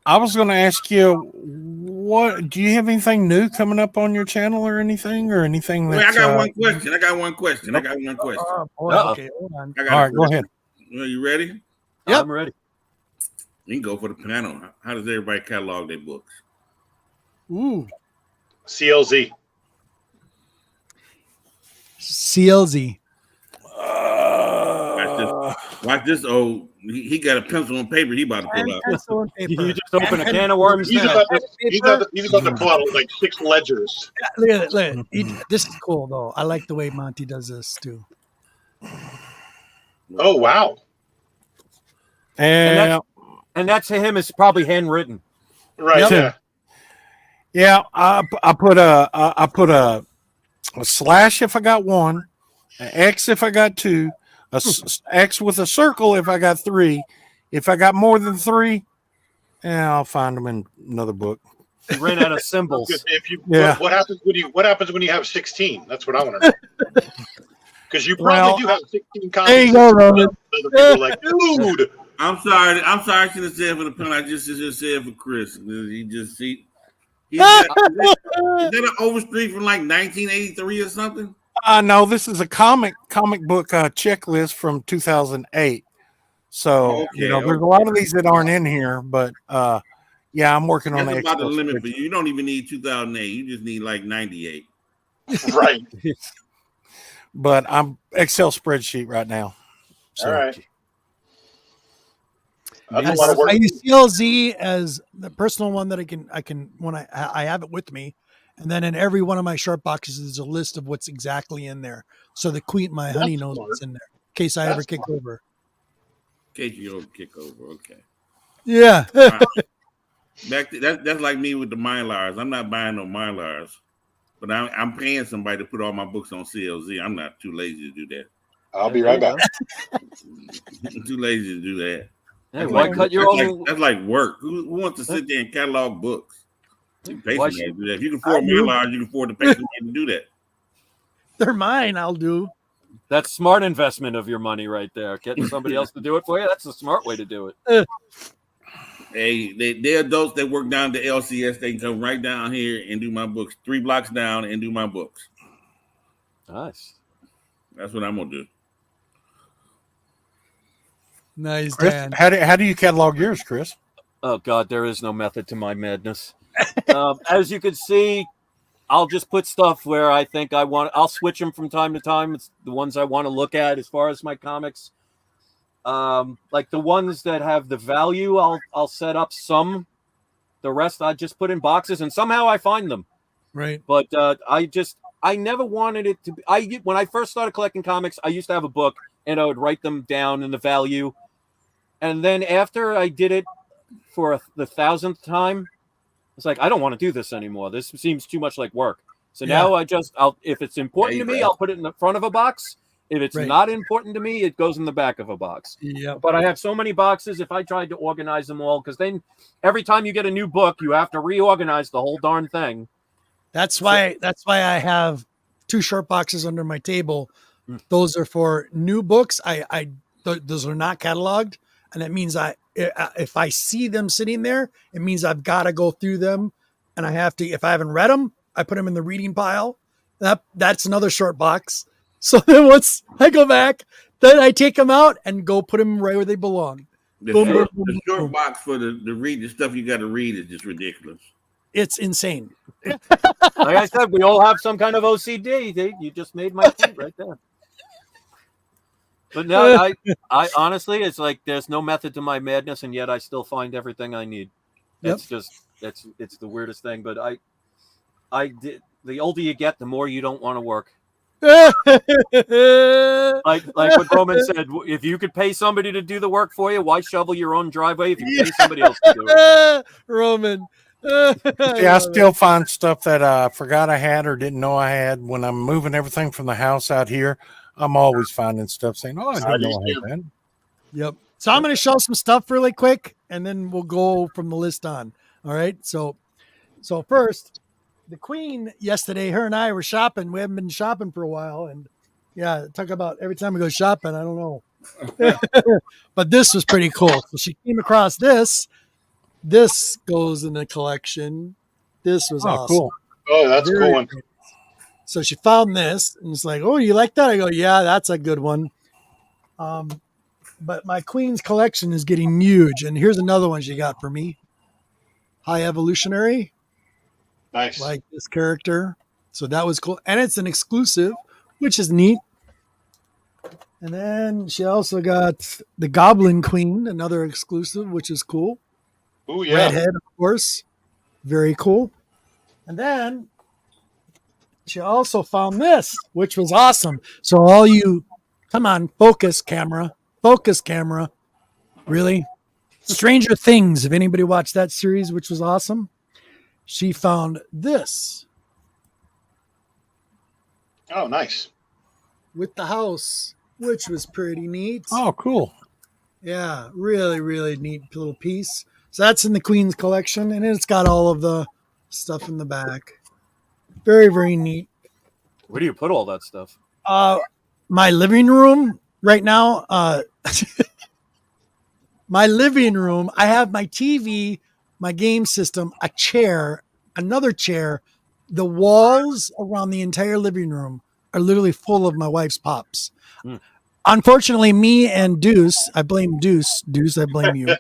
I was going to ask you, what do you have anything new coming up on your channel or anything? I got one question. Okay, hold on. All right, go ahead. Are you ready? Yep. I'm ready. You can go for the panel. How does everybody catalog their books? Ooh. CLZ. Watch this. Oh, he got a pencil and paper. He about to pull out. Pencil and paper. You just open a can of worms. He's about to pull out like 6 ledgers. Yeah, look at it. This is cool though. I like the way Monty does this too. Oh wow! And that to him is probably handwritten. Right. Yep. Yeah. I put a slash if I got 1, an X if I got 2, a X with a circle if I got 3. If I got more than 3, I'll find them in another book. You ran out of symbols. What happens when you have 16? That's what I want to know. Because you probably do have 16 copies. There you go, Roman. Like, dude. I'm sorry. I should have said for the pen. I just said for Chris. Is that an Overstreet from like 1983 or something? No, this is a comic book checklist from 2008. So there's a lot of these that aren't in here, but I'm working on that. That's about the limit for you. You don't even need 2008. You just need like 98. Right. But I'm Excel spreadsheet right now. So. All right. I use CLZ as the personal one that I can when I have it with me, and then in every one of my short boxes there's a list of what's exactly in there, so the queen, my honey, knows what's in there in case I ever kick over. In case you ever kick over, okay. Yeah. That's like me with the Mylars. I'm not buying no Mylars, but I'm paying somebody to put all my books on CLZ. I'm not too lazy to do that. I'll be right back. I'm too lazy to do that. Hey, why cut your own? That's like work. Who wants to sit there and catalog books? You pay somebody to do that. If you can afford Mylars, you can afford to pay somebody to do that. They're mine. I'll do. That's smart investment of your money right there. Getting somebody else to do it for you. That's a smart way to do it. Hey, they're adults that work down to LCS. They can come right down here and do my books. 3 blocks down and do my books. Nice. That's what I'm gonna do. Nice, Chris, Dan. how do you catalog yours, Chris? Oh God, there is no method to my madness. As you can see, I'll just put stuff where I think I want. I'll switch them from time to time. It's the ones I want to look at as far as my comics. Like the ones that have the value, I'll set up some. The rest I just put in boxes, and somehow I find them. Right. But I never wanted it to be. When I first started collecting comics, I used to have a book, and I would write them down in the value. And then after I did it for the 1,000th time, it's like, I don't want to do this anymore. This seems too much like work. So now if it's important to me, I'll put it in the front of a box. If it's not important to me, it goes in the back of a box. Yeah. But I have so many boxes. If I tried to organize them all, because then every time you get a new book, you have to reorganize the whole darn thing. That's why I have 2 short boxes under my table. Those are for new books. Those are not cataloged. And it means if I see them sitting there, it means I've got to go through them and I have to, if I haven't read them, I put them in the reading pile. That's another short box. So then once I go back, then I take them out and go put them right where they belong. The short box for the read, the stuff you got to read is just ridiculous. It's insane. Like I said, we all have some kind of OCD. You just made my point right there. But no, I honestly, it's like there's no method to my madness, and yet I still find everything I need. It's it's the weirdest thing. But the older you get, the more you don't want to work. like what Roman said, if you could pay somebody to do the work for you, why shovel your own driveway if you pay somebody else to do it? Roman. I still find stuff that I forgot I had or didn't know I had when I'm moving everything from the house out here. I'm always finding stuff saying, "Oh, I didn't know I had that." Yep. So I'm going to show some stuff really quick, and then we'll go from the list on. All right. So first, the Queen yesterday, her and I were shopping. We haven't been shopping for a while, and yeah, talk about every time we go shopping. I don't know, but this was pretty cool. So she came across this. This goes in the collection. This was awesome. Cool. Oh, that's a cool one. So she found this, and it's like, oh, you like that? I go, yeah, that's a good one. But my Queen's collection is getting huge, and here's another one she got for me. High Evolutionary. Nice. Like this character. So that was cool. And it's an exclusive, which is neat. And then she also got the Goblin Queen, another exclusive, which is cool. Oh, yeah. Redhead, of course. Very cool. And then she also found this, which was awesome. So all you, come on, focus camera. Really? Stranger Things, if anybody watched that series, which was awesome. She found this. Oh, nice. With the house, which was pretty neat. Oh, cool. Yeah, really, really neat little piece. So that's in the Queen's collection, and it's got all of the stuff in the back. Very, very neat. Where do you put all that stuff? My living room right now. My living room, I have my TV, my game system, a chair, another chair. The walls around the entire living room are literally full of my wife's pops. Unfortunately, me and Deuce, I blame Deuce, I blame you,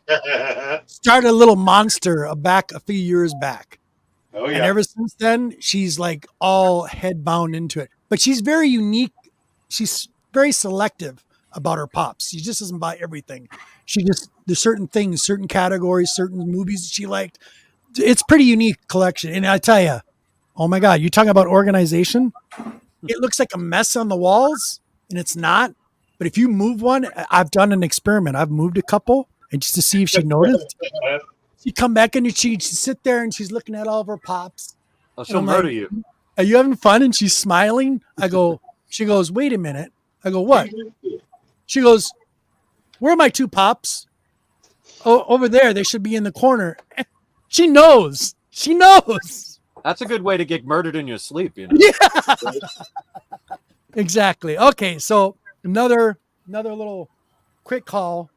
started a little monster back a few years back. Oh, yeah. And ever since then, she's like all head bound into it. But she's very unique. She's very selective about her pops. She just doesn't buy everything. There's certain things, certain categories, certain movies she liked. It's pretty unique collection. And I tell you, oh my God, you talking about organization? It looks like a mess on the walls, and it's not. But if you move one, I've done an experiment. I've moved a couple, and just to see if she noticed. She come back and she'd sit there and she's looking at all of her pops. Oh, she'll murder you. Are you having fun? And she's smiling. She goes, wait a minute. I go, what? She goes, where are my two pops? Oh, over there. They should be in the corner. She knows. That's a good way to get murdered in your sleep, you know? Yeah. Exactly. Okay, so another little quick call.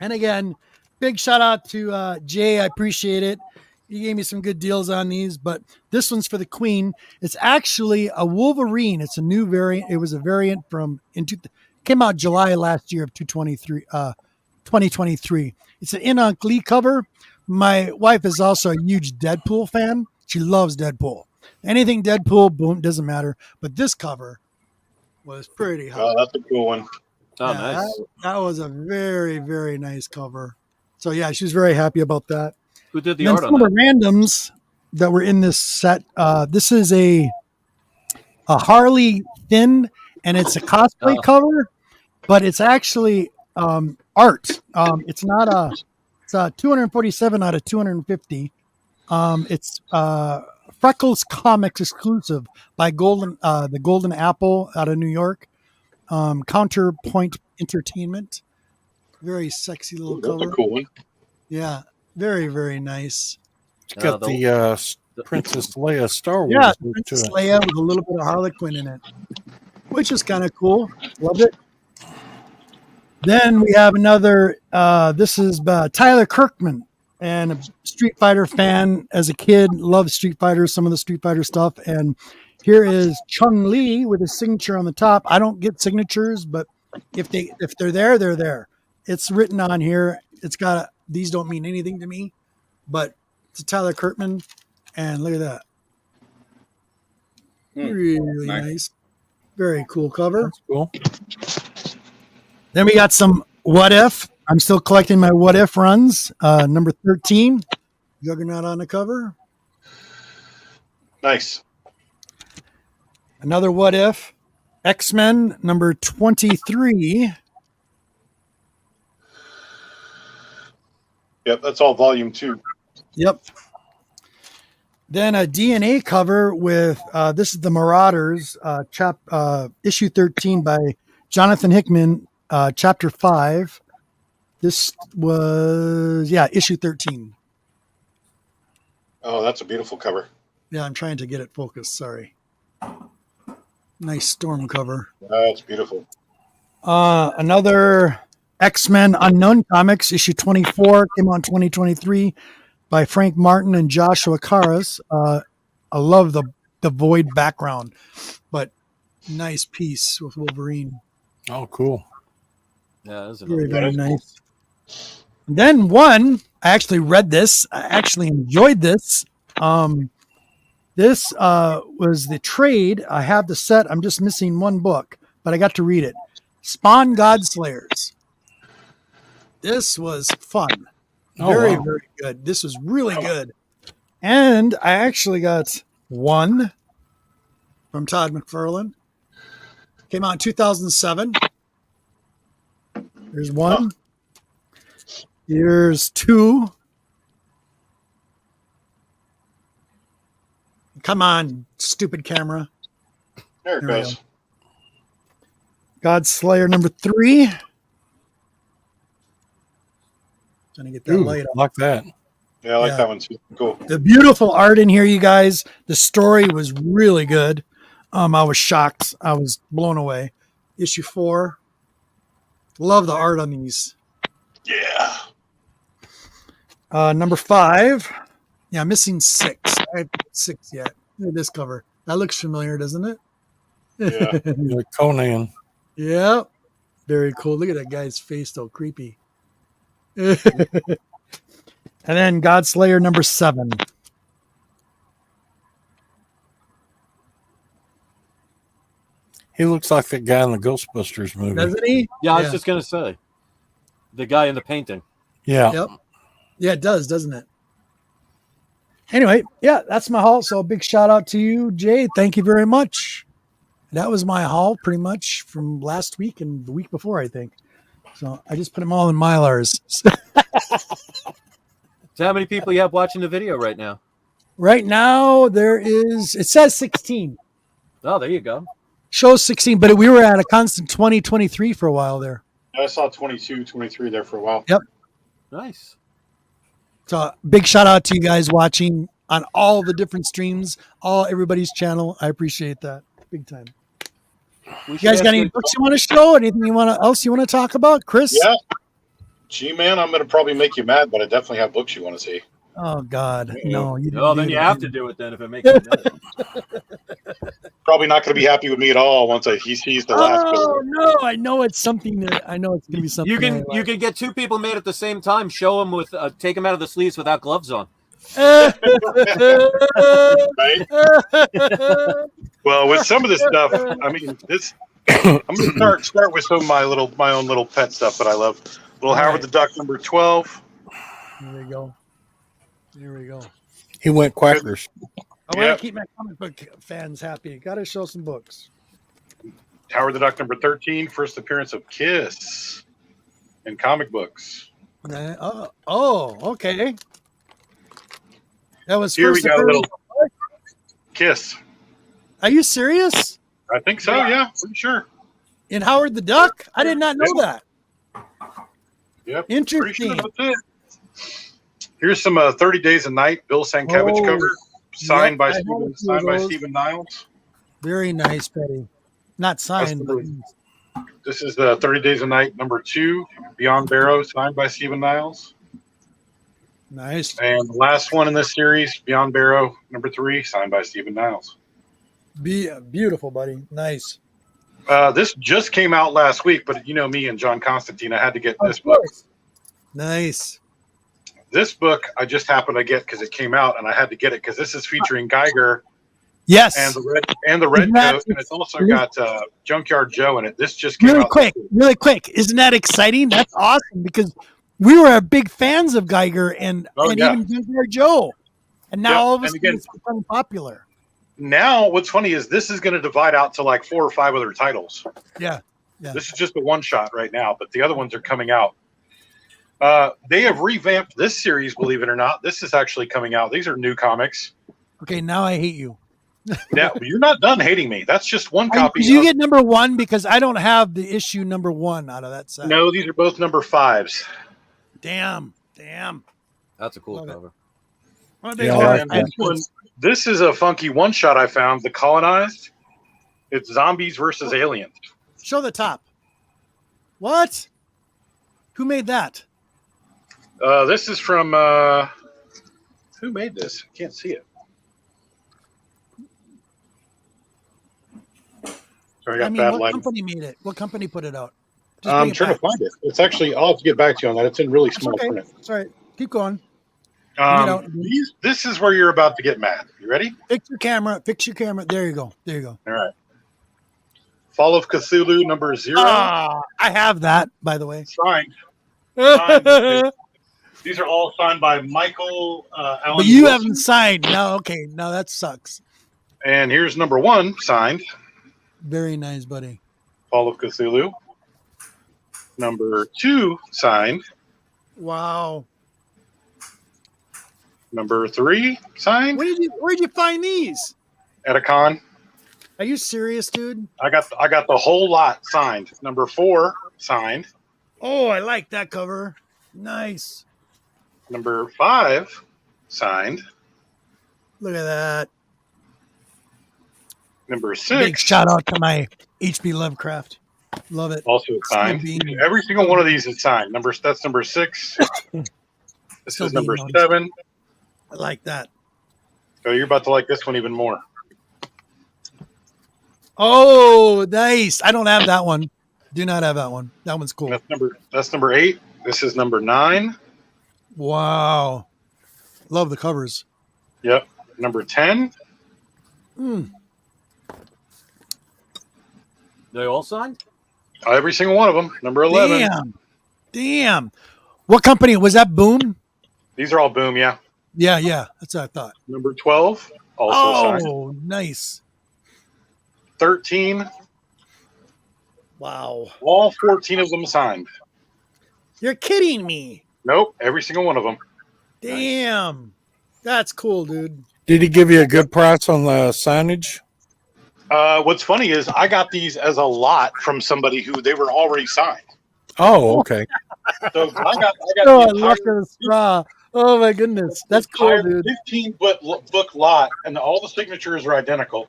And again, big shout out to Jay. I appreciate it. He gave me some good deals on these, but this one's for the Queen. It's actually a Wolverine. It's a new variant. It was a variant came out July last year of 2023. It's an in-on Glee cover. My wife is also a huge Deadpool fan. She loves Deadpool. Anything Deadpool, boom, doesn't matter. But this cover was pretty hot. Oh, that's a cool one. Oh, yeah, nice. That was a very, very nice cover. So yeah, she was very happy about that. Who did the art on some that? of the randoms that were in this set. This is a Harley Finn, and it's a cosplay cover, but it's actually art. It's a 247 out of 250. It's Freckles Comics exclusive by the Golden Apple out of New York. Counterpoint Entertainment. Very sexy little cover. That's a cool one. Yeah, very, very nice. It's got the Princess Leia Star Wars. Yeah, Princess Leia with a little bit of Harley Quinn in it, which is kind of cool. Love it. Then we have another. This is Tyler Kirkman. and a Street Fighter fan as a kid. Loved Street Fighter, some of the Street Fighter stuff. And here is Chung Li with his signature on the top. I don't get signatures, but if they're there, they're there. It's written on here. It's got these don't mean anything to me, but it's a Tyler Kirkman, and look at that. Really nice. Very cool cover. That's cool. Then we got some What If. I'm still collecting my What If runs. Number 13, Juggernaut on the cover. Nice. Another What If, X-Men number 23. Yep, that's all volume 2. Yep. Then a DNA cover with this is the Marauders, issue 13 by Jonathan Hickman, chapter 5. This was issue 13. Oh, that's a beautiful cover. Yeah, I'm trying to get it focused. Sorry. Nice storm cover. That's beautiful. Another X-Men Unknown Comics, issue 24, came out in 2023 by Frank Martin and Joshua Caras. I love the void background, but nice piece with Wolverine. Oh, cool. Yeah, that's very, very nice. And then one, I actually read this. I actually enjoyed this. This was the trade. I have the set. I'm just missing one book, but I got to read it. Spawn Godslayers. This was fun. Very good. This was really good. And I actually got one from Todd McFarlane. Came out in 2007. There's one. Here's two. Come on, stupid camera. There it goes. Godslayer number 3. Trying to get that light up. Like that. Yeah, I like that one too. Cool. The beautiful art in here, you guys. The story was really good. I was shocked. I was blown away. Issue 4. Love the art on these. Yeah. Number 5. Yeah, I'm missing 6. I haven't put 6 yet. Look at this cover. That looks familiar, doesn't it? Yeah. Like Conan. Yeah. Very cool. Look at that guy's face, though. Creepy. And then Godslayer number 7. He looks like that guy in the Ghostbusters movie. Doesn't he? Yeah, I was just going to say. The guy in the painting. Yeah. Yep. Yeah, it does, doesn't it? Anyway, yeah, that's my haul. So a big shout out to you, Jay. Thank you very much. That was my haul pretty much from last week and the week before, I think. So I just put them all in Mylars. So how many people you have watching the video right now? Right now, it says 16. Oh, there you go. Shows 16, but we were at a constant 20, 23 for a while there. I saw 22, 23 there for a while. Yep. Nice. So big shout out to you guys watching on all the different streams, everybody's channel. I appreciate that big time. You guys got any books you want to show? Anything else you want to talk about, Chris? Yeah. G-Man, I'm going to probably make you mad, but I definitely have books you want to see. Oh, God. No. Then you have to do it then if it makes you mad. Probably not going to be happy with me at all once he sees the last bill. Oh, no. I know it's something that I know it's going to be something. You can get 2 people made at the same time. Show them with take them out of the sleeves without gloves on. Right? Well, with some of this stuff, I mean, I'm going to start with some of my own little pet stuff that I love. Little Howard the Duck number 12. Here we go. He went quackers. I want to keep my comic book fans happy. Got to show some books. Howard the Duck number 13, first appearance of Kiss in comic books. Okay. That was Here first we got a little Kiss. Are you serious? I think so, yeah, pretty sure. In Howard the Duck? I did not know that. Yep. Interesting. Sure that's it. Here's some 30 Days a Night Bill Sienkiewicz cover, signed by Stephen Niles. Very nice, Petty. Not signed, but this is the 30 Days a Night number 2, Beyond Barrow, signed by Stephen Niles. Nice. And the last one in this series, Beyond Barrow, number 3, signed by Stephen Niles. Beautiful, buddy. Nice. This just came out last week, but you know me and John Constantine, I had to get this book. Nice. This book I just happened to get because it came out, and I had to get it because this is featuring Geiger. Yes. And the red coat, and it's also got Junkyard Joe in it. This just came out really quick. Isn't that exciting? That's awesome because we were big fans of Geiger and even Junkyard Joe, and now all of a sudden it's becoming popular. Now, what's funny is this is going to divide out to like 4 or 5 other titles. Yeah. This is just a one shot right now, but the other ones are coming out. They have revamped this series, believe it or not. This is actually coming out. These are new comics. Okay, now I hate you. Now, you're not done hating me. That's just one copy. Did you get number 1? Because I don't have the issue number 1 out of that set. No, these are both number 5s. Damn. That's a cool cover. This is a funky one shot I found. The Colonized. It's zombies versus aliens. Show the top. What? Who made that? This is from who made this? I can't see it. Sorry, I got bad what lighting. company made it? What company put it out? I'm trying to find it. It's actually, I'll have to get back to you on that. It's in really small print. Sorry. Keep going. This is where you're about to get mad. You ready? Fix your camera. There you go. All right. Fall of Cthulhu number 0. I have that, by the way. Signed. These are all signed by Michael Allen. But you haven't signed. No, okay. No, that sucks. And here's number 1 signed. Very nice, buddy. Fall of Cthulhu. Number 2 signed. Wow. Number 3 signed. Where'd you find these? At a con. Are you serious, dude? I got the whole lot signed. Number 4 signed. Oh, I like that cover. Nice. Number 5 signed. Look at that. Number 6. Big shout out to my H.P. Lovecraft. Love it. Also signed. Every single one of these is signed. That's number 6. This is number 7. I like that. So you're about to like this one even more. Oh, nice. I don't have that one. Do not have that one. That one's cool. That's number 8. This is number 9. Wow. Love the covers. Yep. Number 10. They all signed? Every single one of them. Number 11. Damn. What company? Was that Boom? These are all Boom, yeah. Yeah. That's what I thought. Number 12. Also signed. Oh, nice. 13. Wow. All 14 of them signed. You're kidding me. Nope. Every single one of them. Damn. Nice. That's cool, dude. Did he give you a good price on the signage? What's funny is I got these as a lot from somebody who they were already signed. Oh, okay. So I got luck of the straw. Oh my goodness. That's cool, dude. 15-book lot, and all the signatures are identical.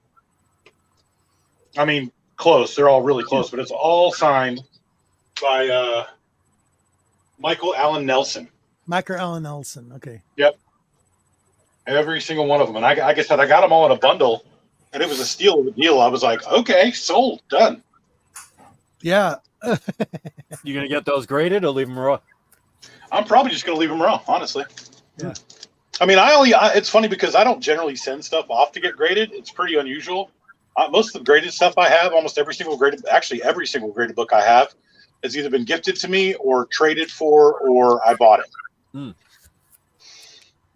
I mean, close. They're all really close, but it's all signed by Michael Allen Nelson. Michael Allen Nelson. Okay. Yep. Every single one of them. And like I said, I got them all in a bundle, and it was a steal of a deal. I was like, okay, sold, done. Yeah. You going to get those graded or leave them raw? I'm probably just going to leave them raw, honestly. Yeah. I mean, it's funny because I don't generally send stuff off to get graded. It's pretty unusual. Most of the graded stuff I have, every single graded book I have has either been gifted to me or traded for, or I bought it.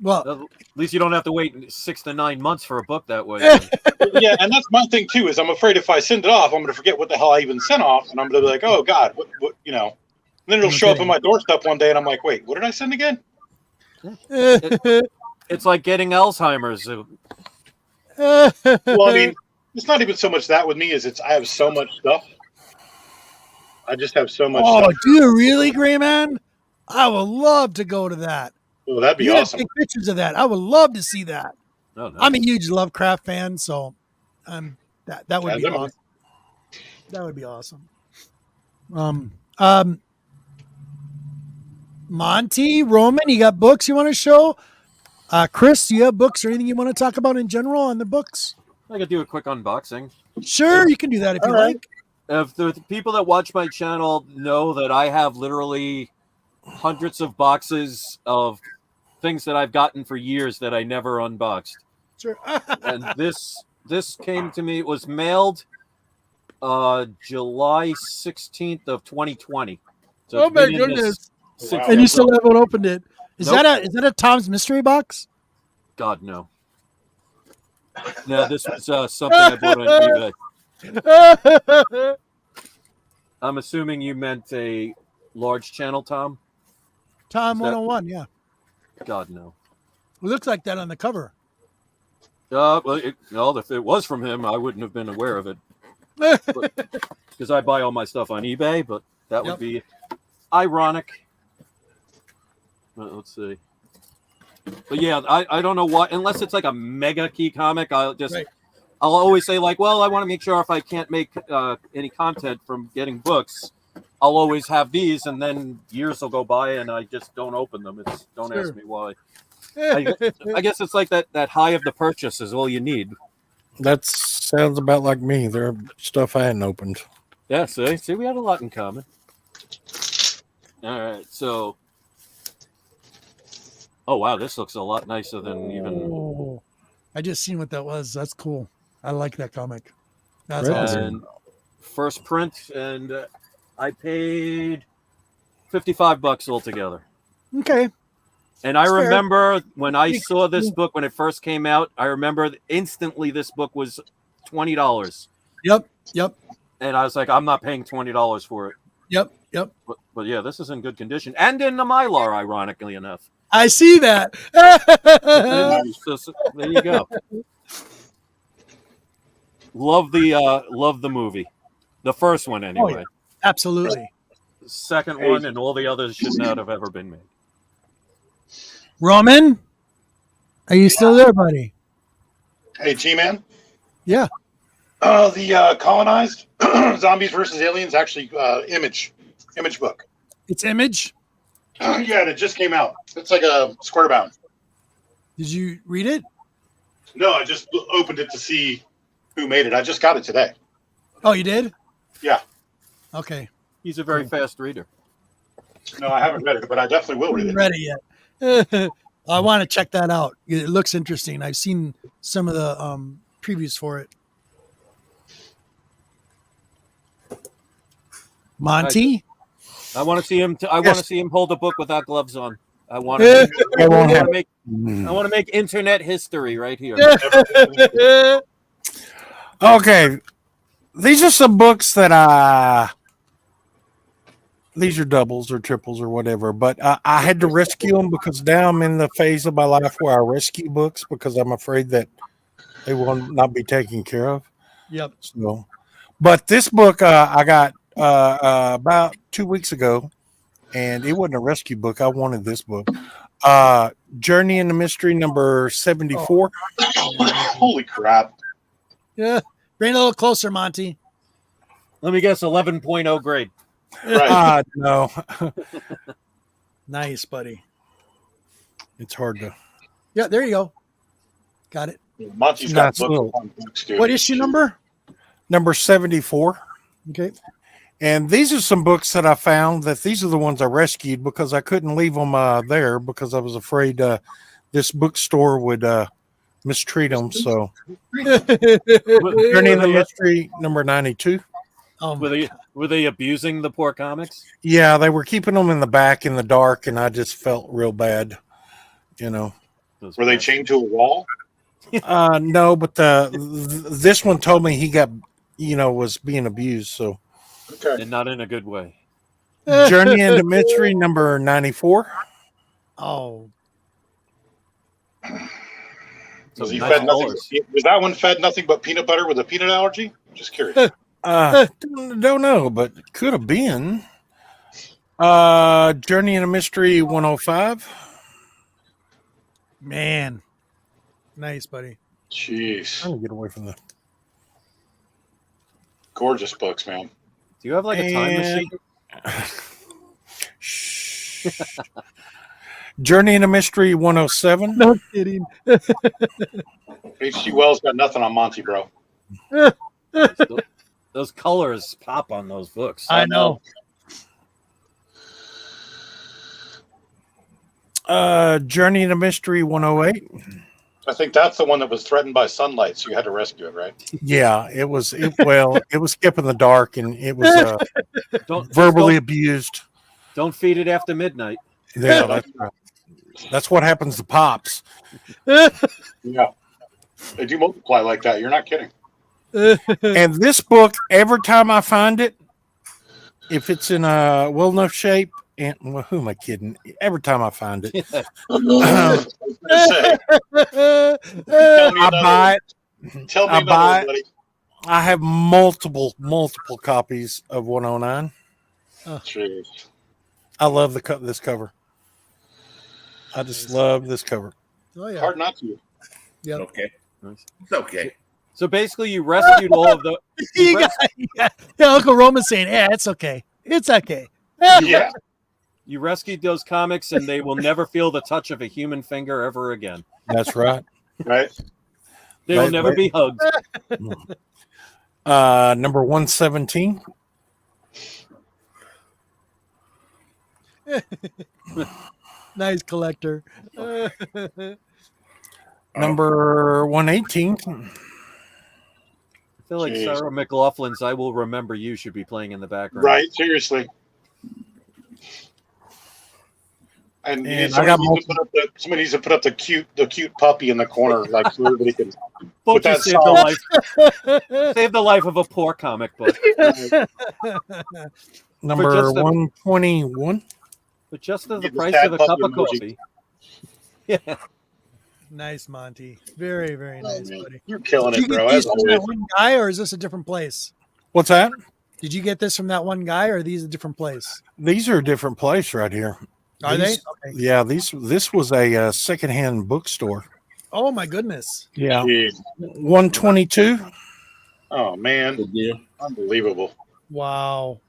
Well, at least you don't have to wait 6 to 9 months for a book that way. Yeah, and that's my thing too. Is I'm afraid if I send it off, I'm going to forget what the hell I even sent off, and I'm going to be like, oh God, what, you know. And then it'll show up on my doorstep one day, and I'm like, wait, what did I send again? It's like getting Alzheimer's. Well, I mean, it's not even so much that with me. I have so much stuff. I just have so much stuff. Do you really, Gray Man? I would love to go to that. Oh, that'd be awesome. Take pictures of that. I would love to see that. Oh, nice. I'm a huge Lovecraft fan, so that would be awesome. That would be awesome. Monty, Roman, you got books you want to show? Chris, do you have books or anything you want to talk about in general on the books? I could do a quick unboxing. Sure, you can do that if you like. If the people that watch my channel know that I have literally hundreds of boxes of things that I've gotten for years that I never unboxed. Sure. And this came to me, it was mailed July 16th of 2020. So oh my goodness. Wow. And you still haven't opened it. Is that a Tom's mystery box? God, no. No, this was something I bought on eBay. I'm assuming you meant a large channel, Tom? Tom 101, yeah. God, no. It looks like that on the cover. Well, if it was from him, I wouldn't have been aware of it. Because I buy all my stuff on eBay, but that would be ironic. Let's see. But yeah, I don't know why, unless it's like a mega key comic, I'll always say like, well, I want to make sure if I can't make any content from getting books, I'll always have these, and then years will go by and I just don't open them. Don't ask me why. I guess it's like that high of the purchase is all you need. That sounds about like me. There are stuff I hadn't opened. Yeah, see, we have a lot in common. All right, so. Oh, wow, this looks a lot nicer than even. I just seen what that was. That's cool. I like that comic. That's awesome. And first print, and I paid $55 altogether. Okay. And I remember when I saw this book when it first came out, I remember instantly this book was $20. Yep. And I was like, I'm not paying $20 for it. Yep. But yeah, this is in good condition. And in the Mylar, ironically enough. I see that. So, there you go. Love the movie. The first one, anyway. Oh, yeah. Absolutely. The second one and all the others should not have ever been made. Roman, are you still there, buddy? Hey, G-Man? Yeah. The Colonized Zombies versus Aliens, actually, Image book. It's Image? Yeah, and it just came out. It's like a square bound. Did you read it? No, I just opened it to see who made it. I just got it today. Oh, you did? Yeah. Okay. He's a very fast reader. No, I haven't read it, but I definitely will read it. Read it yet? I want to check that out. It looks interesting. I've seen some of the previews for it. Monty, I want to see him. I want to see him hold a book without gloves on. I want to make internet history right here. Okay, these are some books that these are doubles or triples or whatever, but I had to rescue them because now I'm in the phase of my life where I rescue books because I'm afraid that they will not be taken care of. Yep. So, but this book I got about 2 weeks ago, and it wasn't a rescue book. I wanted this book. Journey into Mystery number 74. Holy crap. Yeah. Bring it a little closer, Monty. Let me guess, 11.0 grade. Right. No. Nice, buddy. It's hard to. Yeah, there you go. Got it. Monty's got books, dude. What issue number? Number 74. Okay. And these are some books that I found that these are the ones I rescued because I couldn't leave them there because I was afraid this bookstore would mistreat them. So, Journey in the Mystery number 92. Were they abusing the poor comics? Yeah, they were keeping them in the back in the dark, and I just felt real bad. You know. Were they chained to a wall? No, but this one told me he got, was being abused. So. Okay. And not in a good way. Journey into Mystery number 94. Oh. Was he fed nothing? Was that one fed nothing but peanut butter with a peanut allergy? Just curious. Don't know, but could have been. Journey into Mystery 105. Man. Nice, buddy. Jeez. I'm gonna get away from the gorgeous books, man. Do you have like a time machine? Journey into Mystery 107. No kidding. H.G. Wells got nothing on Monty, bro. Those colors pop on those books. I know. Journey into Mystery 108. I think that's the one that was threatened by sunlight, so you had to rescue it, right? Yeah, it was kept in the dark, and it was verbally abused. Don't feed it after midnight. Yeah, that's right. That's what happens to Pops. Yeah. They do multiply like that. You're not kidding. And this book, every time I find it, if it's in a well enough shape, and well, who am I kidding? Every time I find it, I buy it. Tell me I buy buddy. it. I have multiple copies of 109. Jeez. I love this cover. I just love this cover. Oh yeah. Hard not to. Yep. Okay. Nice. It's okay. So basically, you rescued all of the. Yeah, Uncle Roman's saying, "Yeah, it's okay. It's okay." Yeah. You rescued those comics, and they will never feel the touch of a human finger ever again. That's right. Right. They will never be hugged. Number 117. Nice collector. Number 118. I feel like Sarah McLaughlin's "I Will Remember You" should be playing in the background. Right. Seriously. And somebody needs to put up the cute puppy in the corner, like so everybody can put that save the life of a poor comic book. Number 121. But just as the price of a cup of coffee. Yeah. Nice, Monty. Very, very nice, buddy. You're killing Did it, you bro. get these from that one guy, or is this a different place? What's that? Did you get this from that one guy, or are these a different place? These are a different place right here. Are they? Okay. Yeah, this was a secondhand bookstore. Oh my goodness. Yeah. 122. Oh man. Unbelievable. Wow.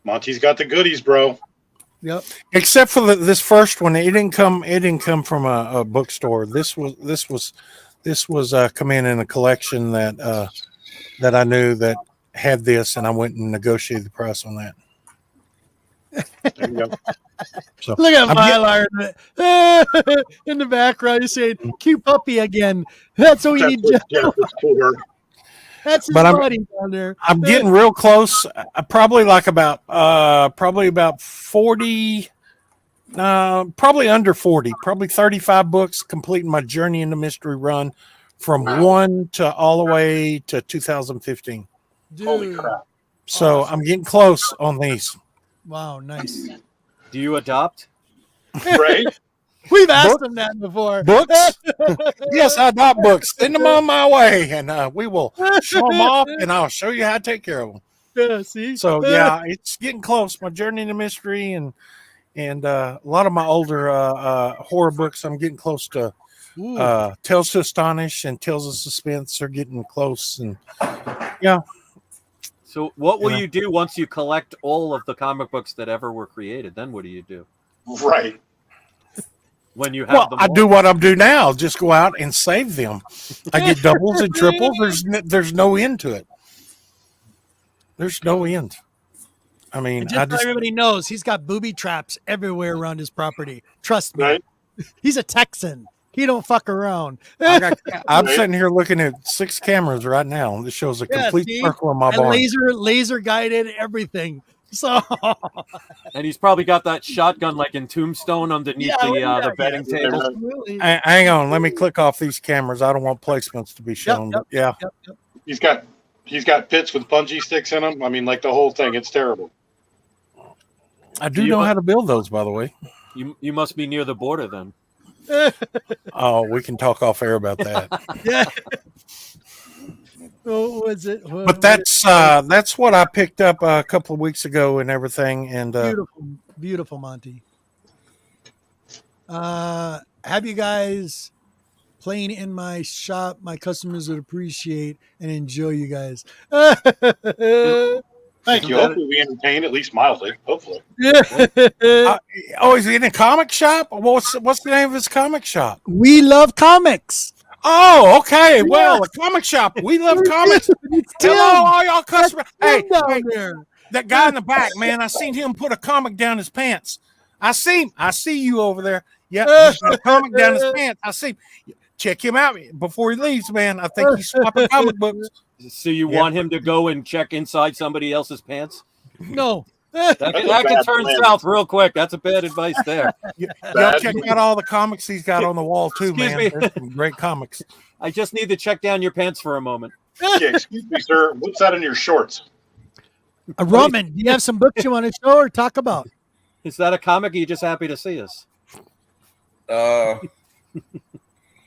Monty's got the goodies, bro. Yep. Except for this first one, it didn't come from a bookstore. This was come in a collection that I knew that had this, and I went and negotiated the price on that. There you go. So look at Mylar in the background. He's saying, "Cute puppy again." That's what we need. That's his buddy down there. I'm getting real close. Probably like about 40. Probably under 40. Probably 35 books completing my Journey into Mystery run from 1 to all the way to 2015. Dude. Holy crap! So I'm getting close on these. Wow, nice. Do you adopt? Right? We've asked him that before. Books? Yes, I adopt books. Send them on my way, and we will show them off, and I'll show you how to take care of them. Yeah, see? So yeah, it's getting close. My Journey into Mystery and a lot of my older horror books. I'm getting close to. Tales to Astonish and Tales of Suspense are getting close, and yeah. So what will you do once you collect all of the comic books that ever were created? Then what do you do? Right. When you have them I do what I'm doing now. Just go out and save them. I get doubles and triples. There's no end to it. There's no end. I mean, so everybody knows he's got booby traps everywhere around his property. Trust me. Right. He's a Texan. He don't fuck around. I'm sitting here looking at 6 cameras right now. This shows a complete circle of my barn. Laser guided everything. So, and he's probably got that shotgun like in Tombstone underneath the bedding table. Hang on, let me click off these cameras. I don't want placements to be shown. Yep. He's got pits with bungee sticks in them. I mean, like the whole thing. It's terrible. I do know how to build those, by the way. You must be near the border then. Oh, we can talk off air about that. Yeah. What was it? But that's what I picked up a couple of weeks ago and everything. And beautiful, Monty. Have you guys playing in my shop? My customers would appreciate and enjoy you guys. Thank you. Hopefully we entertain at least mildly. Hopefully. Is he in a comic shop? What's the name of his comic shop? We Love Comics. Oh, okay. Well, a comic shop. We love comics. Hello, all y'all customers. Hey, that guy in the back, man. I seen him put a comic down his pants. I see you over there. Yeah, he's got a comic down his pants. I see. Check him out before he leaves, man. I think he's swapping comic books. So you want him to go and check inside somebody else's pants? No. That can turn south real quick. That's a bad advice there. Y'all check out all the comics he's got on the wall too, man. There's some great comics. I just need to check down your pants for a moment. Yeah, excuse me, sir. What's that in your shorts? Roman, do you have some books you want to show or talk about? Is that a comic? Or are you just happy to see us?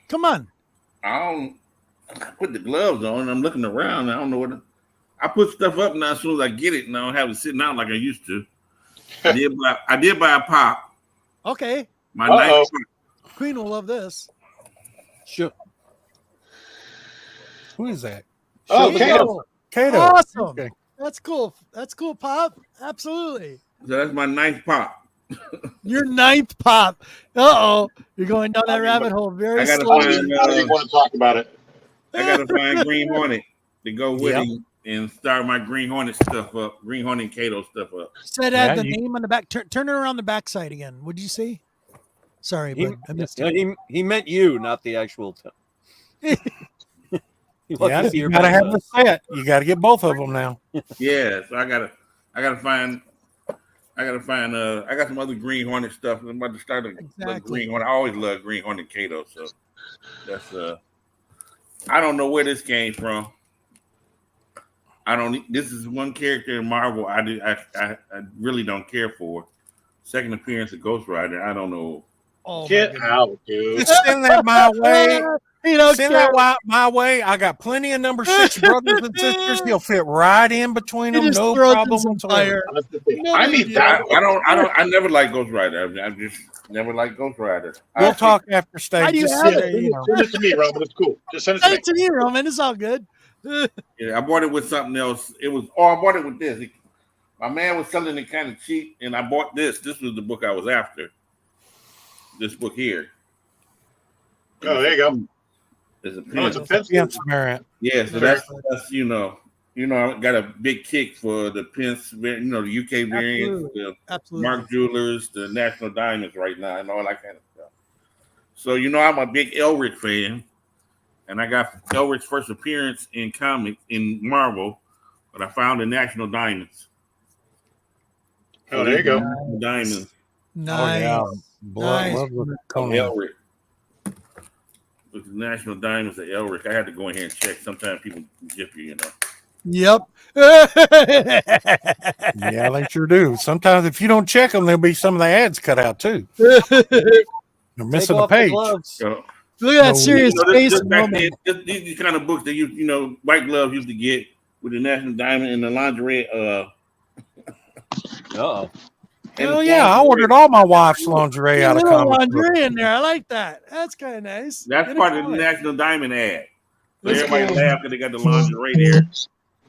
Come on. I put the gloves on and I'm looking around. I don't know what I put stuff up now as soon as I get it and I don't have it sitting out like I used to. I did buy a pop. Okay. My ninth Queen will love this. Sure. Who is that? Oh, Kato. Awesome. Okay. That's cool. That's cool, Pop. Absolutely. So that's my ninth pop. Your ninth pop. Uh-oh. You're going down that rabbit hole very slowly. I don't even want to talk about it. I got to find Green Hornet to go with him and start my Green Hornet stuff up. Green Hornet and Kato stuff up. Said the name on the back. Turn it around the backside again. What did you say? Sorry, but I missed it. He meant you, not the actual. You gotta have the set. You gotta get both of them now. Yeah, so I gotta find. I got some other Green Hornet stuff. I'm about to start a Green Hornet. I always love Green Hornet Kato, so that's I don't know where this came from. This is one character in Marvel I really don't care for. Second appearance of Ghost Rider. I don't know. Oh, get out, dude. Just send that my way. Send that my way. I got plenty of number 6 brothers and sisters. He'll fit right in between them. No problem whatsoever. I need that. I never liked Ghost Rider. I just never liked Ghost Rider. We'll talk after stage. Send it to me, Roman. It's cool. Just send it to me, Roman. It's all good. Yeah, I bought it with something else. I bought it with this. My man was selling it kind of cheap, and I bought this. This was the book I was after. This book here. Oh, there you go. It's a Pence variant. Yeah, so that's I got a big kick for the Pence, the UK variant, the Mark Jewelers, the National Diamonds right now, and all that kind of stuff. So I'm a big Elric fan, and I got Elric's first appearance in Marvel, but I found the National Diamonds. Oh, there you go. Diamonds. Nice. Oh, yeah. Elric. With the National Diamonds at Elric. I had to go in here and check. Sometimes people jip you, Yep. Yeah, they sure do. Sometimes if you don't check them, there'll be some of the ads cut out too. They're missing a page. Look at that serious face moment. These kind of books that White Glove used to get with the National Diamond and the lingerie. Hell yeah, I ordered all my wife's lingerie out of comic lingerie in there. I like that. That's kind of nice. That's part of the National Diamond ad. So everybody laughed because they got the lingerie there.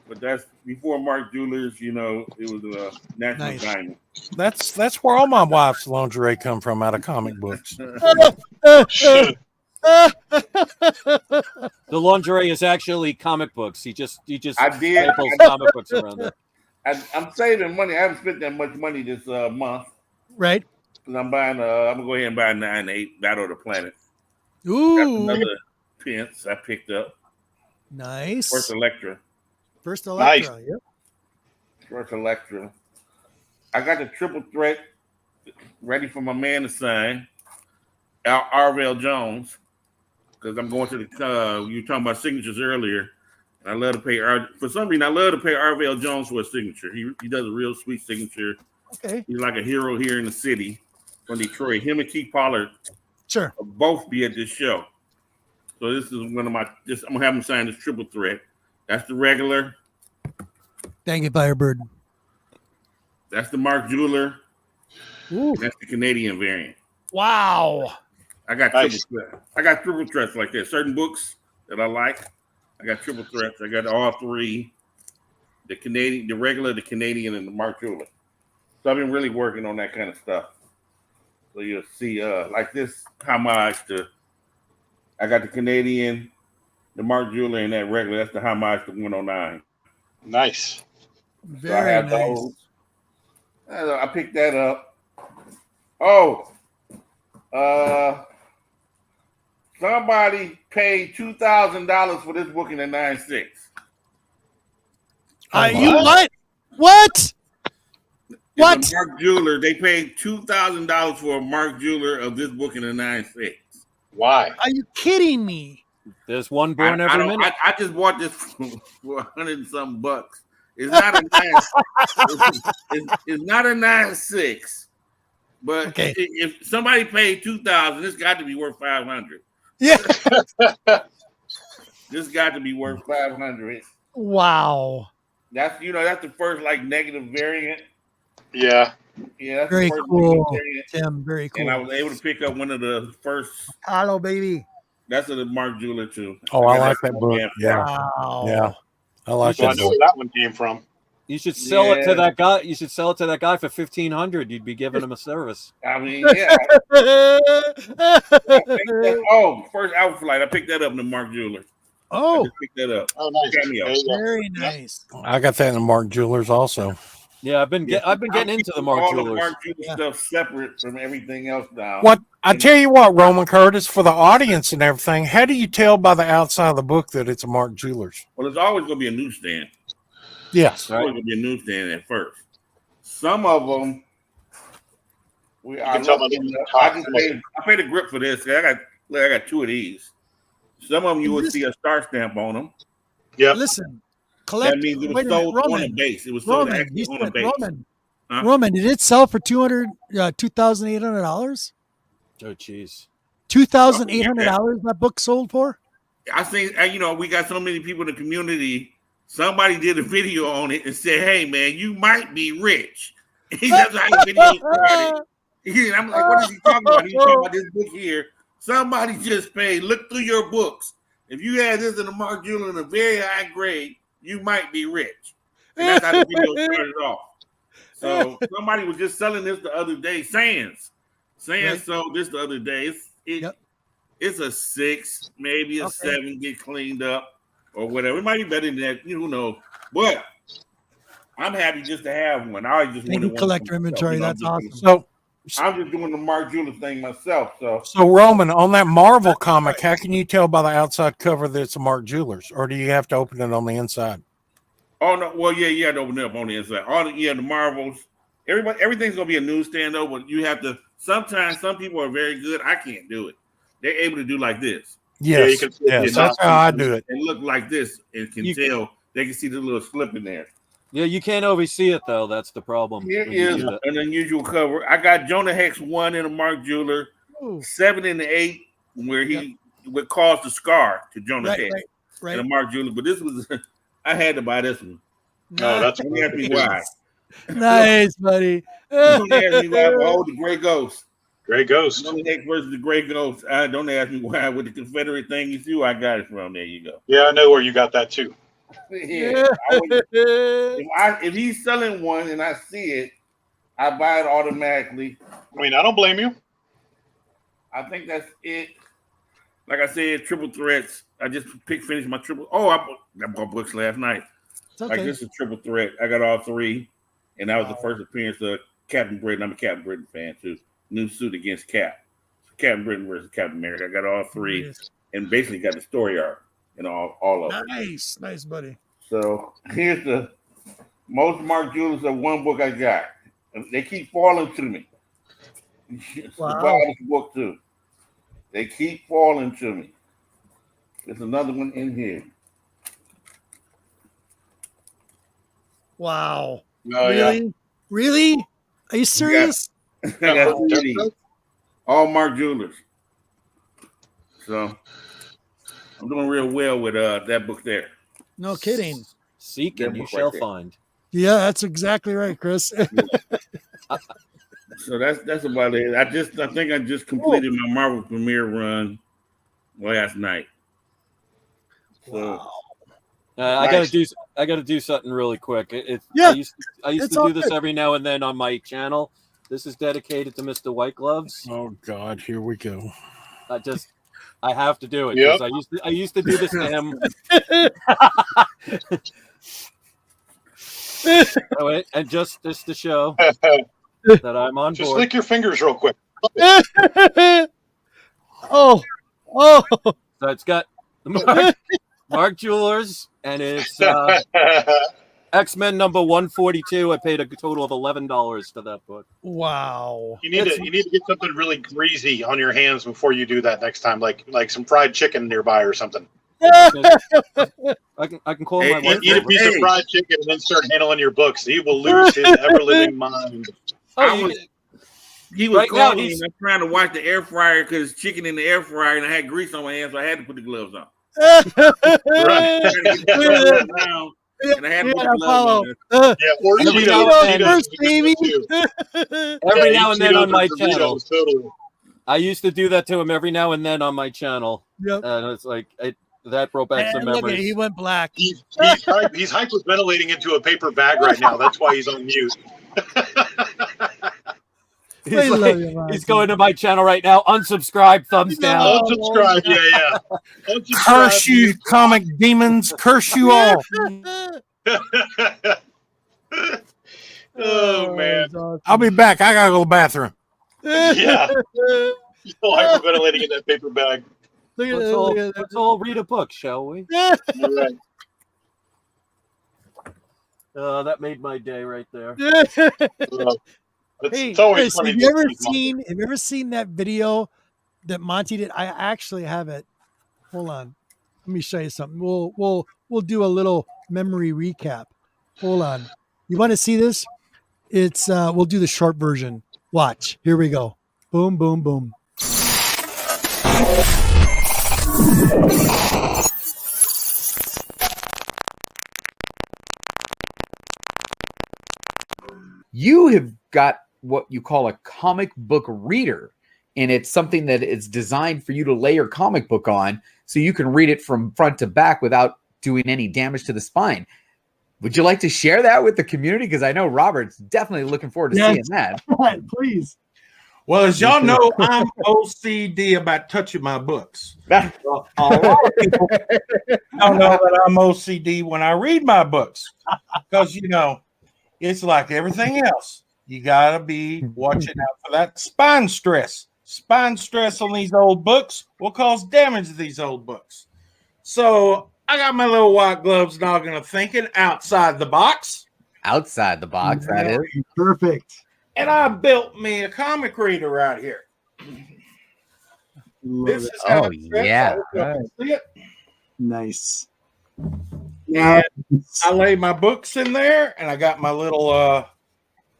But that's before Mark Jewelers, it was a National Diamond. That's where all my wife's lingerie come from, out of comic books. The lingerie is actually comic books. He just staples comic books around it. I'm saving money. I haven't spent that much money this month. Right. Because I'm buying. I'm gonna go ahead and buy 9/8 Battle of the Planet. Ooh. That's another Pence I picked up. Nice. First Electra. Nice. Yep. First Electra. I got the triple threat ready for my man to sign. Arvell Jones. Because I'm going to the. You were talking about signatures earlier. I love to pay for some reason. I love to pay Arvell Jones for a signature. He does a real sweet signature. Okay, he's like a hero here in the city from Detroit. Him and Keith Pollard, will both be at this show. So this is one of my. I'm gonna have him sign this triple threat. That's the regular. Dang it, Firebird. That's the Mark Jeweler. Ooh. That's the Canadian variant. Wow. I got triple threats like that. Certain books that I like. I got triple threats. I got all 3. the Canadian, the regular, the Canadian, and the Mark Jeweler. So I've been really working on that kind of stuff. So you'll see, like this homage to, I got the Canadian, the Mark Jeweler, and that regular. That's the homage to 109. Nice. Very nice. Those. I picked that up. Oh, somebody paid $2,000 for this book in the 9.6. You what? What? What? It's a Mark Jeweler. They paid $2,000 for a Mark Jeweler of this book in the 9.6. Why? Are you kidding me? There's one born every minute. I just bought this for $100 and something bucks. It's not a 9. It's not a 9.6. But okay. If somebody paid $2,000, it's got to be worth $500. Yeah. This got to be worth $500. Wow. That's that's the first like negative variant. Yeah. Yeah, that's very the first cool, Tim. Very cool. And I was able to pick up one of the first. Hello, baby. That's a Mark Jeweler too. Oh, I like that book. Yeah. Wow. Yeah. I like So I that know book. where that one came from. You should sell it to that guy. You should sell it to that guy for $1,500. You'd be giving him a service. I mean, yeah. First Alpha Flight. I picked that up in the Mark Jeweler. Oh, I just picked that up. Oh, nice. very nice. I got that in the Mark Jewelers also. Yeah, I've been getting into the Mark Jewelers. All the Mark Jeweler stuff separate from everything else now. What I tell you what, Roman Curtis, for the audience and everything, how do you tell by the outside of the book that it's a Mark Jewelers? Well, it's always going to be a newsstand. Yes, it's always going to be a newsstand at first. Some of them, I paid a grip for this. I got two of these. Some of them you would see a star stamp on them. Yeah. Listen, that means it was sold on a base. It was sold on a base. Roman, did it sell for $2,800? Oh, jeez. $2,800 that book sold for? I think we got so many people in the community. Somebody did a video on it and said, "Hey, man, you might be rich." That's how the video started. I'm like, "What is he talking about?" He's talking about this book here. Somebody just paid. Look through your books. If you had this in a Mark Jeweler in a very high grade, you might be rich. And that's how the video started off. So somebody was just selling this the other day. Sands sold this the other day. It's a 6, maybe a 7, get cleaned up or whatever. It might be better than that. Who knows? But I'm happy just to have one. I just want to collector inventory. That's awesome. So I'm just doing the Mark Jeweler thing myself. So Roman, on that Marvel comic, how can you tell by the outside cover that it's a Mark Jewelers, or do you have to open it on the inside? Oh no, well yeah, you have to open it up on the inside. The Marvels, everything's gonna be a newsstand though, but you have to. Sometimes some people are very good. I can't do it. They're able to do like this. Yes, that's how I do it. And look like this, and tell they can see the little slip in there. Yeah, you can't always see it though. That's the problem. Here is an unusual cover. I got Jonah Hex 1 in a Mark Jeweler, 7 and 8, where he would cause the scar to Jonah Hex in a Mark Jeweler. But this was, I had to buy this one. No, that's don't ask me why. Nice, buddy. Don't ask me why. Oh, the Gray Ghost. Gray Ghost. Jonah Hex versus the Gray Ghost. Don't ask me why. With the Confederate thing you see where I got it from. There you go. Yeah, I know where you got that too. Yeah. If he's selling one and I see it, I buy it automatically. I mean, I don't blame you. I think that's it. Like I said, triple threats. I just finished my triple. Oh, I bought books last night. Like this is triple threat. I got all 3, and that was the first appearance of Captain Britain. I'm a Captain Britain fan too. New suit against Cap. Captain Britain versus Captain America. I got all 3, and basically got the story arc. And all of them. Nice, buddy. So here's the most Mark Jewelers of one book I got. They keep falling to me. Wow. This book too. They keep falling to me. There's another one in here. Wow. Oh, really? Yeah. Really? Are you serious? I got 30. All Mark Jewelers. So I'm doing real well with that book there. No kidding. Seek and you shall find. Yeah, that's exactly right, Chris. So that's about it. I think I just completed my Marvel premiere run last night. So I gotta do something really quick. Yeah, I used to do this every now and then on my channel. This is dedicated to Mr. White Gloves. Oh God, here we go. I have to do it because I used to do this to him. And just to show that I'm on Just board. lick your fingers real quick. Oh. So it's got the Mark Jewelers, and it's X-Men number 142. I paid a total of $11 for that book. Wow. You need to get something really greasy on your hands before you do that next time, like some fried chicken nearby or something. I can call my wife. Eat a piece of fried chicken and then start handling your books. He will lose his ever-living mind. He was calling me. I'm trying to watch the air fryer because it's chicken in the air fryer, and I had grease on my hands, so I had to put the gloves on. And I had to put the gloves on. Or every now and then on my channel. I used to do that to him every now and then on my channel. Yep. And it's like that brought back some memories. He went black. He's hyperventilating into a paper bag right now. That's why he's on mute. He's going to my channel right now. Unsubscribe, thumbs down. Unsubscribe, yeah. Unsubscribe. Curse you, comic demons! Curse you all! Oh man! I'll be back. I gotta go to the bathroom. Yeah. He's still hyperventilating in that paper bag. Let's all read a book, shall we? All right. That made my day right there. Hey, it's always Chris, funny. have you ever seen that video that Monty did? I actually have it. Hold on. Let me show you something. We'll do a little memory recap. Hold on. You want to see this? It's we'll do the short version. Watch. Here we go. Boom, boom, boom. You have got what you call a comic book reader, and it's something that is designed for you to lay your comic book on so you can read it from front to back without doing any damage to the spine. Would you like to share that with the community? Because I know Robert's definitely looking forward to seeing that. Please. Well, as y'all know, I'm OCD about touching my books. A lot of people don't know that I'm OCD when I read my books because, it's like everything else. You got to be watching out for that spine stress. Spine stress on these old books will cause damage to these old books. So I got my little white gloves noggin of thinking outside the box. Outside the box, that is. Perfect. And I built me a comic reader right here. This is how it fits. Yeah. See it? Nice. And I lay my books in there, and I got my little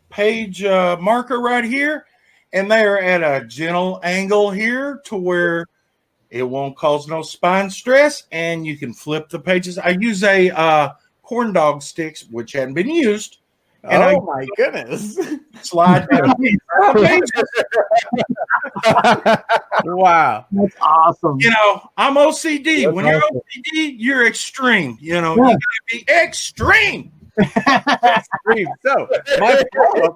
page marker right here, and they're at a gentle angle here to where it won't cause no spine stress, and you can flip the pages. I use a corn dog sticks, which hadn't been used. And my goodness. Slide down these pages. Wow. That's awesome. I'm OCD. When you're OCD, you're extreme. You gotta be extreme. So,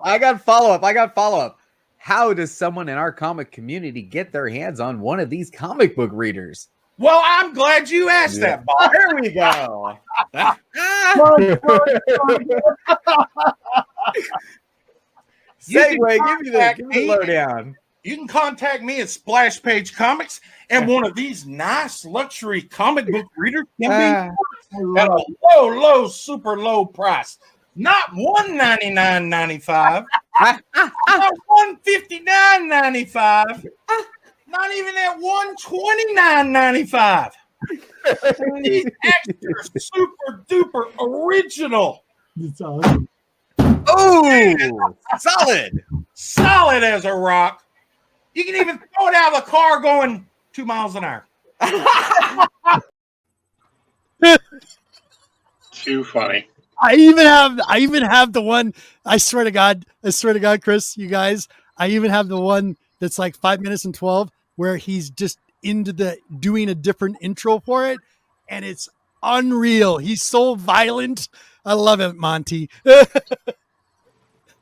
I got follow up. How does someone in our comic community get their hands on one of these comic book readers? Well, I'm glad you asked that, Bob. There we go. Segway, give me the lowdown. You can contact me at Splash Page Comics, and one of these nice luxury comic book readers can be at a low, super low price. Not $199.95, not $159.95, not even at $129.95. These extra super duper original. It's awesome. Oh, Solid as a rock. You can even throw it out of the car going 2 miles an hour. Too funny. I even have the one. I swear to God, Chris, you guys. I even have the one that's like 5 minutes and 12, where he's just into doing a different intro for it, and it's unreal. He's so violent. I love it, Monty.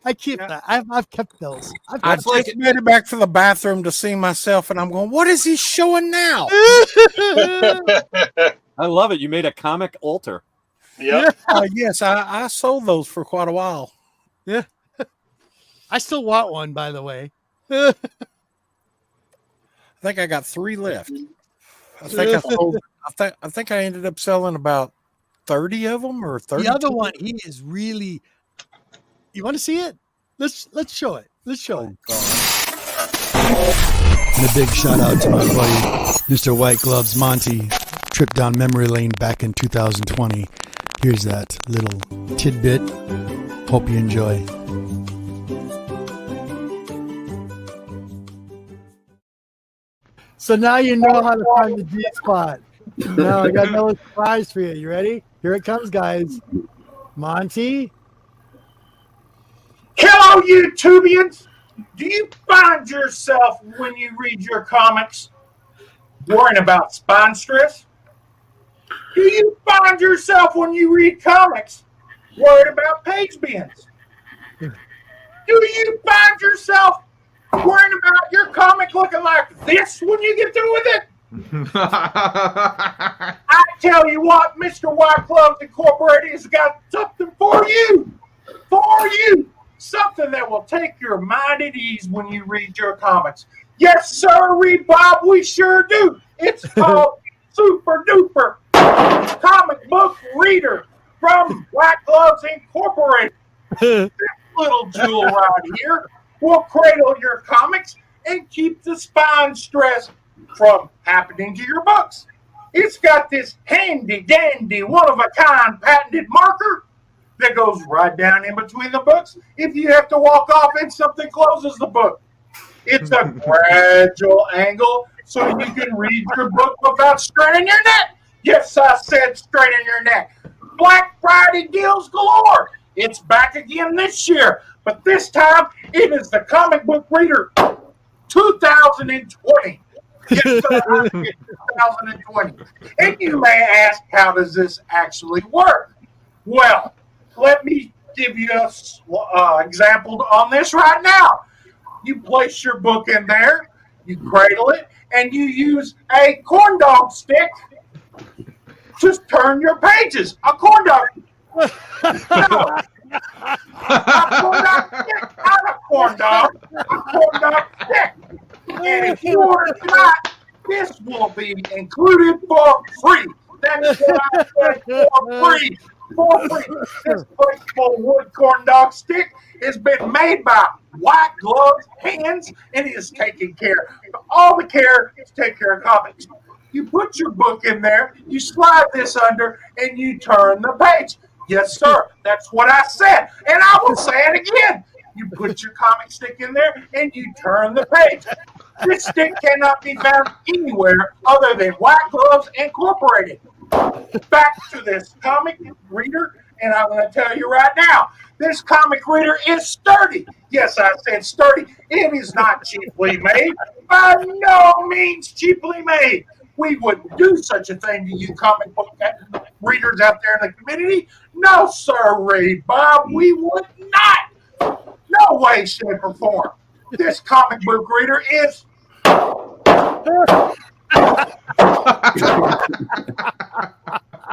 I keep that. I've kept those. I just made it back to the bathroom to see myself, and I'm going, what is he showing now? I love it. You made a comic altar. Yeah. Yes, I sold those for quite a while. Yeah. I still want one, by the way. I think I got 3 left. I think I sold. I think I ended up selling about 30 of them or 30. The other one, he is really. You want to see it? Let's show it. Let's show it. And a big shout out to my buddy, Mr. White Gloves Monty. Trip down memory lane back in 2020. Here's that little tidbit. Hope you enjoy. So now you know how to find the G spot. Now I got another surprise for you. You ready? Here it comes, guys. Monty. Hello, YouTubians. Do you find yourself, when you read your comics, worrying about spine stress? Do you find yourself, when you read comics, worried about page bends? Do you find yourself worrying about your comic looking like this when you get through with it? I tell you what, Mr. White Gloves Incorporated has got something for you. For you. Something that will take your mind at ease when you read your comics. Yes, sir, Bob, we sure do. It's called Super Duper Comic Book Reader from White Gloves Incorporated. This little jewel right here will cradle your comics and keep the spine stress from happening to your books. It's got this handy dandy one-of-a-kind patented marker that goes right down in between the books if you have to walk off and something closes the book. It's a gradual angle so you can read your book without straining your neck. Yes, I said straighten your neck. Black Friday deals galore. It's back again this year, but this time it is the Comic Book Reader 2020. Yes, sir, 2020. And you may ask, how does this actually work? Well, let me give you an example on this right now. You place your book in there, you cradle it, and you use a corn dog stick to turn your pages. A corn dog. No. A corn dog stick, not a corn dog. A corn dog stick. And if you order tonight, this will be included for free. That's what I said, for free. For free. This flexible wood corn dog stick has been made by White Gloves hands, and it is taking care of all the care to take care of comics. You put your book in there, you slide this under, and you turn the page. Yes, sir. That's what I said. And I will say it again. You put your comic stick in there, and you turn the page. This stick cannot be found anywhere other than White Gloves Incorporated. Back to this comic reader, and I'm going to tell you right now, this comic reader is sturdy. Yes, I said sturdy. It is not cheaply made. By no means cheaply made. We wouldn't do such a thing to you comic book readers out there in the community. No, sir, Bob, we would not. No way, shape, or form. This comic book reader is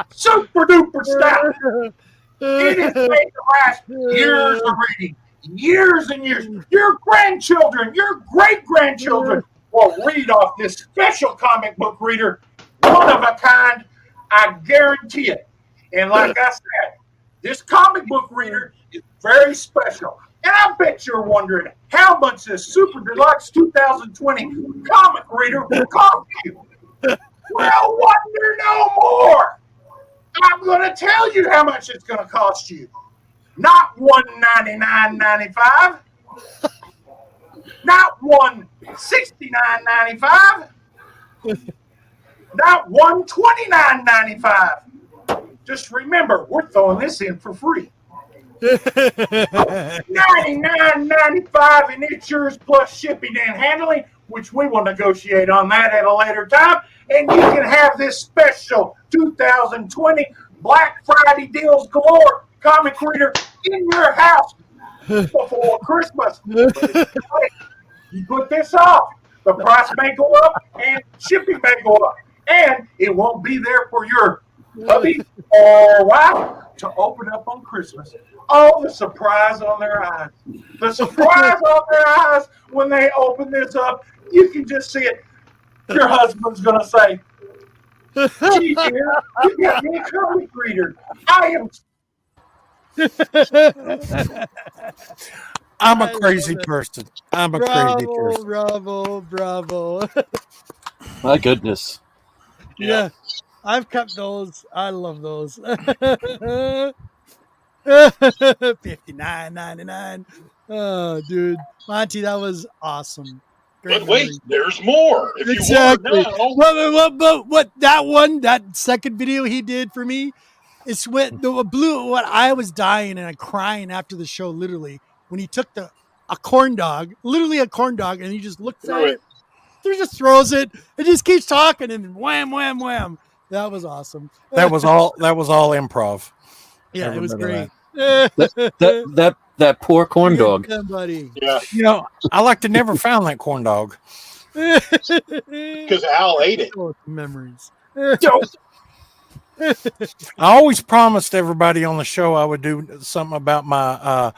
super duper stout. It is made to last years of reading, years and years. Your grandchildren, your great-grandchildren will read off this special comic book reader, one of a kind. I guarantee it. And like I said, this comic book reader is very special. And I bet you're wondering how much this Super Deluxe 2020 comic reader will cost you. Well, wonder no more. I'm going to tell you how much it's going to cost you. Not $199.95. Not $169.95. Not $129.95. Just remember, we're throwing this in for free. $99.95, and it's yours plus shipping and handling which we will negotiate on that at a later time. And you can have this special 2020 Black Friday deals galore comic reader in your house before Christmas. You put this off, the price may go up and shipping may go up. And it won't be there for your hubby or wife to open up on Christmas. Oh, the surprise on their eyes. The surprise on their eyes when they open this up. You can just see it. Your husband's going to say, gee, dear, you got me a comic reader. I am. I'm a crazy person. I'm a crazy person. Bravo. My goodness. Yeah. I've kept those. I love those. $59.99. Oh, dude. Monty, that was awesome. Great but wait, there's more. If exactly. you want now. What that second video he did for me, it's when the blue. What I was dying and crying after the show, literally, when he took a corn dog, literally a corn dog, and he just looks at it, he just throws it, and just keeps talking, and wham, wham, wham. That was awesome. That was all improv. Yeah, it was great. That poor corn dog. Buddy. Yeah. You know, I like to never found that corn dog. Because Al ate it. Oh, memories. I always promised everybody on the show I would do something about my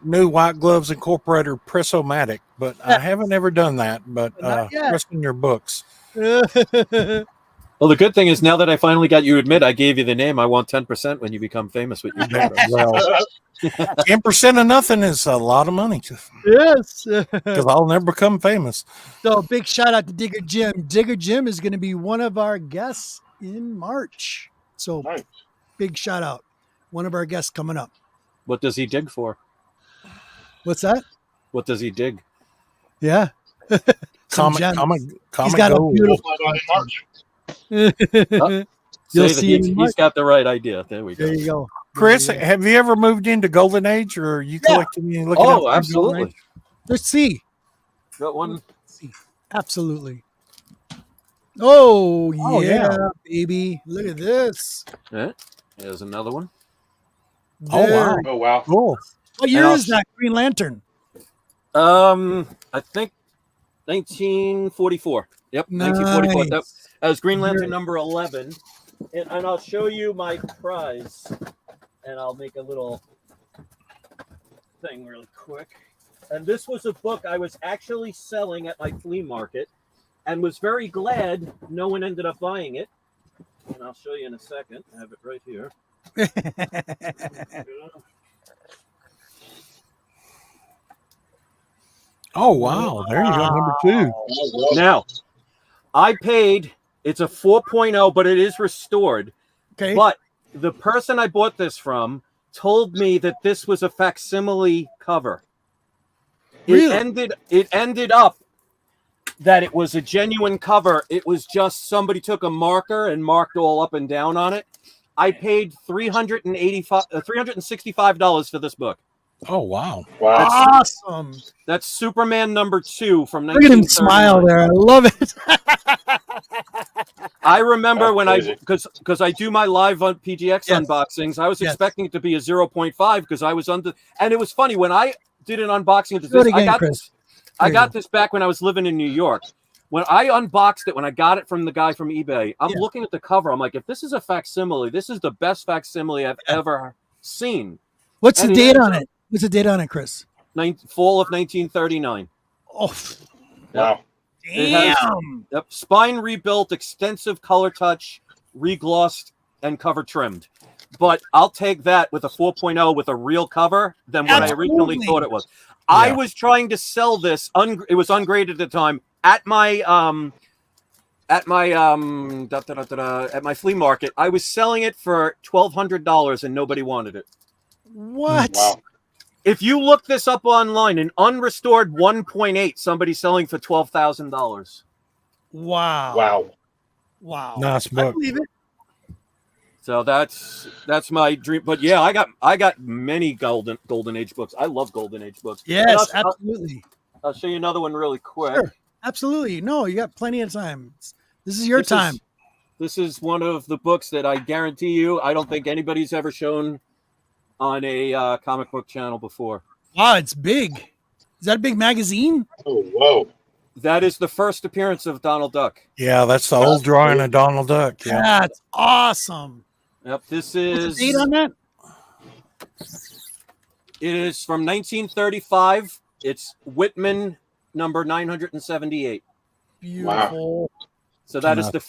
new White Gloves Incorporated Press-O-Matic, but I haven't ever done that. But trust in your books. Well, the good thing is now that I finally got you to admit I gave you the name, I want 10% when you become famous with your Well, 10% of nothing is a lot of money. Yes. Because I'll never become famous. So big shout out to Digger Jim. Digger Jim is going to be one of our guests in March. So nice. Big shout out. One of our guests coming up. What does he dig for? What's that? What does he dig? Yeah. Comic He's got gold. a beautiful You'll see he's got the right idea. There we go. There you go. Chris, have you ever moved into Golden Age, or are you collecting and looking? Oh, absolutely. Let's see. Got one. Let's see. Absolutely. Oh yeah, baby! Look at this. Yeah. There's another one. Oh wow! Oh wow! Cool. What year is that Green Lantern? I think 1944. Yep, nice. 1944. That was Green Lantern number 11. And I'll show you my prize. And I'll make a little thing really quick. And this was a book I was actually selling at my flea market and was very glad no one ended up buying it. And I'll show you in a second. I have it right here. Oh, wow. There you go. Number 2. Now, I paid, it's a 4.0, but it is restored. Okay. But the person I bought this from told me that this was a facsimile cover. Really? It ended up that it was a genuine cover. It was just somebody took a marker and marked all up and down on it. I paid $365 for this book. Oh, wow. Wow. Awesome. That's Superman number 2 from 1939. Look at him smile there. I love it. I remember when because I do my live on PGX unboxings, I was expecting it to be a 0.5 because I was under, and it was funny when I did an unboxing of this. I got this back when I was living in New York. When I unboxed it, when I got it from the guy from eBay, I'm looking at the cover. I'm like, if this is a facsimile, this is the best facsimile I've ever seen. What's the date on it? What's the date on it, Chris? Fall of 1939. Oh, wow. Damn. Spine rebuilt, extensive color touch, reglossed, and cover trimmed. But I'll take that with a 4.0 with a real cover than what I originally thought it was. Yeah. I was trying to sell this. It was ungraded at the time at my flea market. I was selling it for $1,200 and nobody wanted it. What? Wow. If you look this up online, an unrestored 1.8, somebody's selling for $12,000. Wow. Wow. Wow. Nice book. I believe it. So that's my dream. But yeah, I got many Golden Age books. I love Golden Age books. Yes, absolutely. I'll show you another one really quick. Sure. Absolutely. No, you got plenty of time. This is your time. This is one of the books that I guarantee you I don't think anybody's ever shown on a comic book channel before. Wow, it's big. Is that a big magazine? Oh, whoa. That is the first appearance of Donald Duck. Yeah, that's the old drawing of Donald Duck. Yeah. That's awesome. Yep, this is... What's the date on that? It is from 1935. It's Whitman number 978. Beautiful. Wow. So that is the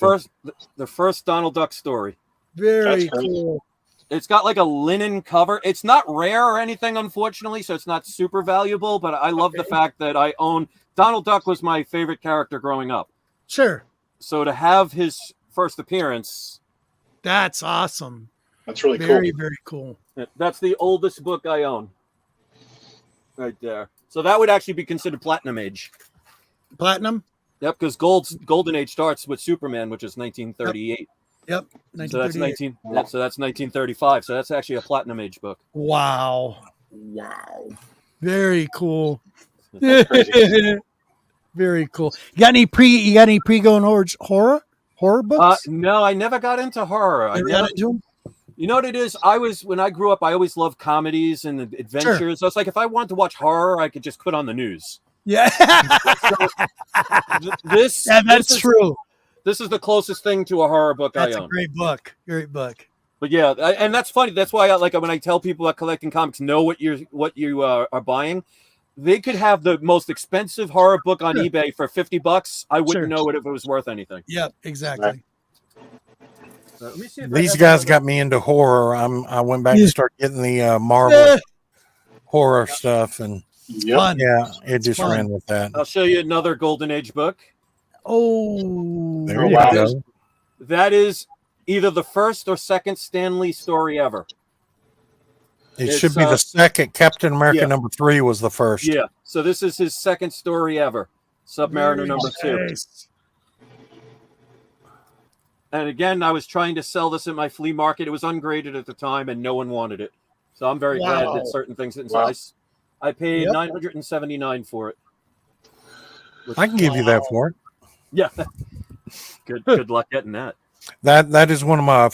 first Donald Duck story. Very cool. It's got like a linen cover. It's not rare or anything, unfortunately, so it's not super valuable, but I love the fact that I own... Donald Duck was my favorite character growing up. Sure. So to have his first appearance... That's awesome. That's really very, cool. very cool. That's the oldest book I own. Right there. So that would actually be considered Platinum Age. Platinum? Yep, because Golden Age starts with Superman, which is 1938. Yep. So that's 1935. So that's actually a Platinum Age book. Wow. Wow. Very cool. Very cool. You got any pre-going horror books? No, I never got into horror. Got into them? You know what it is? When I grew up, I always loved comedies and adventures. Sure. So it's like if I wanted to watch horror, I could just put on the news. Yeah. That's true. This is the closest thing to a horror book That's I own. a great book. Great book. But yeah, and that's funny. That's why I like when I tell people that collecting comics know what you are buying. They could have the most expensive horror book on eBay for $50. I wouldn't know it if it was worth anything. Yep, exactly. Let me see if These guys got me into horror. I went back and started getting the Marvel horror stuff, and it just ran with that. I'll show you another Golden Age book. Oh, there you go. That is either the first or second Stan Lee story ever. It should be the second. Captain America number 3 was the first. Yeah. So this is his second story ever. Submariner number 2. And again, I was trying to sell this at my flea market. It was ungraded at the time, and no one wanted it. So I'm very glad that certain things didn't sell. I paid $979 for it. I can give you that for it. Yeah. Good luck getting that. That is one of my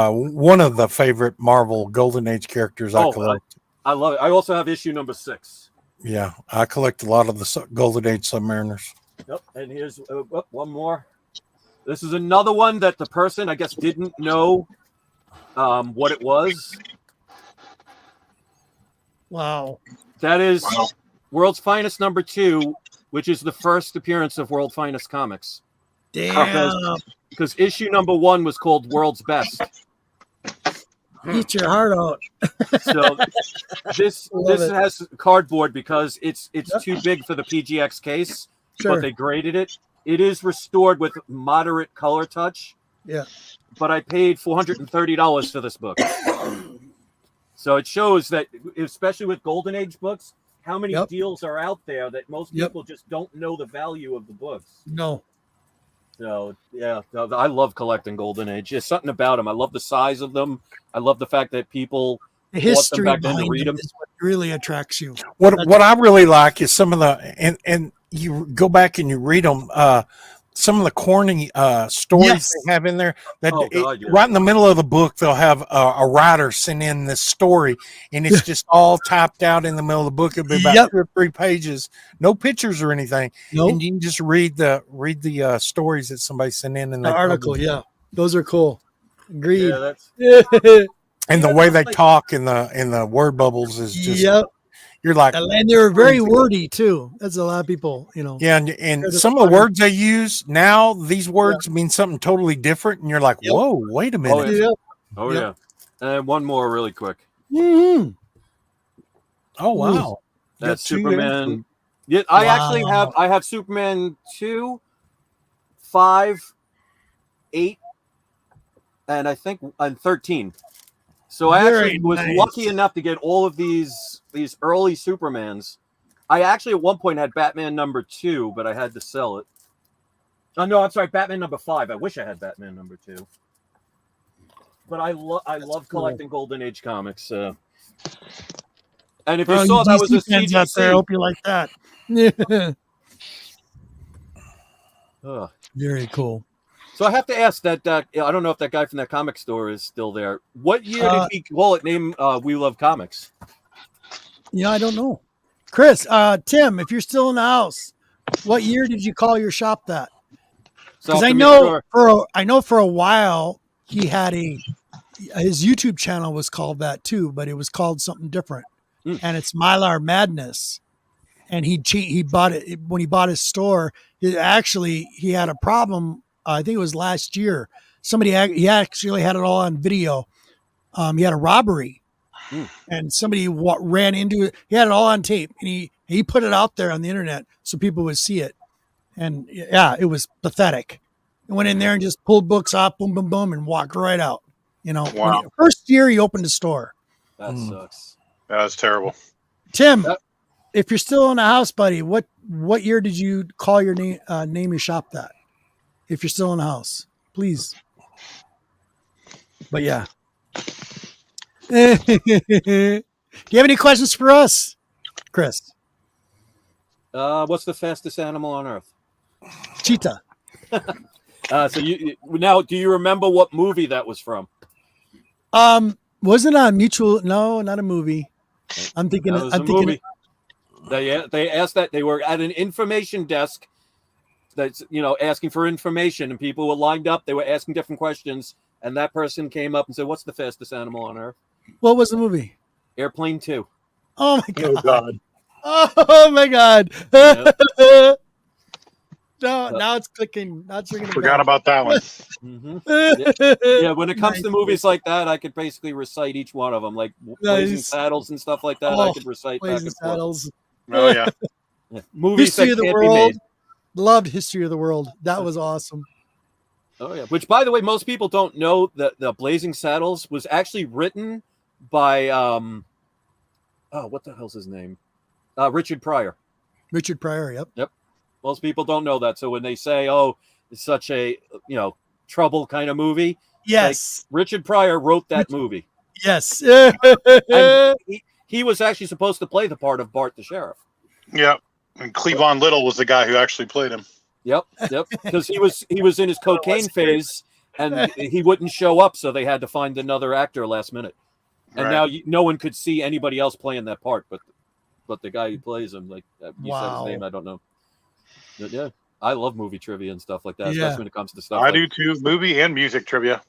one of the favorite Marvel Golden Age characters I collect. I love it. I also have issue number 6. Yeah, I collect a lot of the Golden Age Submariners. Yep, and here's one more. This is another one that the person, I guess, didn't know what it was. Wow. That is World's Finest number 2, which is the first appearance of World Finest Comics. Damn. Because issue number 1 was called World's Best. Eat your heart out. So this has cardboard because it's too big for the PGX case, but they graded it. It is restored with moderate color touch. Yeah. But I paid $430 for this book. So it shows that, especially with Golden Age books, how many deals are out there that most people just don't know the value of the books. No. So, yeah, I love collecting Golden Age. There's something about them. I love the size of them. I love the fact that people the history bought them back then to read them. Is what really attracts you. What I really like is some of the and you go back and you read them. Some of the corny stories they have in there. That right in the middle of the book, they'll have a writer send in this story, and it's just all typed out in the middle of the book. It'll be about 2 or 3 pages, no pictures or anything, and you can just read the stories that somebody sent in the article. Yeah, those are cool. Agreed. Yeah, and the way they talk in the word bubbles is just you're like, and they're very wordy too. That's a lot of people, you know. Yeah, and some of the words they use now, these words mean something totally different, and you're like, whoa, wait a minute. Oh yeah. And one more really quick. Mm-hmm. Oh wow. That's Superman. Yeah, I actually have Superman 2, 5, 8, and I think 13. So I actually was lucky enough to get all of these early Supermans. I actually at one point had Batman number 2, but I had to sell it. Oh no, I'm sorry, Batman number 5. I wish I had Batman number 2. But I love collecting Golden Age comics. And if you saw that was a CGC, out there, I hope you like that. Very cool. So I have to ask that. I don't know if that guy from that comic store is still there. What year did he call it? Name We Love Comics. Yeah, I don't know. Chris, Tim, if you're still in the house, what year did you call your shop that? Because I know for a while he had his YouTube channel was called that too, but it was called something different, and it's Mylar Madness. And he bought it when he bought his store. He had a problem. I think it was last year. He actually had it all on video. He had a robbery, and somebody ran into it. He had it all on tape, and he put it out there on the internet so people would see it. And yeah, it was pathetic. He went in there and just pulled books off, boom, boom, boom, and walked right out. Wow. First year he opened a store. That sucks. That's terrible. Tim, if you're still in the house, buddy, what year did you call your name your shop that? If you're still in the house, please. But yeah. Do you have any questions for us, Chris? What's the fastest animal on Earth? Cheetah. So now, do you remember what movie that was from? Wasn't a mutual? No, not a movie. I'm thinking. Movie. They asked that. They were at an information desk. That's asking for information, and people were lined up. They were asking different questions, and that person came up and said, "What's the fastest animal on Earth?" What was the movie? Airplane 2. Oh my god! Oh god! Oh my god! Yep. No, now it's clicking. Now it's ringing. Forgot about that one. Yeah, when it comes to movies like that, I could basically recite each one of them, like Blazing Saddles and stuff like that. I could recite Blazing Saddles. Oh yeah. Movies History that of the can't be World. made. Loved History of the World. That was awesome. Oh yeah. Which, by the way, most people don't know that the Blazing Saddles was actually written by what the hell's his name? Richard Pryor. Richard Pryor. Yep. Most people don't know that. So when they say, "Oh, it's such a trouble kind of movie," yes, like, Richard Pryor wrote that movie. Yes, and he was actually supposed to play the part of Bart the Sheriff. Yeah, and Cleavon Little was the guy who actually played him. Yep, because he was in his cocaine phase, and he wouldn't show up, so they had to find another actor last minute. And now no one could see anybody else playing that part, but the guy who plays him, like you said his name, I don't know. But yeah, I love movie trivia and stuff like that, especially when it comes to stuff. I do too, movie and music trivia.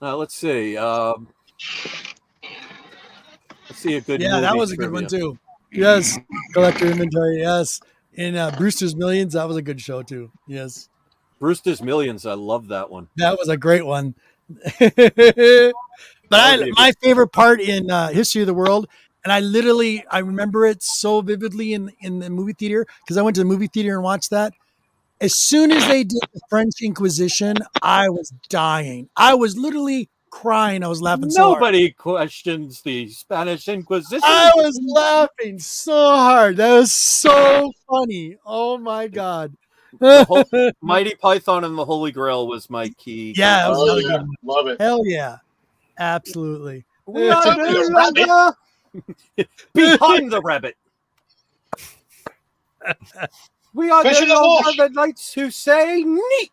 Let's see. Let's see a good. Yeah, that was a good one too. Yes, Collector Inventory. Yes, in Brewster's Millions, that was a good show too. Yes, Brewster's Millions. I love that one. That was a great one. But my favorite part in History of the World. And I remember it so vividly in the movie theater because I went to the movie theater and watched that. As soon as they did the French Inquisition, I was dying. I was literally crying. I was laughing so hard. Nobody questions the Spanish Inquisition. I was laughing so hard. That was so funny. Oh my God. Mighty Python and the Holy Grail was my key. Yeah, that was another good one. Love it. Hell yeah. Absolutely. Behind the rabbit. We are the knights who say neat.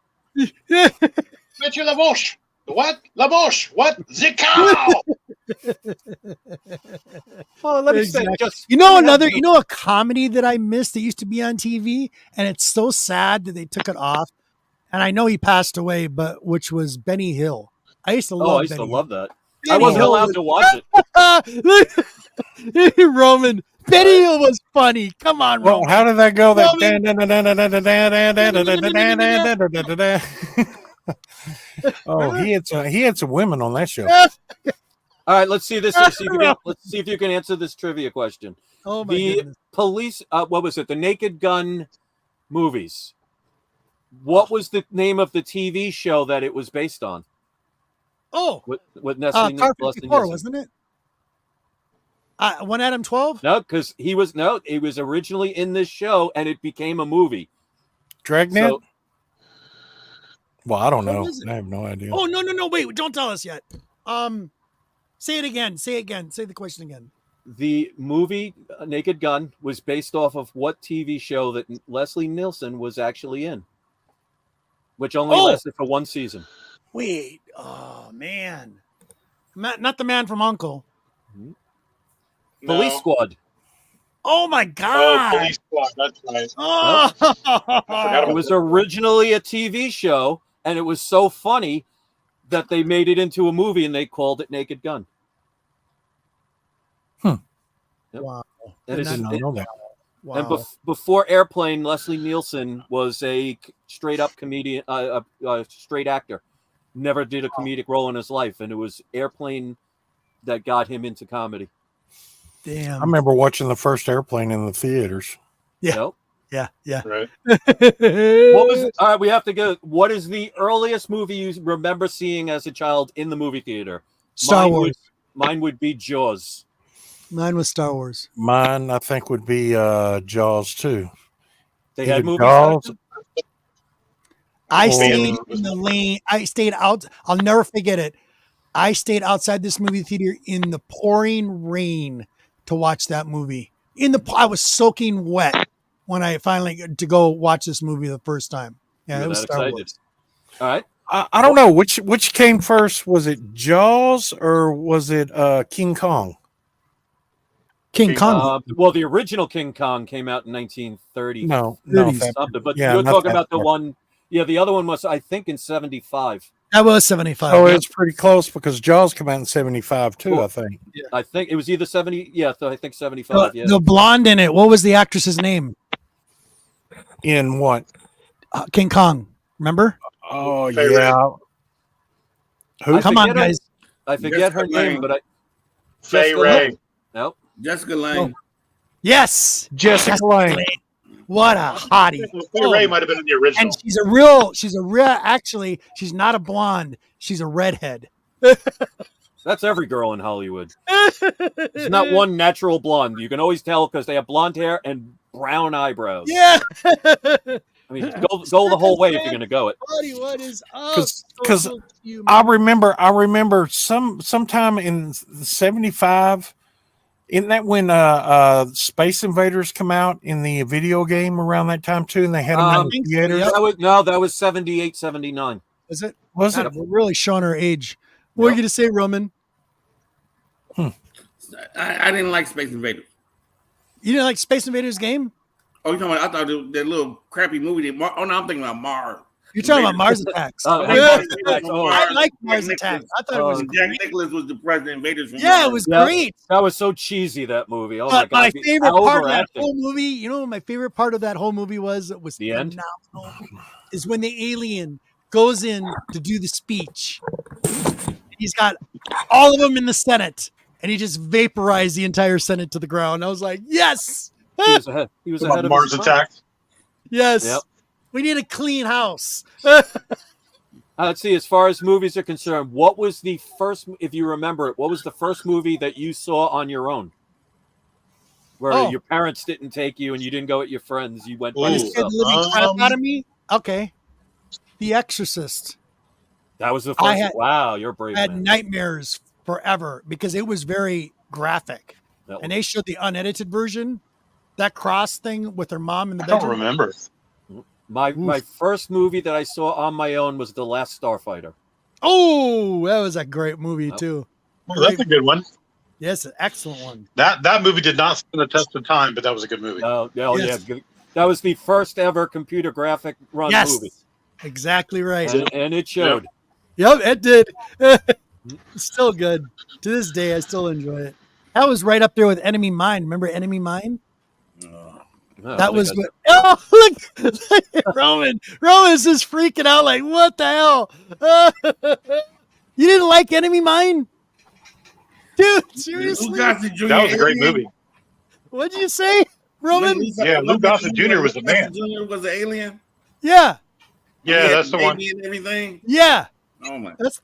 Monsieur Lavoche. What? Lavoche. What? The cow. Well, let me say just a comedy that I missed that used to be on TV, and it's so sad that they took it off. And I know he passed away, but which was Benny Hill. I used to love. I used to love that. I wasn't allowed to watch it. Roman, Benny Hill was funny. Come on, Roman. Well, how did that go? Oh, he had some women on that show. All right, let's see this. Let's see if you can answer this trivia question. Oh my goodness. Police. What was it? The Naked Gun movies. What was the name of the TV show that it was based on? Oh, with Nestle Car 54, wasn't it? One Adam 12? No, because it was originally in this show and it became a movie. Dragnet? So, well, I don't know. I have no idea. Oh, no. Wait, don't tell us yet. Say it again. Say the question again. the movie Naked Gun was based off of what TV show that Leslie Nielsen was actually in, which only lasted for one season. Wait, oh man, not the man from Uncle. Police Squad. Oh my God! Oh, Police Squad. That's right. Oh. It was originally a TV show, and it was so funny that they made it into a movie, and they called it Naked Gun. Yep. Wow! And I did not know that. Wow. And before Airplane, Leslie Nielsen was a straight-up comedian, straight actor. Never did a comedic role in his life, and it was Airplane that got him into comedy. Damn! I remember watching the first Airplane in the theaters. Yeah. Yep. Yeah. Right. What was? All right, we have to go. What is the earliest movie you remember seeing as a child in the movie theater? Star Wars. Mine would be Jaws. Mine was Star Wars. Mine, I think, would be Jaws too. They had Either movies. Jaws, I Oh. stayed in the lane. I stayed out. I'll never forget it. I stayed outside this movie theater in the pouring rain to watch that movie. I was soaking wet when I finally got to go watch this movie the first time. Yeah, it was Star Wars. All right. I don't know which came first. Was it Jaws or was it King Kong? King Kong. Well, the original King Kong came out in 1930. No, something. But yeah, you're not talking that about the far. one. Yeah, the other one was, I think, in 75. That was 75. Oh, it's pretty close because Jaws came out in 75 too, I think. I think it was either 70. Yeah, I think 75. Yeah. The blonde in it. What was the actress's name? In what? King Kong. Remember? Oh, Faye yeah. Who? Come on, guys. I forget her Jessica name, Lange. but I. Faye Jessica Ray. Lange. Nope. Jessica Lange. Yes. Jessica Lange. What a hottie. Faye Ray might have been in the original. And she's actually, she's not a blonde. She's a redhead. That's every girl in Hollywood. It's not one natural blonde. You can always tell because they have blonde hair and brown eyebrows. Yeah. I mean, go the whole way if you're going to go it. Buddy, what is up? Because I remember sometime in 75. Isn't that when Space Invaders come out in the video game around that time too? And they had them in the theaters. That was 78, 79. Is it? Was God, it? we're really showing our age. What are you going to say, Roman? I didn't like Space Invaders. You didn't like Space Invaders game? Oh, you talking about? I thought that little crappy movie. Oh no, I'm thinking about Mars. You're talking about Mars Attacks. I like Mars Attacks. I thought it was Jack Nicholas was the president. Invaders from yeah, Mars. it was great. That was so cheesy, that movie. Oh But my my God. favorite How part of that overacting. whole movie, you know, what my favorite part of that whole movie was The end? phenomenal, is when the alien goes in to do the speech. He's got all of them in the Senate, and he just vaporized the entire Senate to the ground. I was like, yes, He was ahead of Mars his time. Attacks. yes. Yep. We need a clean house. Let's see. As far as movies are concerned, what was the first? If you remember it, what was the first movie that you saw on your own, where your parents didn't take you and you didn't go with your friends? You went by It scared yourself. the living crap out of me. Okay, The Exorcist. That was the first. Wow, you're a brave. I had man. nightmares forever because it was very graphic, That and they showed the unedited version. That cross thing with her mom in the I don't bedroom. remember. My first movie that I saw on my own was The Last Starfighter. Oh, that was a great movie too. Oh, that's a good one. Yes, an excellent one. That movie did not stand the test of time, but that was a good movie. Yes. Yeah, that was the first ever computer graphic run Yes, movie, exactly right. and it showed. Yep, it did. It's still good to this day. I still enjoy it. That was right up there with Enemy Mine. Remember Enemy Mine? That was what. Oh, look, Roman's just freaking out. Like, what the hell? You didn't like Enemy Mine, dude? Seriously? That was a great movie. What'd you say, Roman? Yeah, Lou Gossett Jr. was the man. Jr. was the alien. Yeah, Yeah, that's the one. And everything. yeah. Oh my! That's.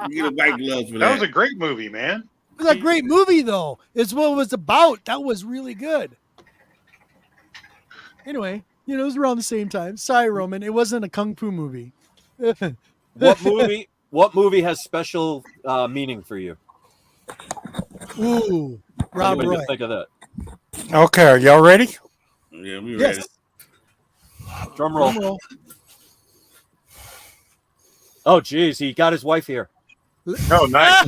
You get a white gloves for That that. was a great movie, man. It was a great movie, though. It's what it was about. That was really good. Anyway, it was around the same time. Sorry, Roman. It wasn't a kung fu movie. What movie has special meaning for you? Ooh, Rob What do Roy. you think of that? Okay, are y'all ready? Yeah, we Yes. ready. Drum roll. Drum roll. Oh, geez, he got his wife here. Oh, nice.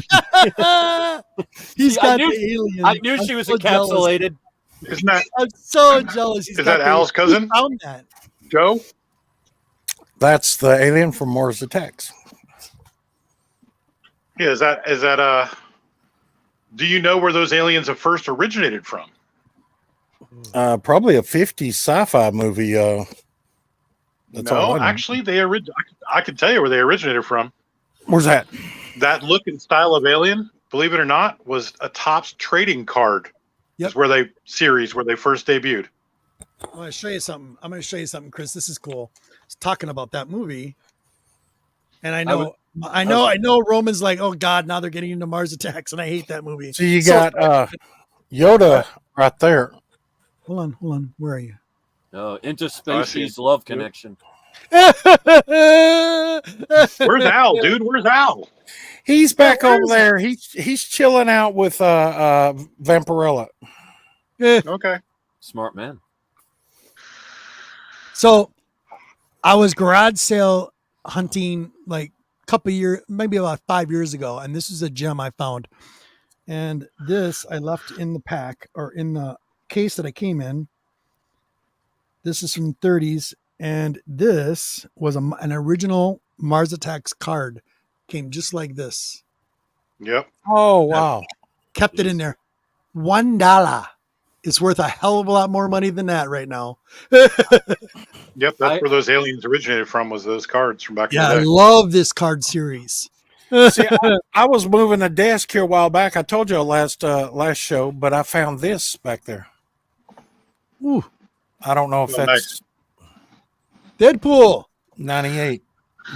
He's See, got the alien. I knew she was encapsulated. Isn't that I'm so jealous. Is that Al's cousin? He found that. Joe? That's the alien from Mars Attacks. Yeah, is that do you know where those aliens have first originated from? Probably a 50s sci-fi movie. That's all No, I know. actually I could tell you where they originated from. Where's that? That look and style of alien, believe it or not, was a Topps trading card. Yep. Is where they first debuted. I'm going to show you something. Chris. This is cool. It's talking about that movie. And I know Roman's like, oh God, now they're getting into Mars Attacks, and I hate that movie. So you got Yoda right there. Hold on. Where are you? Interspecies love connection. Where's Al, dude? Where's Al? He's back over there. He's chilling out with Vampirella. Okay. Smart man. So I was garage sale hunting like a couple years, maybe about 5 years ago, and this is a gem I found. And this I left in the pack or in the case that I came in. This is from the 30s, and this was an original Mars Attacks card. Came just like this. Yep. Oh wow! Kept it in there. $1. It's worth a hell of a lot more money than that right now. Yep, that's where those aliens originated from. Was those cards from back in Yeah, the I day? love this card series. See, I was moving a desk here a while back. I told you last show, but I found this back there. Ooh, I don't know if Oh, that's Deadpool. 98,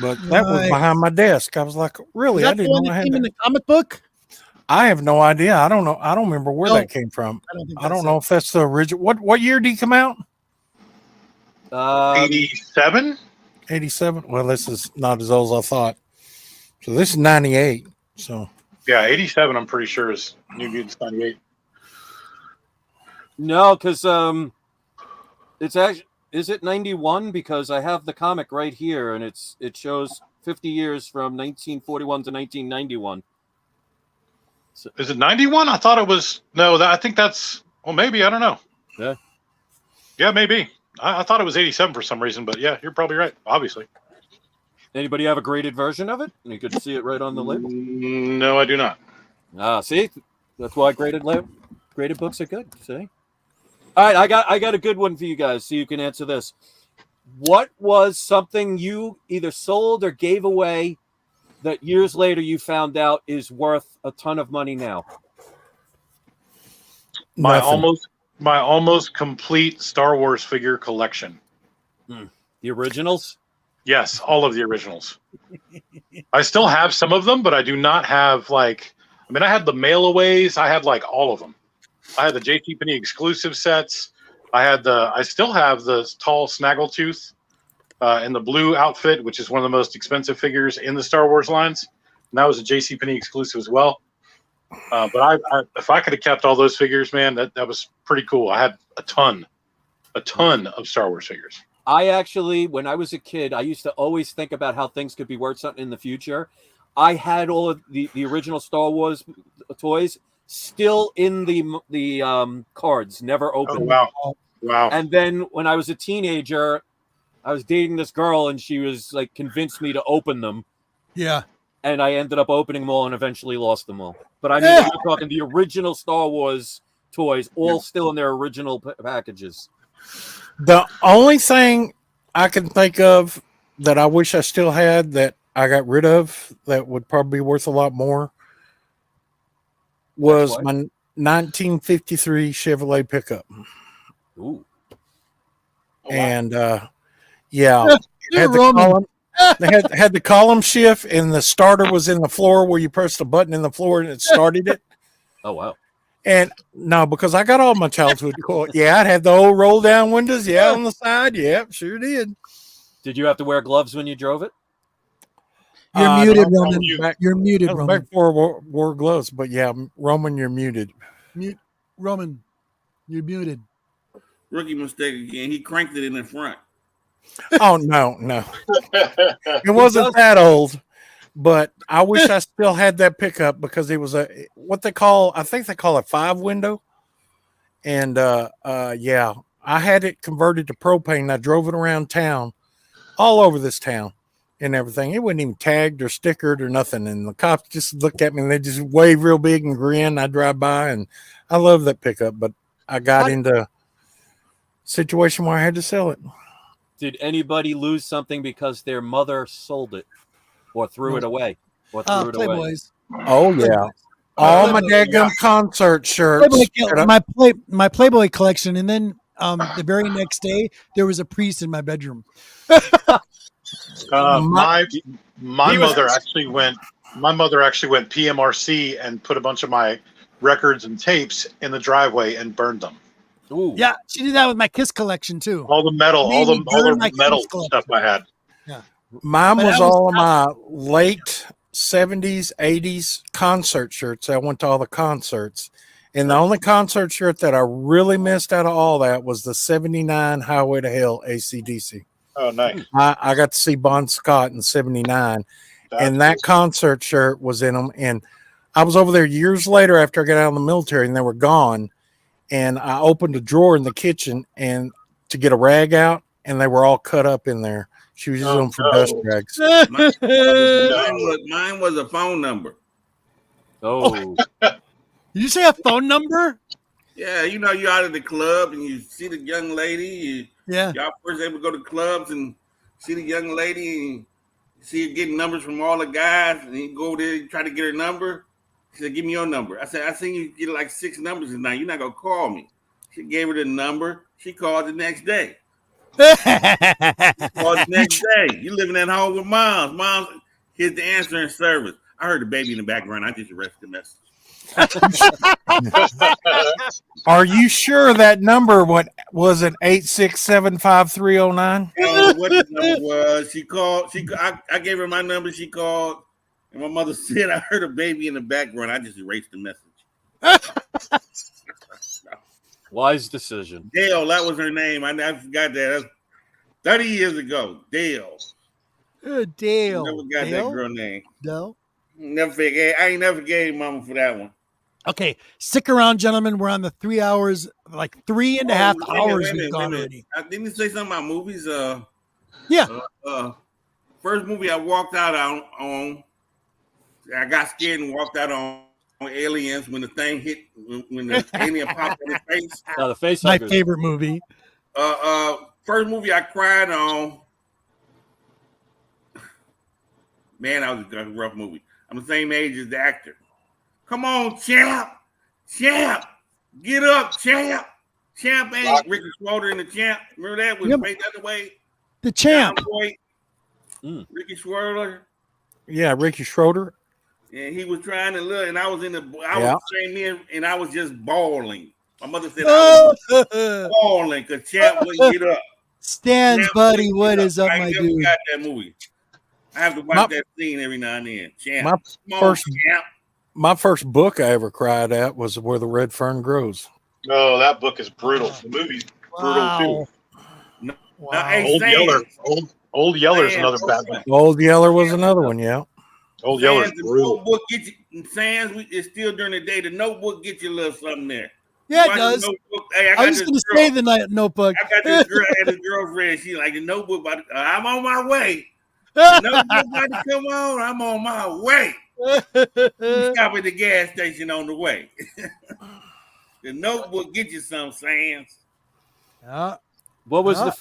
but that was Nice. behind my desk. I was like, really? Is I that the didn't one know I that had came in that. the comic book? I have no idea. I don't know. I don't remember where No. that came from. I don't know if that's the original. What year did he come out? 87? 87. Well, this is not as old as I thought. So this is 98. So Yeah, 87. I'm pretty sure is New Mutants 98. No, because it's actually, is it 91? Because I have the comic right here, and it shows 50 years from 1941 to 1991. So, Is it 91? I thought it was. No, I think that's. Well, maybe. I don't know. Yeah. Yeah, maybe. I thought it was 87 for some reason, but yeah, you're probably right. Obviously. anybody have a graded version of it? You could see it right on the label. No, I do not. See, that's why graded books are good. See. All right, I got a good one for you guys, so you can answer this. What was something you either sold or gave away that years later you found out is worth a ton of money now? My nothing. almost complete Star Wars figure collection. The originals? Yes, all of the originals. I still have some of them, but I do not have I had the mail-aways. I had all of them. I had the JCPenney exclusive sets. I still have the tall Snaggletooth in the blue outfit, which is one of the most expensive figures in the Star Wars lines. And that was a JCPenney exclusive as well. But if I could have kept all those figures, man, that was pretty cool. I had a ton of Star Wars figures. I actually, when I was a kid, I used to always think about how things could be worth something in the future. I had all of the original Star Wars toys still in the cards, never opened. Oh, wow. And then when I was a teenager, I was dating this girl, and she was convinced me to open them. Yeah. And I ended up opening them all and eventually lost them all. But I mean, I'm talking the original Star Wars toys, all still in their original packages. The only thing I can think of that I wish I still had that I got rid of that would probably be worth a lot more was my 1953 Chevrolet pickup. Ooh. And yeah, You're had the Roman. column, they had the column shift, and the starter was in the floor where you pressed the button in the floor and it started it. Oh, wow. And no, because I got all my childhood toys. Yeah, I'd have the old roll down windows. Yeah, on the side. Yep, sure did. Did you have to wear gloves when you drove it? You're muted, no, Roman. You're muted, that was Roman. back before war gloves, but yeah, Roman, you're muted. Roman, you're muted. Rookie mistake again. He cranked it in the front. Oh no, it wasn't that old. But I wish I still had that pickup because it was what they call, I think they call it 5-window. And yeah, I had it converted to propane. I drove it around town, all over this town and everything. It wasn't even tagged or stickered or nothing. And the cops just looked at me and they just waved real big and grinned. I drive by and I love that pickup, but I got into a situation where I had to sell it. Did anybody lose something because their mother sold it? Or threw it away. Or threw it Playboys. away. Oh yeah. All my daggum concert shirts. My Playboy collection, and then the very next day there was a priest in my bedroom. My mother actually went PMRC and put a bunch of my records and tapes in the driveway and burned them. Ooh. Yeah, she did that with my Kiss collection too. All the metal, all the metal stuff I had. Yeah. Mine was all of my late 70s, 80s concert shirts. I went to all the concerts. And the only concert shirt that I really missed out of all that was the 79 Highway to Hell AC/DC. Oh, nice. I got to see Bon Scott in 79. And that concert shirt was in them. And I was over there years later after I got out of the military and they were gone. And I opened a drawer in the kitchen and to get a rag out, and they were all cut up in there. She was using them for dust rags. Mine was a phone number. Oh. Did you say a phone number? Yeah, you know, you're out of the club and you see the young lady. Y'all first able to go to clubs and see the young lady and see her getting numbers from all the guys. And you go there and try to get her number. She said, give me your number. I said, I seen you get like 6 numbers tonight. You're not going to call me. She gave her the number. She called the next day. You living at home with moms. Moms, here's the answering service. I heard the baby in the background. I just arrested the message. Are you sure that number was it 8675309? What the number was? She called. I gave her my number. She called, and my mother said, "I heard a baby in the background." I just erased the message. Wise decision. Dale, that was her name. I forgot that. That's 30 years ago. Dale. Dale. Never got that girl name. Dale. Never forget. I ain't never forgave Mama for that one. Okay, stick around, gentlemen. We're on the 3 hours, like 3.5 hours we've gone already. Didn't you say something about movies? Yeah. First movie I walked out on. I got scared and walked out on Aliens when the thing hit, when the alien popped in his face. No, the face. My favorite movie. First movie I cried on. Man, that was a rough movie. I'm the same age as the actor. Come on, champ. Champ. Get up, champ. Champ ain't Ricky Schroeder in the Champ. Remember that? Was Right the Other Way? The Champ. Ricky Schroeder. Yeah, Ricky Schroeder. And he was trying to look, and I was was saying in, and I was just bawling. My mother said I was bawling because Champ wouldn't get up. Stan's buddy, what is up, my dude? I got that movie. I have to watch that scene every now and then. Champ. My first book I ever cried at was Where the Red Fern Grows. Oh, that book is brutal. The movie's brutal too. Wow. Hey, Old Yeller's another bad one. Old Yeller was another one, yeah. Old Yeller's brutal. Notebook get you, it's still during the day. The Notebook get you a little something there. Yeah, it does. Hey, I was going to say the Notebook. I got this girl and his girlfriend. She like the Notebook. I'm on my way. The Notebook about to come on. I'm on my way. Stop at the gas station on the way. The Notebook get you some Sands. Yeah. What was the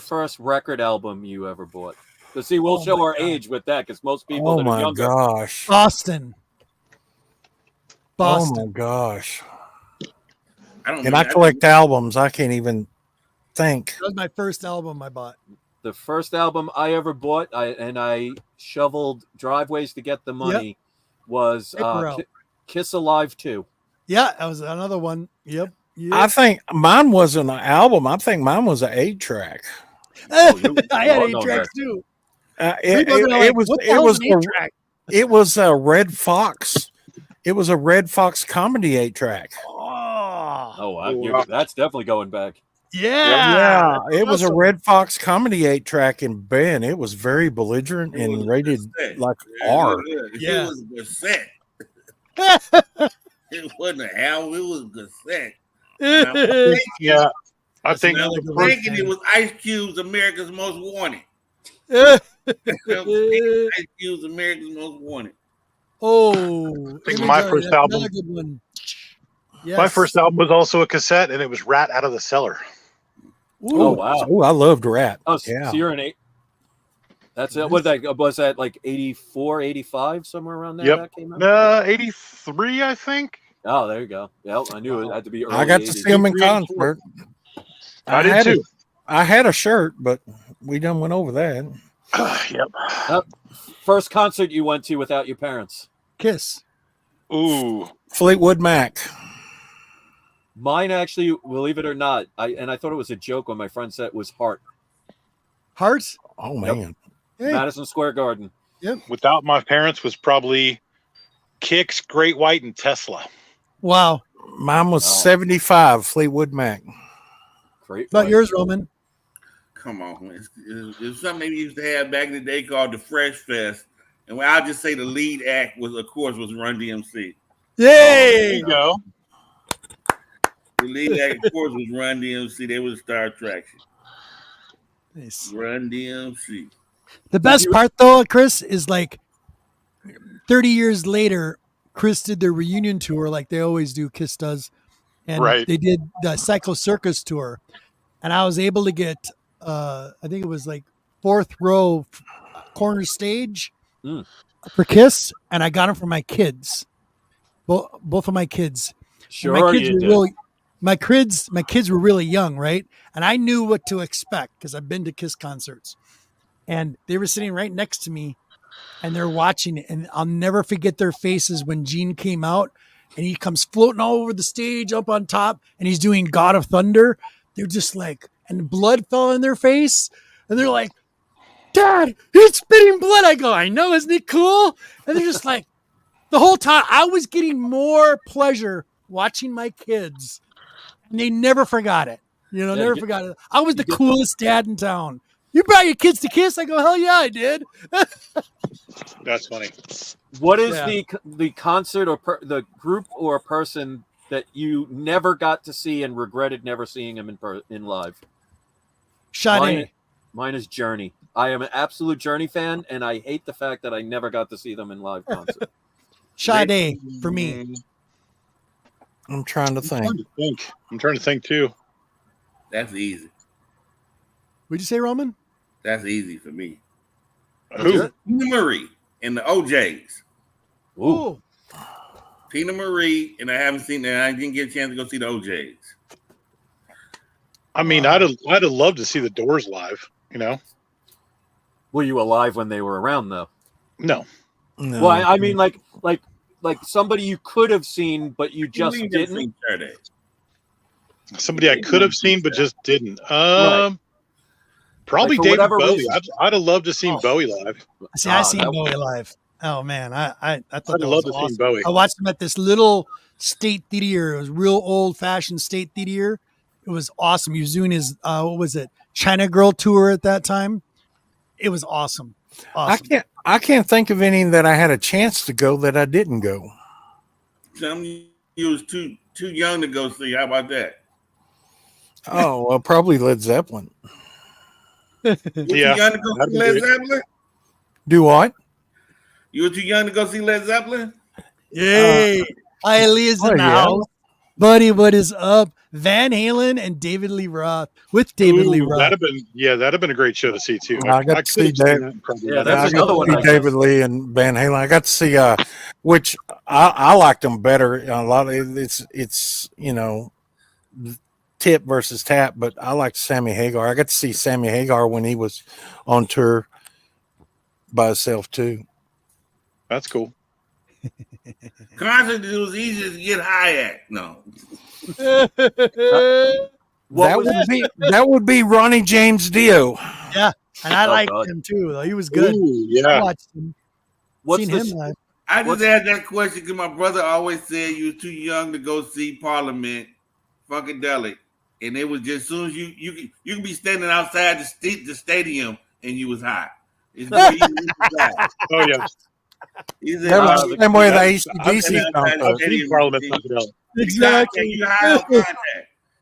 first record album you ever bought? So see, we'll show our age with that because most people that are younger. Oh my gosh. Boston. Oh my gosh. I collect albums. I can't even think. That was my first album I bought. The first album I ever bought, I shoveled driveways to get the money, was Kiss Alive 2. Yeah, that was another one. Yep. I think mine wasn't an album. I think mine was an 8-track. I had 8 tracks too. It was a Red Fox. It was a Red Fox comedy 8-track. Wow. That's definitely going back. Yeah. It was a Red Fox comedy 8-track, and Ben, it was very belligerent and rated like R. Yeah. It was a cassette. It wasn't a album, it was a cassette. I think it was Ice Cube's America's Most Wanted. Ice Cube's America's Most Wanted. I think my first album. Yes. My first album was also a cassette, and it was Rat Out of the Cellar. Ooh. Oh wow! Oh, I loved Rat. Oh, yeah. So you're an 8. That's it. Was that like 84, 85, somewhere around there? Yep. That came out? 83, I think. Oh, there you go. Yep, I knew it had to be early. I got to see him in concert. I did too. I had a shirt, but we done went over that. Yep. First concert you went to without your parents? Kiss. Ooh. Fleetwood Mac. Mine actually, believe it or not, I thought it was a joke when my friend said it was Heart. Heart? Oh man. Yep. Hey. Madison Square Garden. Yep. Without my parents was probably Kix, Great White, and Tesla. Wow. Mine was 75, Fleetwood Mac. Great. About yours, Roman? Come on, man. It's something we used to have back in the day called the Fresh Fest. And I'll just say the lead act was Run DMC. There you go. The lead act, of course, was Run DMC. They were the star attraction. Nice. Run DMC. The best part, though, Chris, is like 30 years later, Chris did their reunion tour like they always do, Kiss does. And they did the Psycho Circus tour. And I was able to get, I think it was like 4th row corner stage for Kiss. And I got them for my kids. Both of my kids. Sure, my kids were really, my kids were really young, right? And I knew what to expect because I've been to Kiss concerts. And they were sitting right next to me and they're watching it. And I'll never forget their faces when Gene came out and he comes floating all over the stage up on top and he's doing God of Thunder. They're just like, and blood fell in their face. And they're like, Dad, he's spitting blood. I go, I know, isn't it cool? And they're just like, the whole time I was getting more pleasure watching my kids. And they never forgot it. Never forgot it. I was the coolest dad in town. You brought your kids to Kiss? I go, hell yeah, I did. That's funny. What is the concert or the group or person that you never got to see and regretted never seeing him in live? Sade. Mine is Journey. I am an absolute Journey fan, and I hate the fact that I never got to see them in live concert. Sade for me. I'm trying to think. I'm trying to think too. That's easy. What'd you say, Roman? That's easy for me. Who? Tina Marie and the OJs. Ooh. Tina Marie, and I haven't seen that. I didn't get a chance to go see the OJs. I mean, I'd have loved to see the Doors live. Were you alive when they were around though? No. Well, I mean, like somebody you could have seen, but you just didn't. Somebody I could have seen, but just didn't. Probably David Bowie. I'd have loved to see Bowie live. See, I seen Bowie live. Oh man, I thought I'd love to see Bowie. I watched him at this little state theater. It was real old fashioned state theater. It was awesome. He was doing his what was it, China Girl tour at that time. It was awesome. I can't think of any that I had a chance to go that I didn't go. You was too young to go see. How about that? Oh, well, probably Led Zeppelin. You too young to go see Led Zeppelin? Do what? You were too young to go see Led Zeppelin? Yay! Hialeah's in the house. Buddy, what is up? Van Halen and David Lee Roth with David Lee Roth. That'd have been a great show to see too. I got to see that. That's another one. David Lee and Van Halen. I got to see which I liked them better. A lot of it's tip versus tap, but I liked Sammy Hagar. I got to see Sammy Hagar when he was on tour by himself too. That's cool. Concert was easy to get high at. No. That would be Ronnie James Dio. Yeah, And I liked him too, though. He was good. Ooh, yeah. I watched him. What's Seen this? him live. I just had that question because my brother always said you was too young to go see Parliament, Funkadelic, and it was just as soon as you can be standing outside the stadium and you was hot. It's the way you was Oh yeah. He said, That was the same way the ACDC I've seen Parliament Funkadelic. Exactly. You high on contact.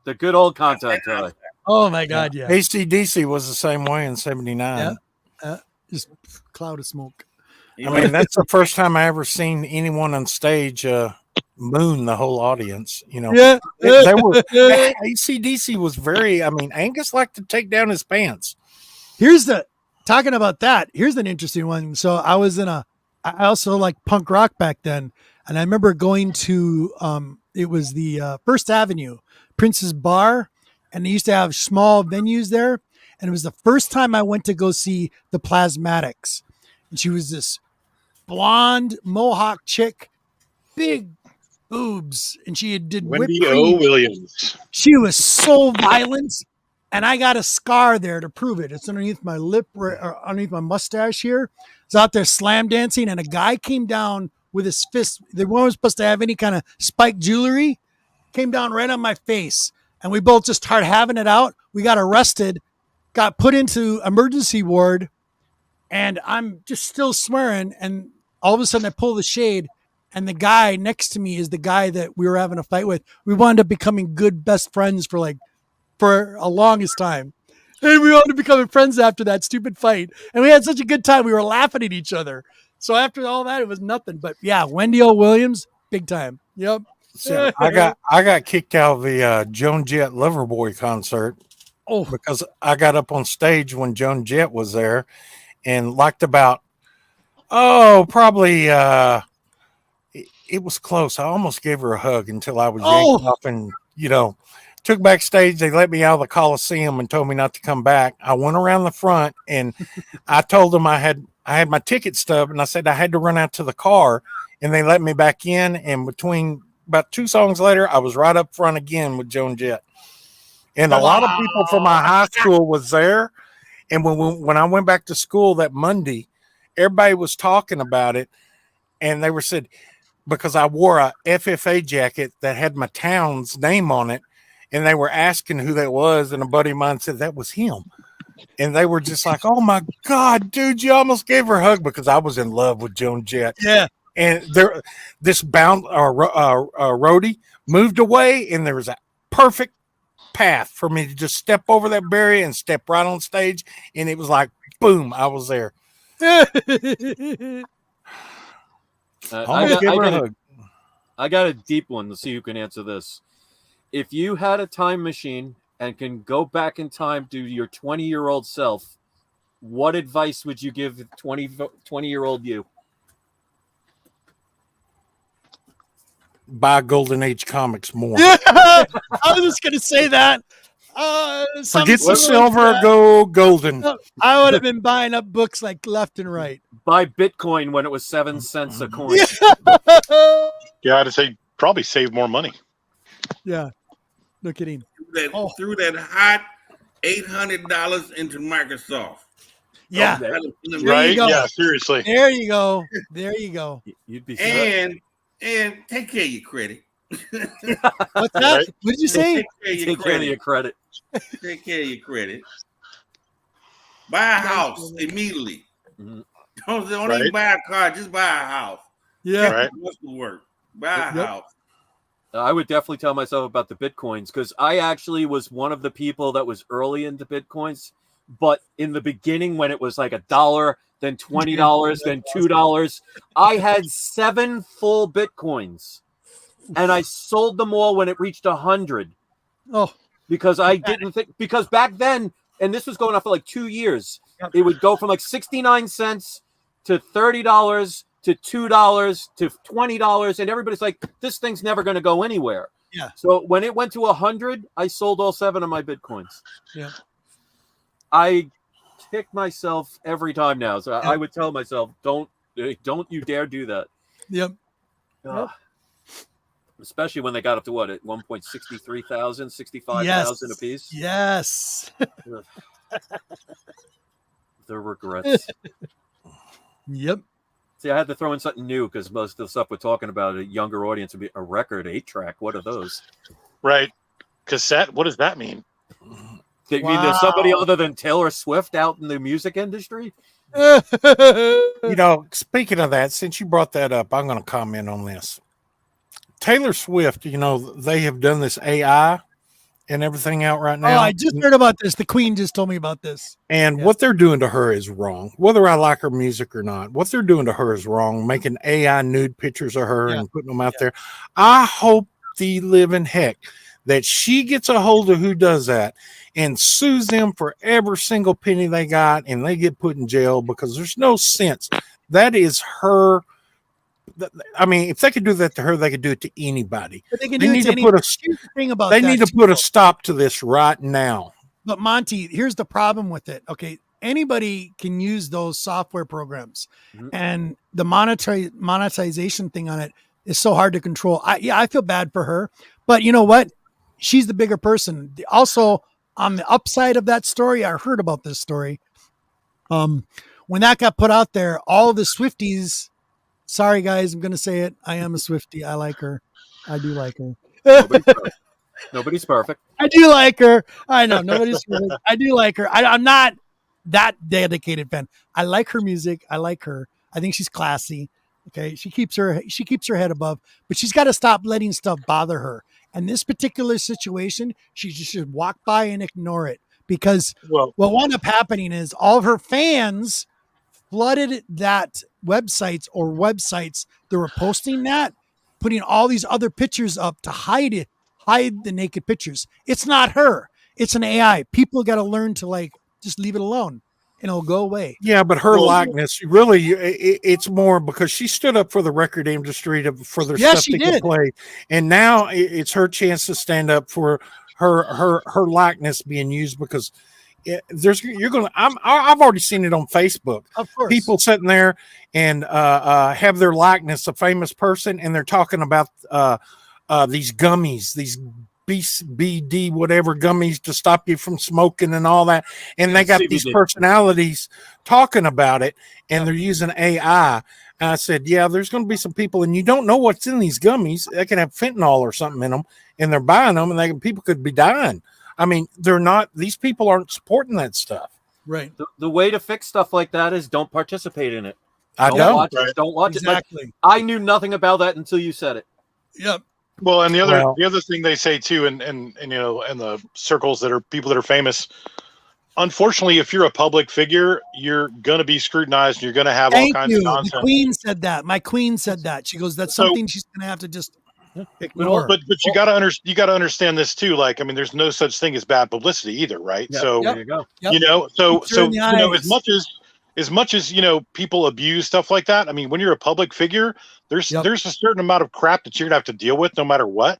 The good old contact high. Oh my God, yeah. ACDC was the same way in '79. Yeah. Just cloud of smoke. I mean, that's the first time I ever seen anyone on stage moon the whole audience. You know, Yeah. they were ACDC was very. I mean, Angus liked to take down his pants. Talking about that. Here's an interesting one. So I also liked punk rock back then, and I remember going to it was the First Avenue Prince's Bar, and they used to have small venues there, and it was the first time I went to go see the Plasmatics, and she was this blonde mohawk chick, big boobs, and she did Wendy whipped O. cream. Williams. She was so violent, and I got a scar there to prove it. It's underneath my lip, or underneath my mustache here. I was out there slam dancing, and a guy came down with his fist. They weren't supposed to have any kind of spiked jewelry. Came down right on my face, and we both just started having it out. We got arrested, got put into emergency ward, and I'm just still swearing. And all of a sudden, I pull the shade, and the guy next to me is the guy that we were having a fight with. We wound up becoming good best friends for a longest time. And we wound up becoming friends after that stupid fight. And we had such a good time. We were laughing at each other. So after all that, it was nothing. But yeah, Wendy O. Williams, big time. Yep. So I got kicked out of the Joan Jett Loverboy concert. Oh, because I got up on stage when Joan Jett was there, and liked about probably it was close. I almost gave her a hug until I was yanked off and took backstage. They let me out of the Coliseum and told me not to come back. I went around the front and I told them I had my ticket stub, and I said I had to run out to the car, and they let me back in. And between about 2 songs later, I was right up front again with Joan Jett. And a lot of people from my high school was there. And when I went back to school that Monday, everybody was talking about it. And they were said, because I wore a FFA jacket that had my town's name on it, and they were asking who that was. And a buddy of mine said that was him. And they were just like, oh my God, dude, you almost gave her a hug, because I was in love with Joan Jett. yeah. And this roadie moved away, and there was a perfect path for me to just step over that barrier and step right on stage, and it was like boom, I was there. I got a deep one to see who can answer this. If you had a time machine and can go back in time to your 20-year-old self, what advice would you give 20-year-old you? Buy Golden Age comics more. I was just going to say that. Forget the silver, go golden. I would have been buying up books like left and right. Buy Bitcoin when it was 7 cents a coin. Yeah, I'd say probably save more money. Yeah, no kidding. Threw that hot $800 into Microsoft. Yeah, right. Yeah, seriously. There you go. There you go. You'd be and take care of your credit. What's that? Right? What did you say? Take care of your credit. Take care of your credit. Buy a house immediately. Mm-hmm. Don't even buy a car. Just buy a house. Yeah. Right. What's the work? Buy a house. I would definitely tell myself about the Bitcoins, because I actually was one of the people that was early into Bitcoins. But in the beginning, when it was like $1, then $20, then $2, I had 7 full Bitcoins. And I sold them all when it reached 100. Oh, because I didn't think, because back then, and this was going on for like 2 years, it would go from like 69 cents to $30 to $2 to $20, and everybody's like, this thing's never going to go anywhere. Yeah. So when it went to 100, I sold all 7 of my Bitcoins. Yeah. I kick myself every time now. So I would tell myself, don't you dare do that. Yep. Especially when they got up to at 1.63,000, 65,000 a piece. Yes. The regrets. Yep. See, I had to throw in something new because most of the stuff we're talking about, a younger audience would be a record, 8-track. What are those? Right. Cassette. What does that mean? Do you mean there's somebody other than Taylor Swift out in the music industry? You know, speaking of that, since you brought that up, I'm going to comment on this. Taylor Swift, you know, they have done this AI and everything out right now. Oh, I just heard about this. The Queen just told me about this. And what they're doing to her is wrong. Whether I like her music or not, what they're doing to her is wrong. Making AI nude pictures of her and putting them out there. I hope the living heck that she gets a hold of who does that and sues them for every single penny they got, and they get put in jail, because there's no sense. That is her. I mean, if they could do that to her, they could do it to anybody. But they can They do need it to put a thing about They that need to too. put a stop to this right now. But Monty, here's the problem with it. Okay, anybody can use those software programs, and the monetization thing on it is so hard to control. I feel bad for her, but you know what? She's the bigger person. Also, on the upside of that story, I heard about this story. When that got put out there, all the Swifties. Sorry, guys, I'm going to say it. I am a Swiftie. I like her. I do like her. Nobody's perfect. I do like her. I know nobody's perfect. I do like her. I'm not that dedicated fan. I like her music. I like her. I think she's classy. Okay, she keeps her head above, but she's got to stop letting stuff bother her. And this particular situation, she just should walk by and ignore it, because what wound up happening is all of her fans flooded that websites that were posting that, putting all these other pictures up to hide the naked pictures. It's not her. It's an AI. People got to learn to just leave it alone, and it'll go away. Yeah, but her likeness, really, it's more because she stood up for the record industry for their stuff to get played, and now it's her chance to stand up for her likeness being used, because I've already seen it on Facebook. Of course, people sitting there and have their likeness, a famous person, and they're talking about these gummies, these BD whatever gummies to stop you from smoking and all that, and they got these personalities talking about it, and they're using AI. And I said, yeah, there's going to be some people, and you don't know what's in these gummies. They can have fentanyl or something in them, and they're buying them, and people could be dying. I mean, these people aren't supporting that stuff. Right. The way to fix stuff like that is don't participate in it. Don't watch it. Don't watch it. Like, I knew nothing about that until you said it. Yep. Well, and the other thing they say too, and you know, in the circles that are people that are famous, unfortunately, if you're a public figure, you're going to be scrutinized. And you're going to have all kinds of nonsense. The Queen said that. My Queen said that. She goes, "That's something she's going to have to just ignore." But you got to understand this too. Like, I mean, there's no such thing as bad publicity either, right? Yep. So there you go. You know, so you know, as much as you know, people abuse stuff like that. I mean, when you're a public figure, there's a certain amount of crap that you're gonna have to deal with, no matter what.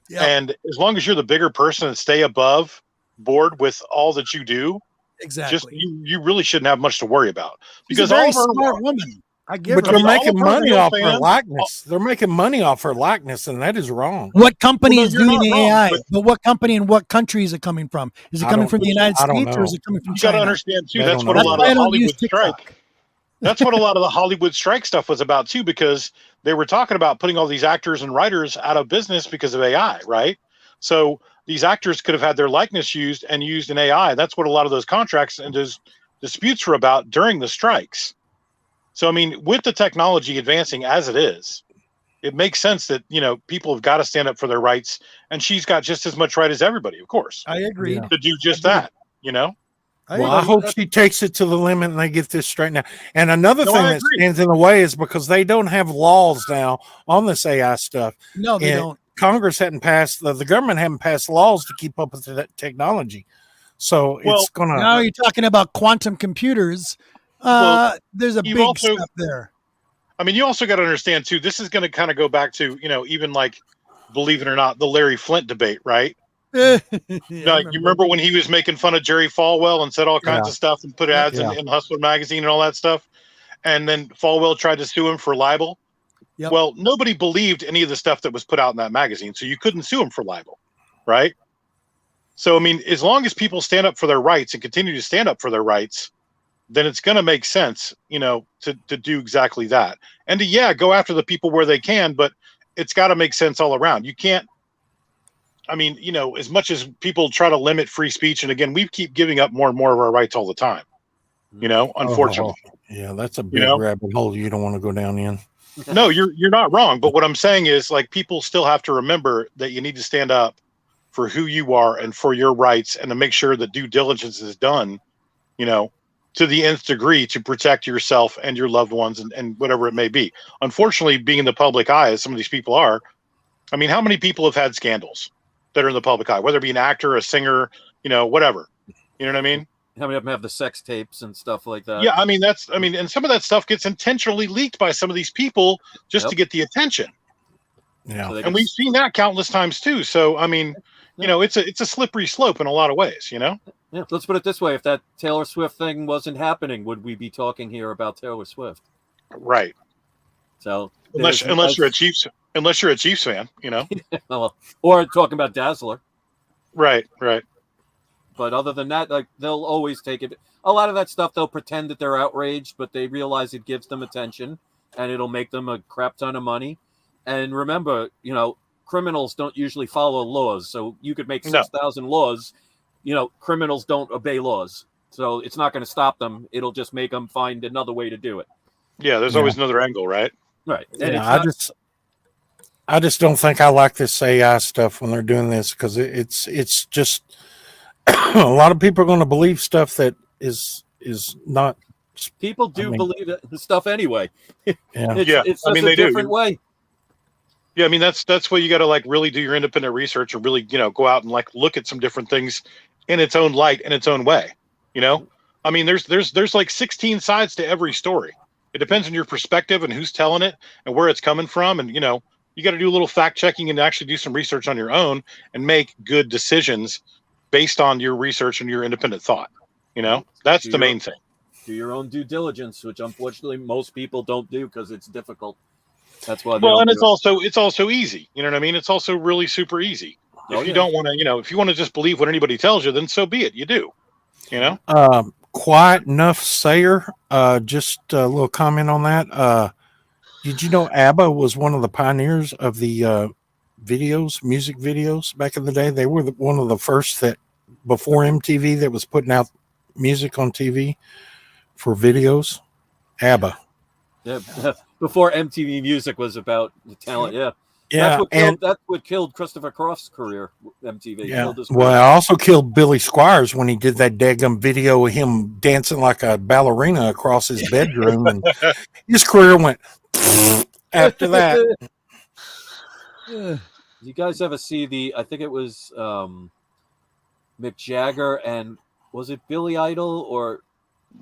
Yep. And as long as you're the bigger person and stay above board with all that you do, exactly, you really shouldn't have much to worry about. Because a very smart woman. But they're making money off her likeness. They're making money off her likeness, and that is wrong. What company is doing the AI? But what company and what country is it coming from? Is it coming from the United States, or is it coming from China? You got to understand too. That's what a lot of the Hollywood strike. That's what a lot of the Hollywood strike stuff was about too, because they were talking about putting all these actors and writers out of business because of AI, right? So these actors could have had their likeness used in AI. That's what a lot of those contracts and those disputes were about during the strikes. So, I mean, with the technology advancing as it is, it makes sense that, you know, people have got to stand up for their rights, and she's got just as much right as everybody, of course. I agree. To do just that, you know? I hope she takes it to the limit and they get this straightened out. And another thing that stands in the way is because they don't have laws now on this AI stuff. No, they don't. Congress hadn't passed, the government hadn't passed laws to keep up with that technology. So it's going to. Now you're talking about quantum computers. There's a big step there. I mean, you also got to understand too, this is going to kind of go back to, you know, even like, believe it or not, the Larry Flint debate, right? You remember when he was making fun of Jerry Falwell and said all kinds of stuff and put ads in Hustler magazine and all that stuff, and then Falwell tried to sue him for libel. Yep. Well, nobody believed any of the stuff that was put out in that magazine, so you couldn't sue him for libel, right? So I mean, as long as people stand up for their rights and continue to stand up for their rights, then it's going to make sense, to do exactly that. And to, go after the people where they can, but it's got to make sense all around. You can't, as much as people try to limit free speech, and again, we keep giving up more and more of our rights all the time, unfortunately. Yeah, that's a big rabbit hole you don't want to go down in. No, you're not wrong. But what I'm saying is, like, people still have to remember that you need to stand up for who you are and for your rights, and to make sure that due diligence is done, to the nth degree to protect yourself and your loved ones and whatever it may be. Unfortunately, being in the public eye, as some of these people are, how many people have had scandals that are in the public eye, whether it be an actor, a singer, whatever, you know what I mean? How many of them have the sex tapes and stuff like that? Yeah. And some of that stuff gets intentionally leaked by some of these people just to get the attention. Yeah. And we've seen that countless times too. So, it's a slippery slope in a lot of ways, Yeah. Let's put it this way. If that Taylor Swift thing wasn't happening, would we be talking here about Taylor Swift? Right. So unless you're a Chiefs fan, or talking about Dazzler. Right. But other than that, like, they'll always take it. A lot of that stuff, they'll pretend that they're outraged, but they realize it gives them attention and it'll make them a crap ton of money. And remember, criminals don't usually follow laws. So you could make 6,000 laws. Criminals don't obey laws. So it's not going to stop them. It'll just make them find another way to do it. Yeah, there's always another angle, right? Right. And I just don't think I like this AI stuff when they're doing this, because it's just a lot of people are going to believe stuff that is not. People believe it, stuff anyway. Yeah. It's just a different way. Yeah, that's why you got to, like, really do your independent research and really, go out and, like, look at some different things in its own light, in its own way. There's like 16 sides to every story. It depends on your perspective and who's telling it and where it's coming from. And, you got to do a little fact checking and actually do some research on your own and make good decisions based on your research and your independent thought. That's the main thing. Do your own due diligence, which unfortunately most people don't do because it's difficult. That's why. And it's also easy. You know what I mean? It's also really super easy. If you don't want to, if you want to just believe what anybody tells you, then so be it. You do. Quiet enough Sayer. Just a little comment on that. Did you know ABBA was one of the pioneers of the music videos back in the day? They were one of the first that, before MTV, that was putting out music on TV for videos. ABBA. Yeah, before MTV Music was about the talent. Yeah. Yeah, that's what killed Christopher Croft's career. MTV. Yeah. Well, I also killed Billy Squires when he did that daggum video of him dancing like a ballerina across his bedroom, and his career went after that. You guys ever see I think it was Mick Jagger and was it Billy Idol, or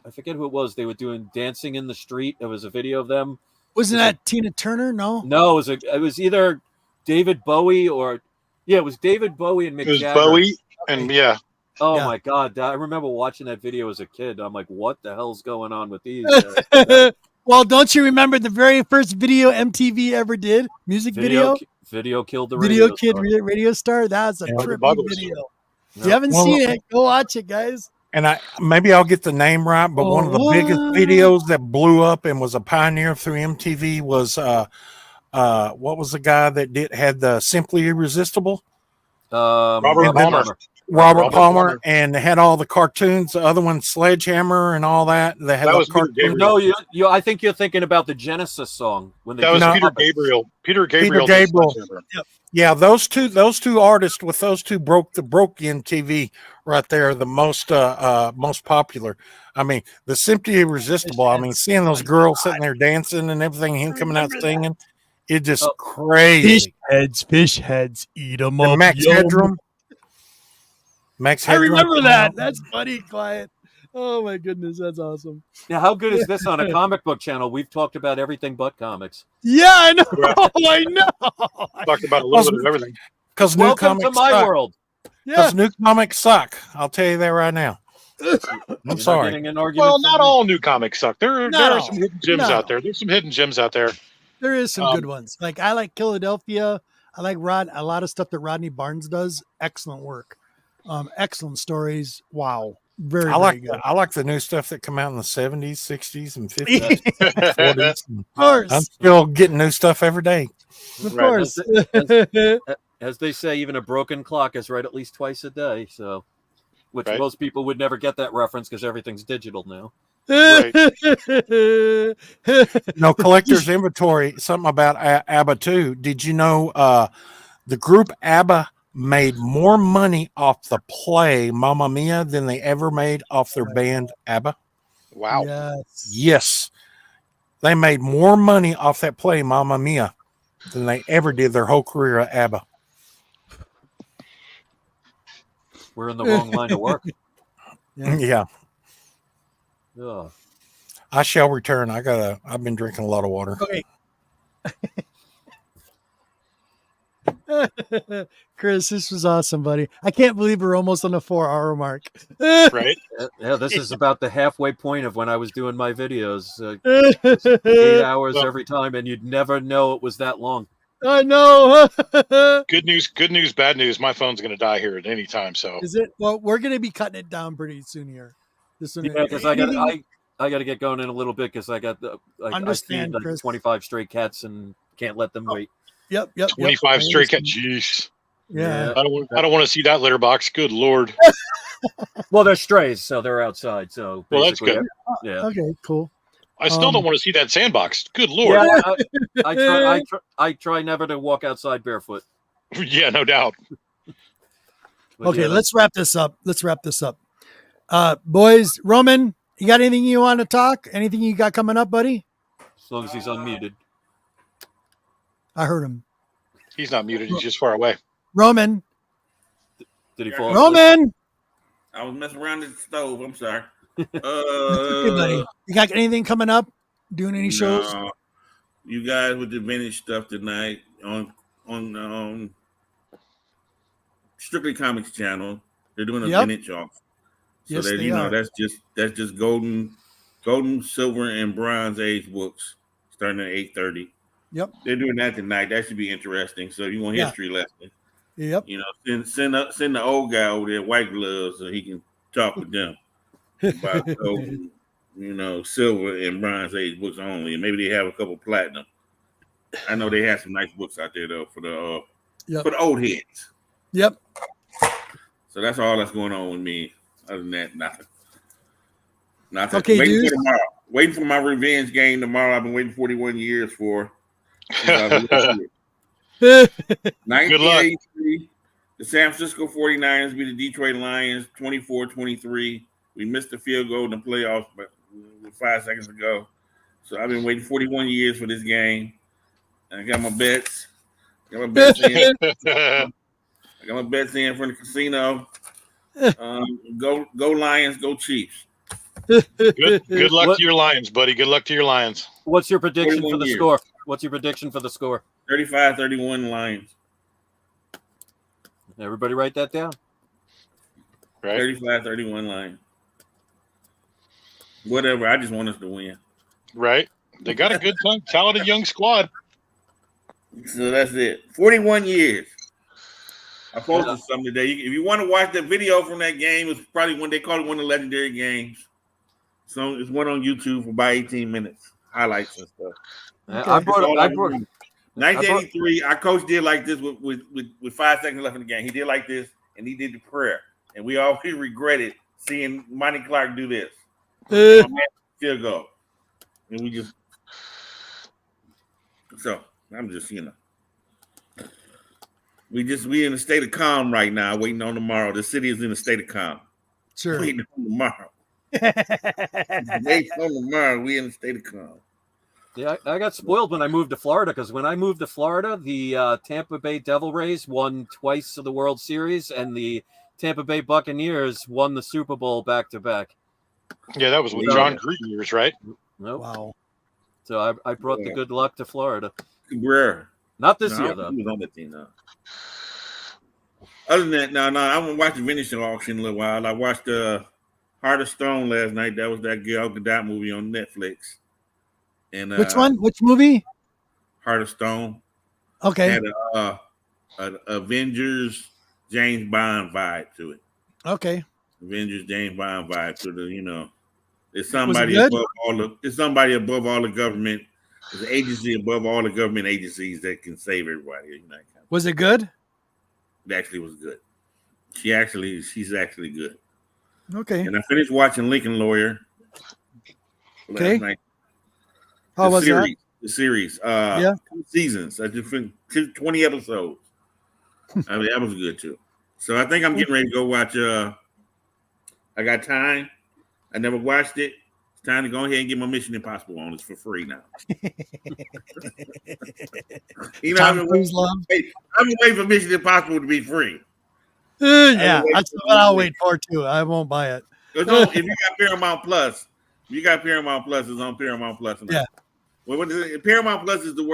I forget who it was. They were doing Dancing in the Street. There was a video of them. Wasn't that Tina Turner? No, it was either David Bowie or it was David Bowie and Mick Jagger. It was Bowie and Oh my God! I remember watching that video as a kid. I'm like, what the hell's going on with these? Well, don't you remember the very first video MTV ever did? Music video? Video killed the Video Kid Radio Star. That was a trippy video. If you haven't seen it, go watch it, guys. And maybe I'll get the name right, but one of the biggest videos that blew up and was a pioneer through MTV was what was the guy that had the Simply Irresistible? Robert Palmer. Robert Palmer, and they had all the cartoons. The other one, Sledgehammer, and all that. They had was cartoons. No, I think you're thinking about the Genesis song when that was Peter Gabriel. Peter Gabriel. Yep. Yeah, those two artists with those two broke MTV right there. The most popular. The Simply Irresistible. Seeing those girls sitting there dancing and everything, him coming out singing, it's just crazy. Fish heads, eat them up. Max Headroom. I remember that. That's funny, Client. Oh my goodness, that's awesome. Now, how good is this on a comic book channel? We've talked about everything but comics. Yeah, I know. I know. Talked about a little bit of everything. Because new comics to my suck. world. Because new comics suck. I'll tell you that right now. I'm sorry. Well, not all new comics suck. There are some hidden gems out there. There's some hidden gems out there. There is some good ones. Like, I like Philadelphia. I like a lot of stuff that Rodney Barnes does. Excellent work. Excellent stories. Wow. Very, I like very good. I like the new stuff that come out in the 70s, 60s, and 50s, 40s. Of course. I'm still getting new stuff every day. Of Right. course. As they say, even a broken clock is right at least twice a day. So, which Right. most people would never get that reference because everything's digital now. No, collector's inventory. Something about ABBA too. Did you know the group ABBA made more money off the play Mamma Mia than they ever made off their band ABBA? Wow. Yes. Yes, they made more money off that play Mamma Mia than they ever did their whole career at ABBA. We're in the wrong line of work. Yeah. Ugh. I shall return. I've been drinking a lot of water. Okay. Chris, this was awesome, buddy. I can't believe we're almost on the 4-hour mark. Right. Yeah, this is about the halfway point of when I was doing my videos. 8 hours every time, and you'd never know it was that long. I know. Good news, bad news. My phone's going to die here at any time. So Is it? Well, we're going to be cutting it down pretty soon here. This one. Yeah, because I got to get going in a little bit because I got I feed like Chris. 25 stray cats and can't let them wait. Yep. 25 stray cat. Jeez. Yeah. I don't want to see that litter box. Good Lord. Well, they're strays, so they're outside. So Well, that's basically, good. Yeah. Okay. Cool. I still don't want to see that sandbox. Good Lord. Yeah, I try never to walk outside barefoot. Yeah, no doubt. But Okay, yeah, let's wrap this up. Boys, Roman, you got anything you want to talk? Anything you got coming up, buddy? as long as he's unmuted. I heard him. He's not muted. He's just far away. Roman. Did he fall? Roman. I was messing around at the stove. I'm sorry. Hey, buddy. You got anything coming up? Doing any shows? No. You guys with the vintage stuff tonight on Strictly Comics channel. They're doing a vintage off. So Yes, they are. That's just golden, silver, and bronze age books starting at 8:30. Yep. They're doing that tonight. That should be interesting. So if you want history lesson, Yep. you know, send the old guy over there, white gloves, so he can talk with them about golden, silver and bronze age books only, and maybe they have a couple platinum. I know they have some nice books out there though for the old heads. Yep. So that's all that's going on with me. Other than that, nothing. Okay, waiting dude. for tomorrow. Waiting for my revenge game tomorrow. I've been waiting 41 years for. 1983, the San Francisco 49ers beat the Detroit Lions 24-23. We missed the field goal in the playoffs, but 5 seconds ago. So I've been waiting 41 years for this game. And I got my bets. I got my bets in from the casino. Go Lions, go Chiefs. Good luck to your Lions, buddy. Good luck to your Lions. What's your prediction for the 41 years. score? What's your prediction for the score? 35-31 Lions. Everybody write that down. Right. 35-31 Lions. Whatever. I just want us to win. Right. They got a good, talented young squad. So that's it. 41 years. I posted something today. If you want to watch the video from that game, it's probably when they call it one of the legendary games. So it's one on YouTube for about 18 minutes. Highlights and stuff. I brought 1983, our coach did like this with 5 seconds left in the game. He did like this, and he did the prayer. And we always regretted seeing Monty Clark do this. Field goal. And we just... So, I'm just, we in a state of calm right now, waiting on tomorrow. The city is in a state of calm. Sure. Waiting on tomorrow. Waiting on tomorrow. We in a state of calm. Yeah, I got spoiled when I moved to Florida because when I moved to Florida, the Tampa Bay Devil Rays won twice of the World Series, and the Tampa Bay Buccaneers won the Super Bowl back-to-back. Yeah, that was with John Gruden years, right? Nope. Wow. So I brought the good luck to Florida. Cabrera. Not this year, though. He was on the team, though. Other than that, no, I haven't watched the vintage auction in a little while. I watched Heart of Stone last night. That was that Gal Gadot movie on Netflix. And Which one? Which movie? Heart of Stone. Okay. Had an Avengers James Bond vibe to it. Okay. Avengers James Bond vibe to the, it's somebody above all the government. There's an agency above all the government agencies that can save everybody. Was it good? It actually was good. She's actually good. Okay. And I finished watching Lincoln Lawyer last night. How was that? The series. 2 seasons. I just finished 20 episodes. I mean, that was good too. So I think I'm getting ready to go watch. I got time. I never watched it. It's time to go ahead and get my Mission Impossible on. It's for free now. I've been waiting for Mission Impossible to be free. Yeah, that's what I'll wait for too. I won't buy it. If you got Paramount Plus, it's on Paramount Plus. Yeah. Well, Paramount Plus is the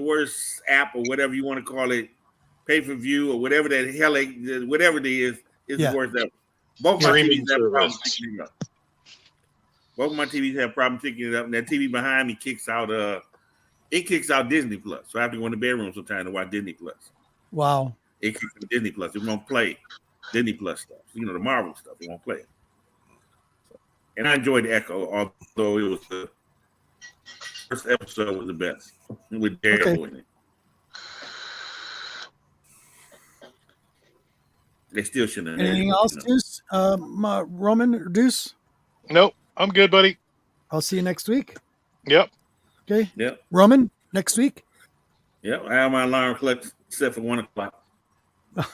worst app or whatever you want to call it, pay per view or whatever that hell, whatever it is the worst ever. Both my TVs have problems picking it up. Both of my TVs have problems picking it up, and that TV behind me kicks out Disney Plus. So I have to go in the bedroom sometime to watch Disney Plus. Wow. It kicks out Disney Plus. It won't play Disney Plus stuff. The Marvel stuff. It won't play it. And I enjoyed Echo, although it was the first episode was the best with Daredevil in it. They still shouldn't. Anything else, Deuce? Roman or Deuce? Nope, I'm good, buddy. I'll see you next week. Yep. Okay. Yep. Roman, next week? Yep. I have my alarm clock set for 1 o'clock.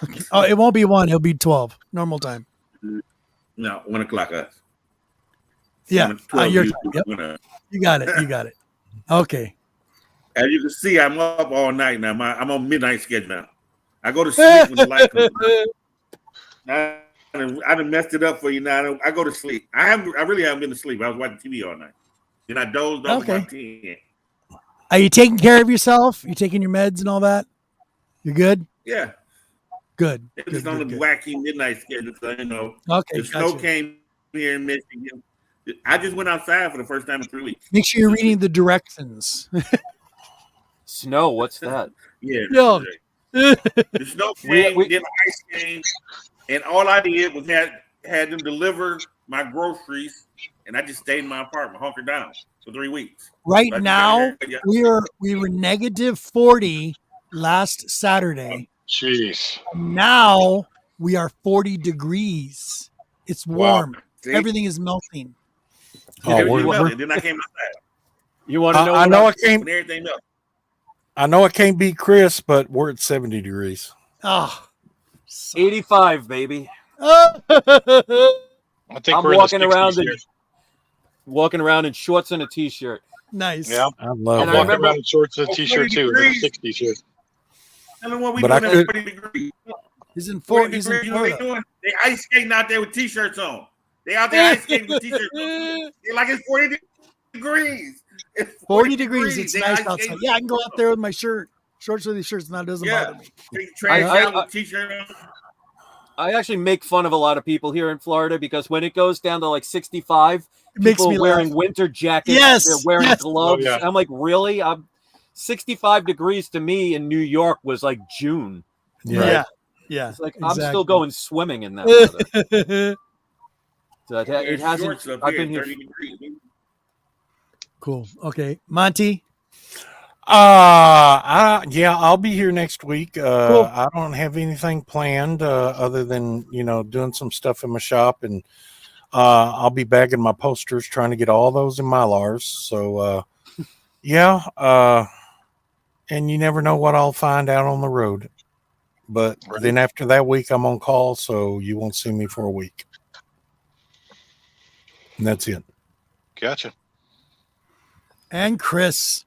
Okay. Oh, it won't be 1. It'll be 12. Normal time. No, 1 o'clock us. Yeah. Your time. Yep. You got it. Okay. As you can see, I'm up all night now. I'm on midnight schedule now. I go to sleep when the light comes on. I done messed it up for you now. I go to sleep. I really haven't been to sleep. I was watching TV all night. Then I dozed off about 10. Are you taking care of yourself? You taking your meds and all that? You're good? Yeah. Good. It's just on the wacky midnight schedule. So, okay. The snow came here in Michigan. I just went outside for the first time in 3 weeks. Make sure you're reading the directions. Snow, what's that? Yeah. No. The snow came, we did ice game, and all I did was had them deliver my groceries, and I just stayed in my apartment, hunkered down for 3 weeks. Right now, we were -40 last Saturday. Jeez. Now we are 40 degrees. It's warm. Wow. Everything is melting. Then I came outside. You want to know? I know I can't. Everything else. I know I can't beat Chris, but we're at 70 degrees. Oh, 85, baby. I think I'm we're walking around in shorts and a t-shirt. Nice. Yeah, I love I'm walking around in shorts and a t-shirt too. 60 shirt. Tell them what we But doing at 40 degrees. He's in 40 He's degrees. in What they Florida. doing? They ice skating out there with t-shirts on. They out there ice skating with t-shirts on. They're like it's 40 degrees. It's 40 degrees. It's They nice ice outside. skating. Yeah, I can go out there with my shorts with these shirts, and that doesn't bother me. They trash out with t-shirt on. I actually make fun of a lot of people here in Florida because when it goes down to like 65, It makes people me are wearing laugh. winter jackets. Yes, They're wearing yes. gloves. Oh, yeah. I'm like, really? 65 degrees to me in New York was like June. Yeah. Yeah. It's like exactly. I'm still going swimming in that weather. So it There's hasn't. shorts up I've here, been here. 30 degrees. Cool. Okay. Monty. I'll be here next week. Cool. I don't have anything planned other than doing some stuff in my shop, and I'll be bagging my posters, trying to get all those in Mylars. So and you never know what I'll find out on the road. But then after that week, I'm on call, so you won't see me for a week, and that's it. Gotcha. And Chris.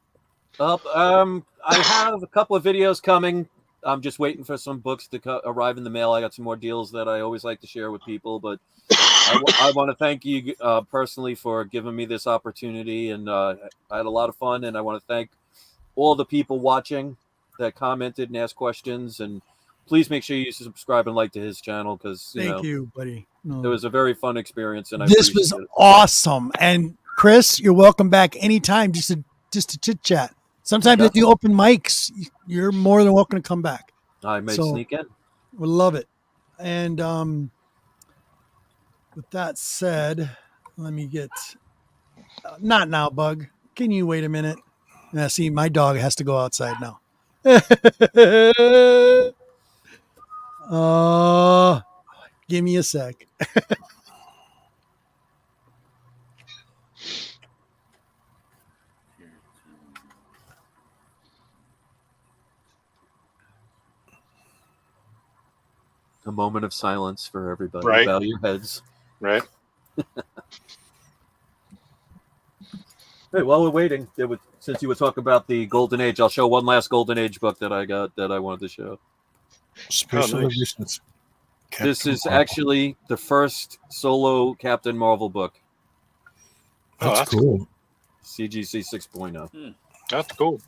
I have a couple of videos coming. I'm just waiting for some books to arrive in the mail. I got some more deals that I always like to share with people, but I want to thank you personally for giving me this opportunity, and I had a lot of fun, and I want to thank all the people watching that commented and asked questions, and please make sure you subscribe and like to his channel because Thank you, buddy. No. It was a very fun experience, and This was awesome. And Chris, you're welcome back anytime just to chit chat. Sometimes at the open mics, you're more than welcome to come back. I may sneak in. We'll love it. And with that said, let me get not now, Bug. Can you wait a minute? Now, see, my dog has to go outside now. Give me a sec. A moment of silence for everybody. Right. Bow your heads. Right. Hey, while we're waiting, since you were talking about the Golden Age, I'll show one last Golden Age book that I got that I wanted to show. Special nice. editions. This is Marvel. actually the first solo Captain Marvel book. That's cool. CGC 6.0. That's cool.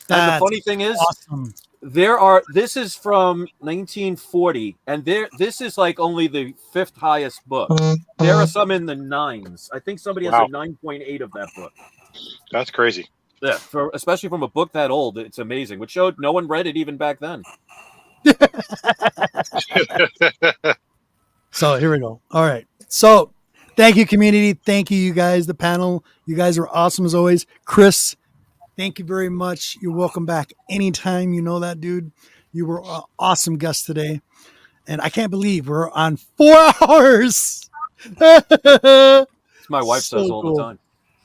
And the funny thing is, awesome. This is from 1940, and this is like only the 5th highest book. There are some in the 9s. I think somebody has a 9.8 of that book. That's crazy. Yeah, especially from a book that old, it's amazing. Which showed no one read it even back then. So here we go. All right. So thank you, community. Thank you, you guys, the panel. You guys are awesome as always. Chris, thank you very much. You're welcome back anytime. You know that, dude. You were an awesome guest today. And I can't believe we're on 4 hours. My wife says all the time.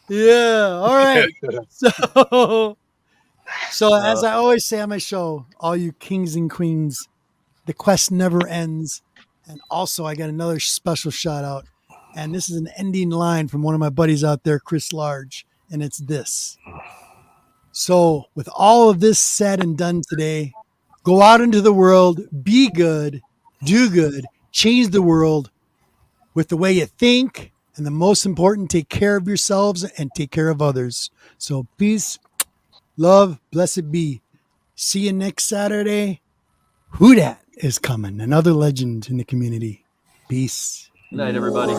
Yeah. All right. So as I always say on my show, all you kings and queens, the quest never ends. And also I got another special shout out. And this is an ending line from one of my buddies out there, Chris Large. And it's this. So with all of this said and done today, go out into the world, be good, do good, change the world with the way you think. And the most important, take care of yourselves and take care of others. So peace, love, blessed be. See you next Saturday. Who dat is coming? Another legend in the community. Peace. Good night, everybody.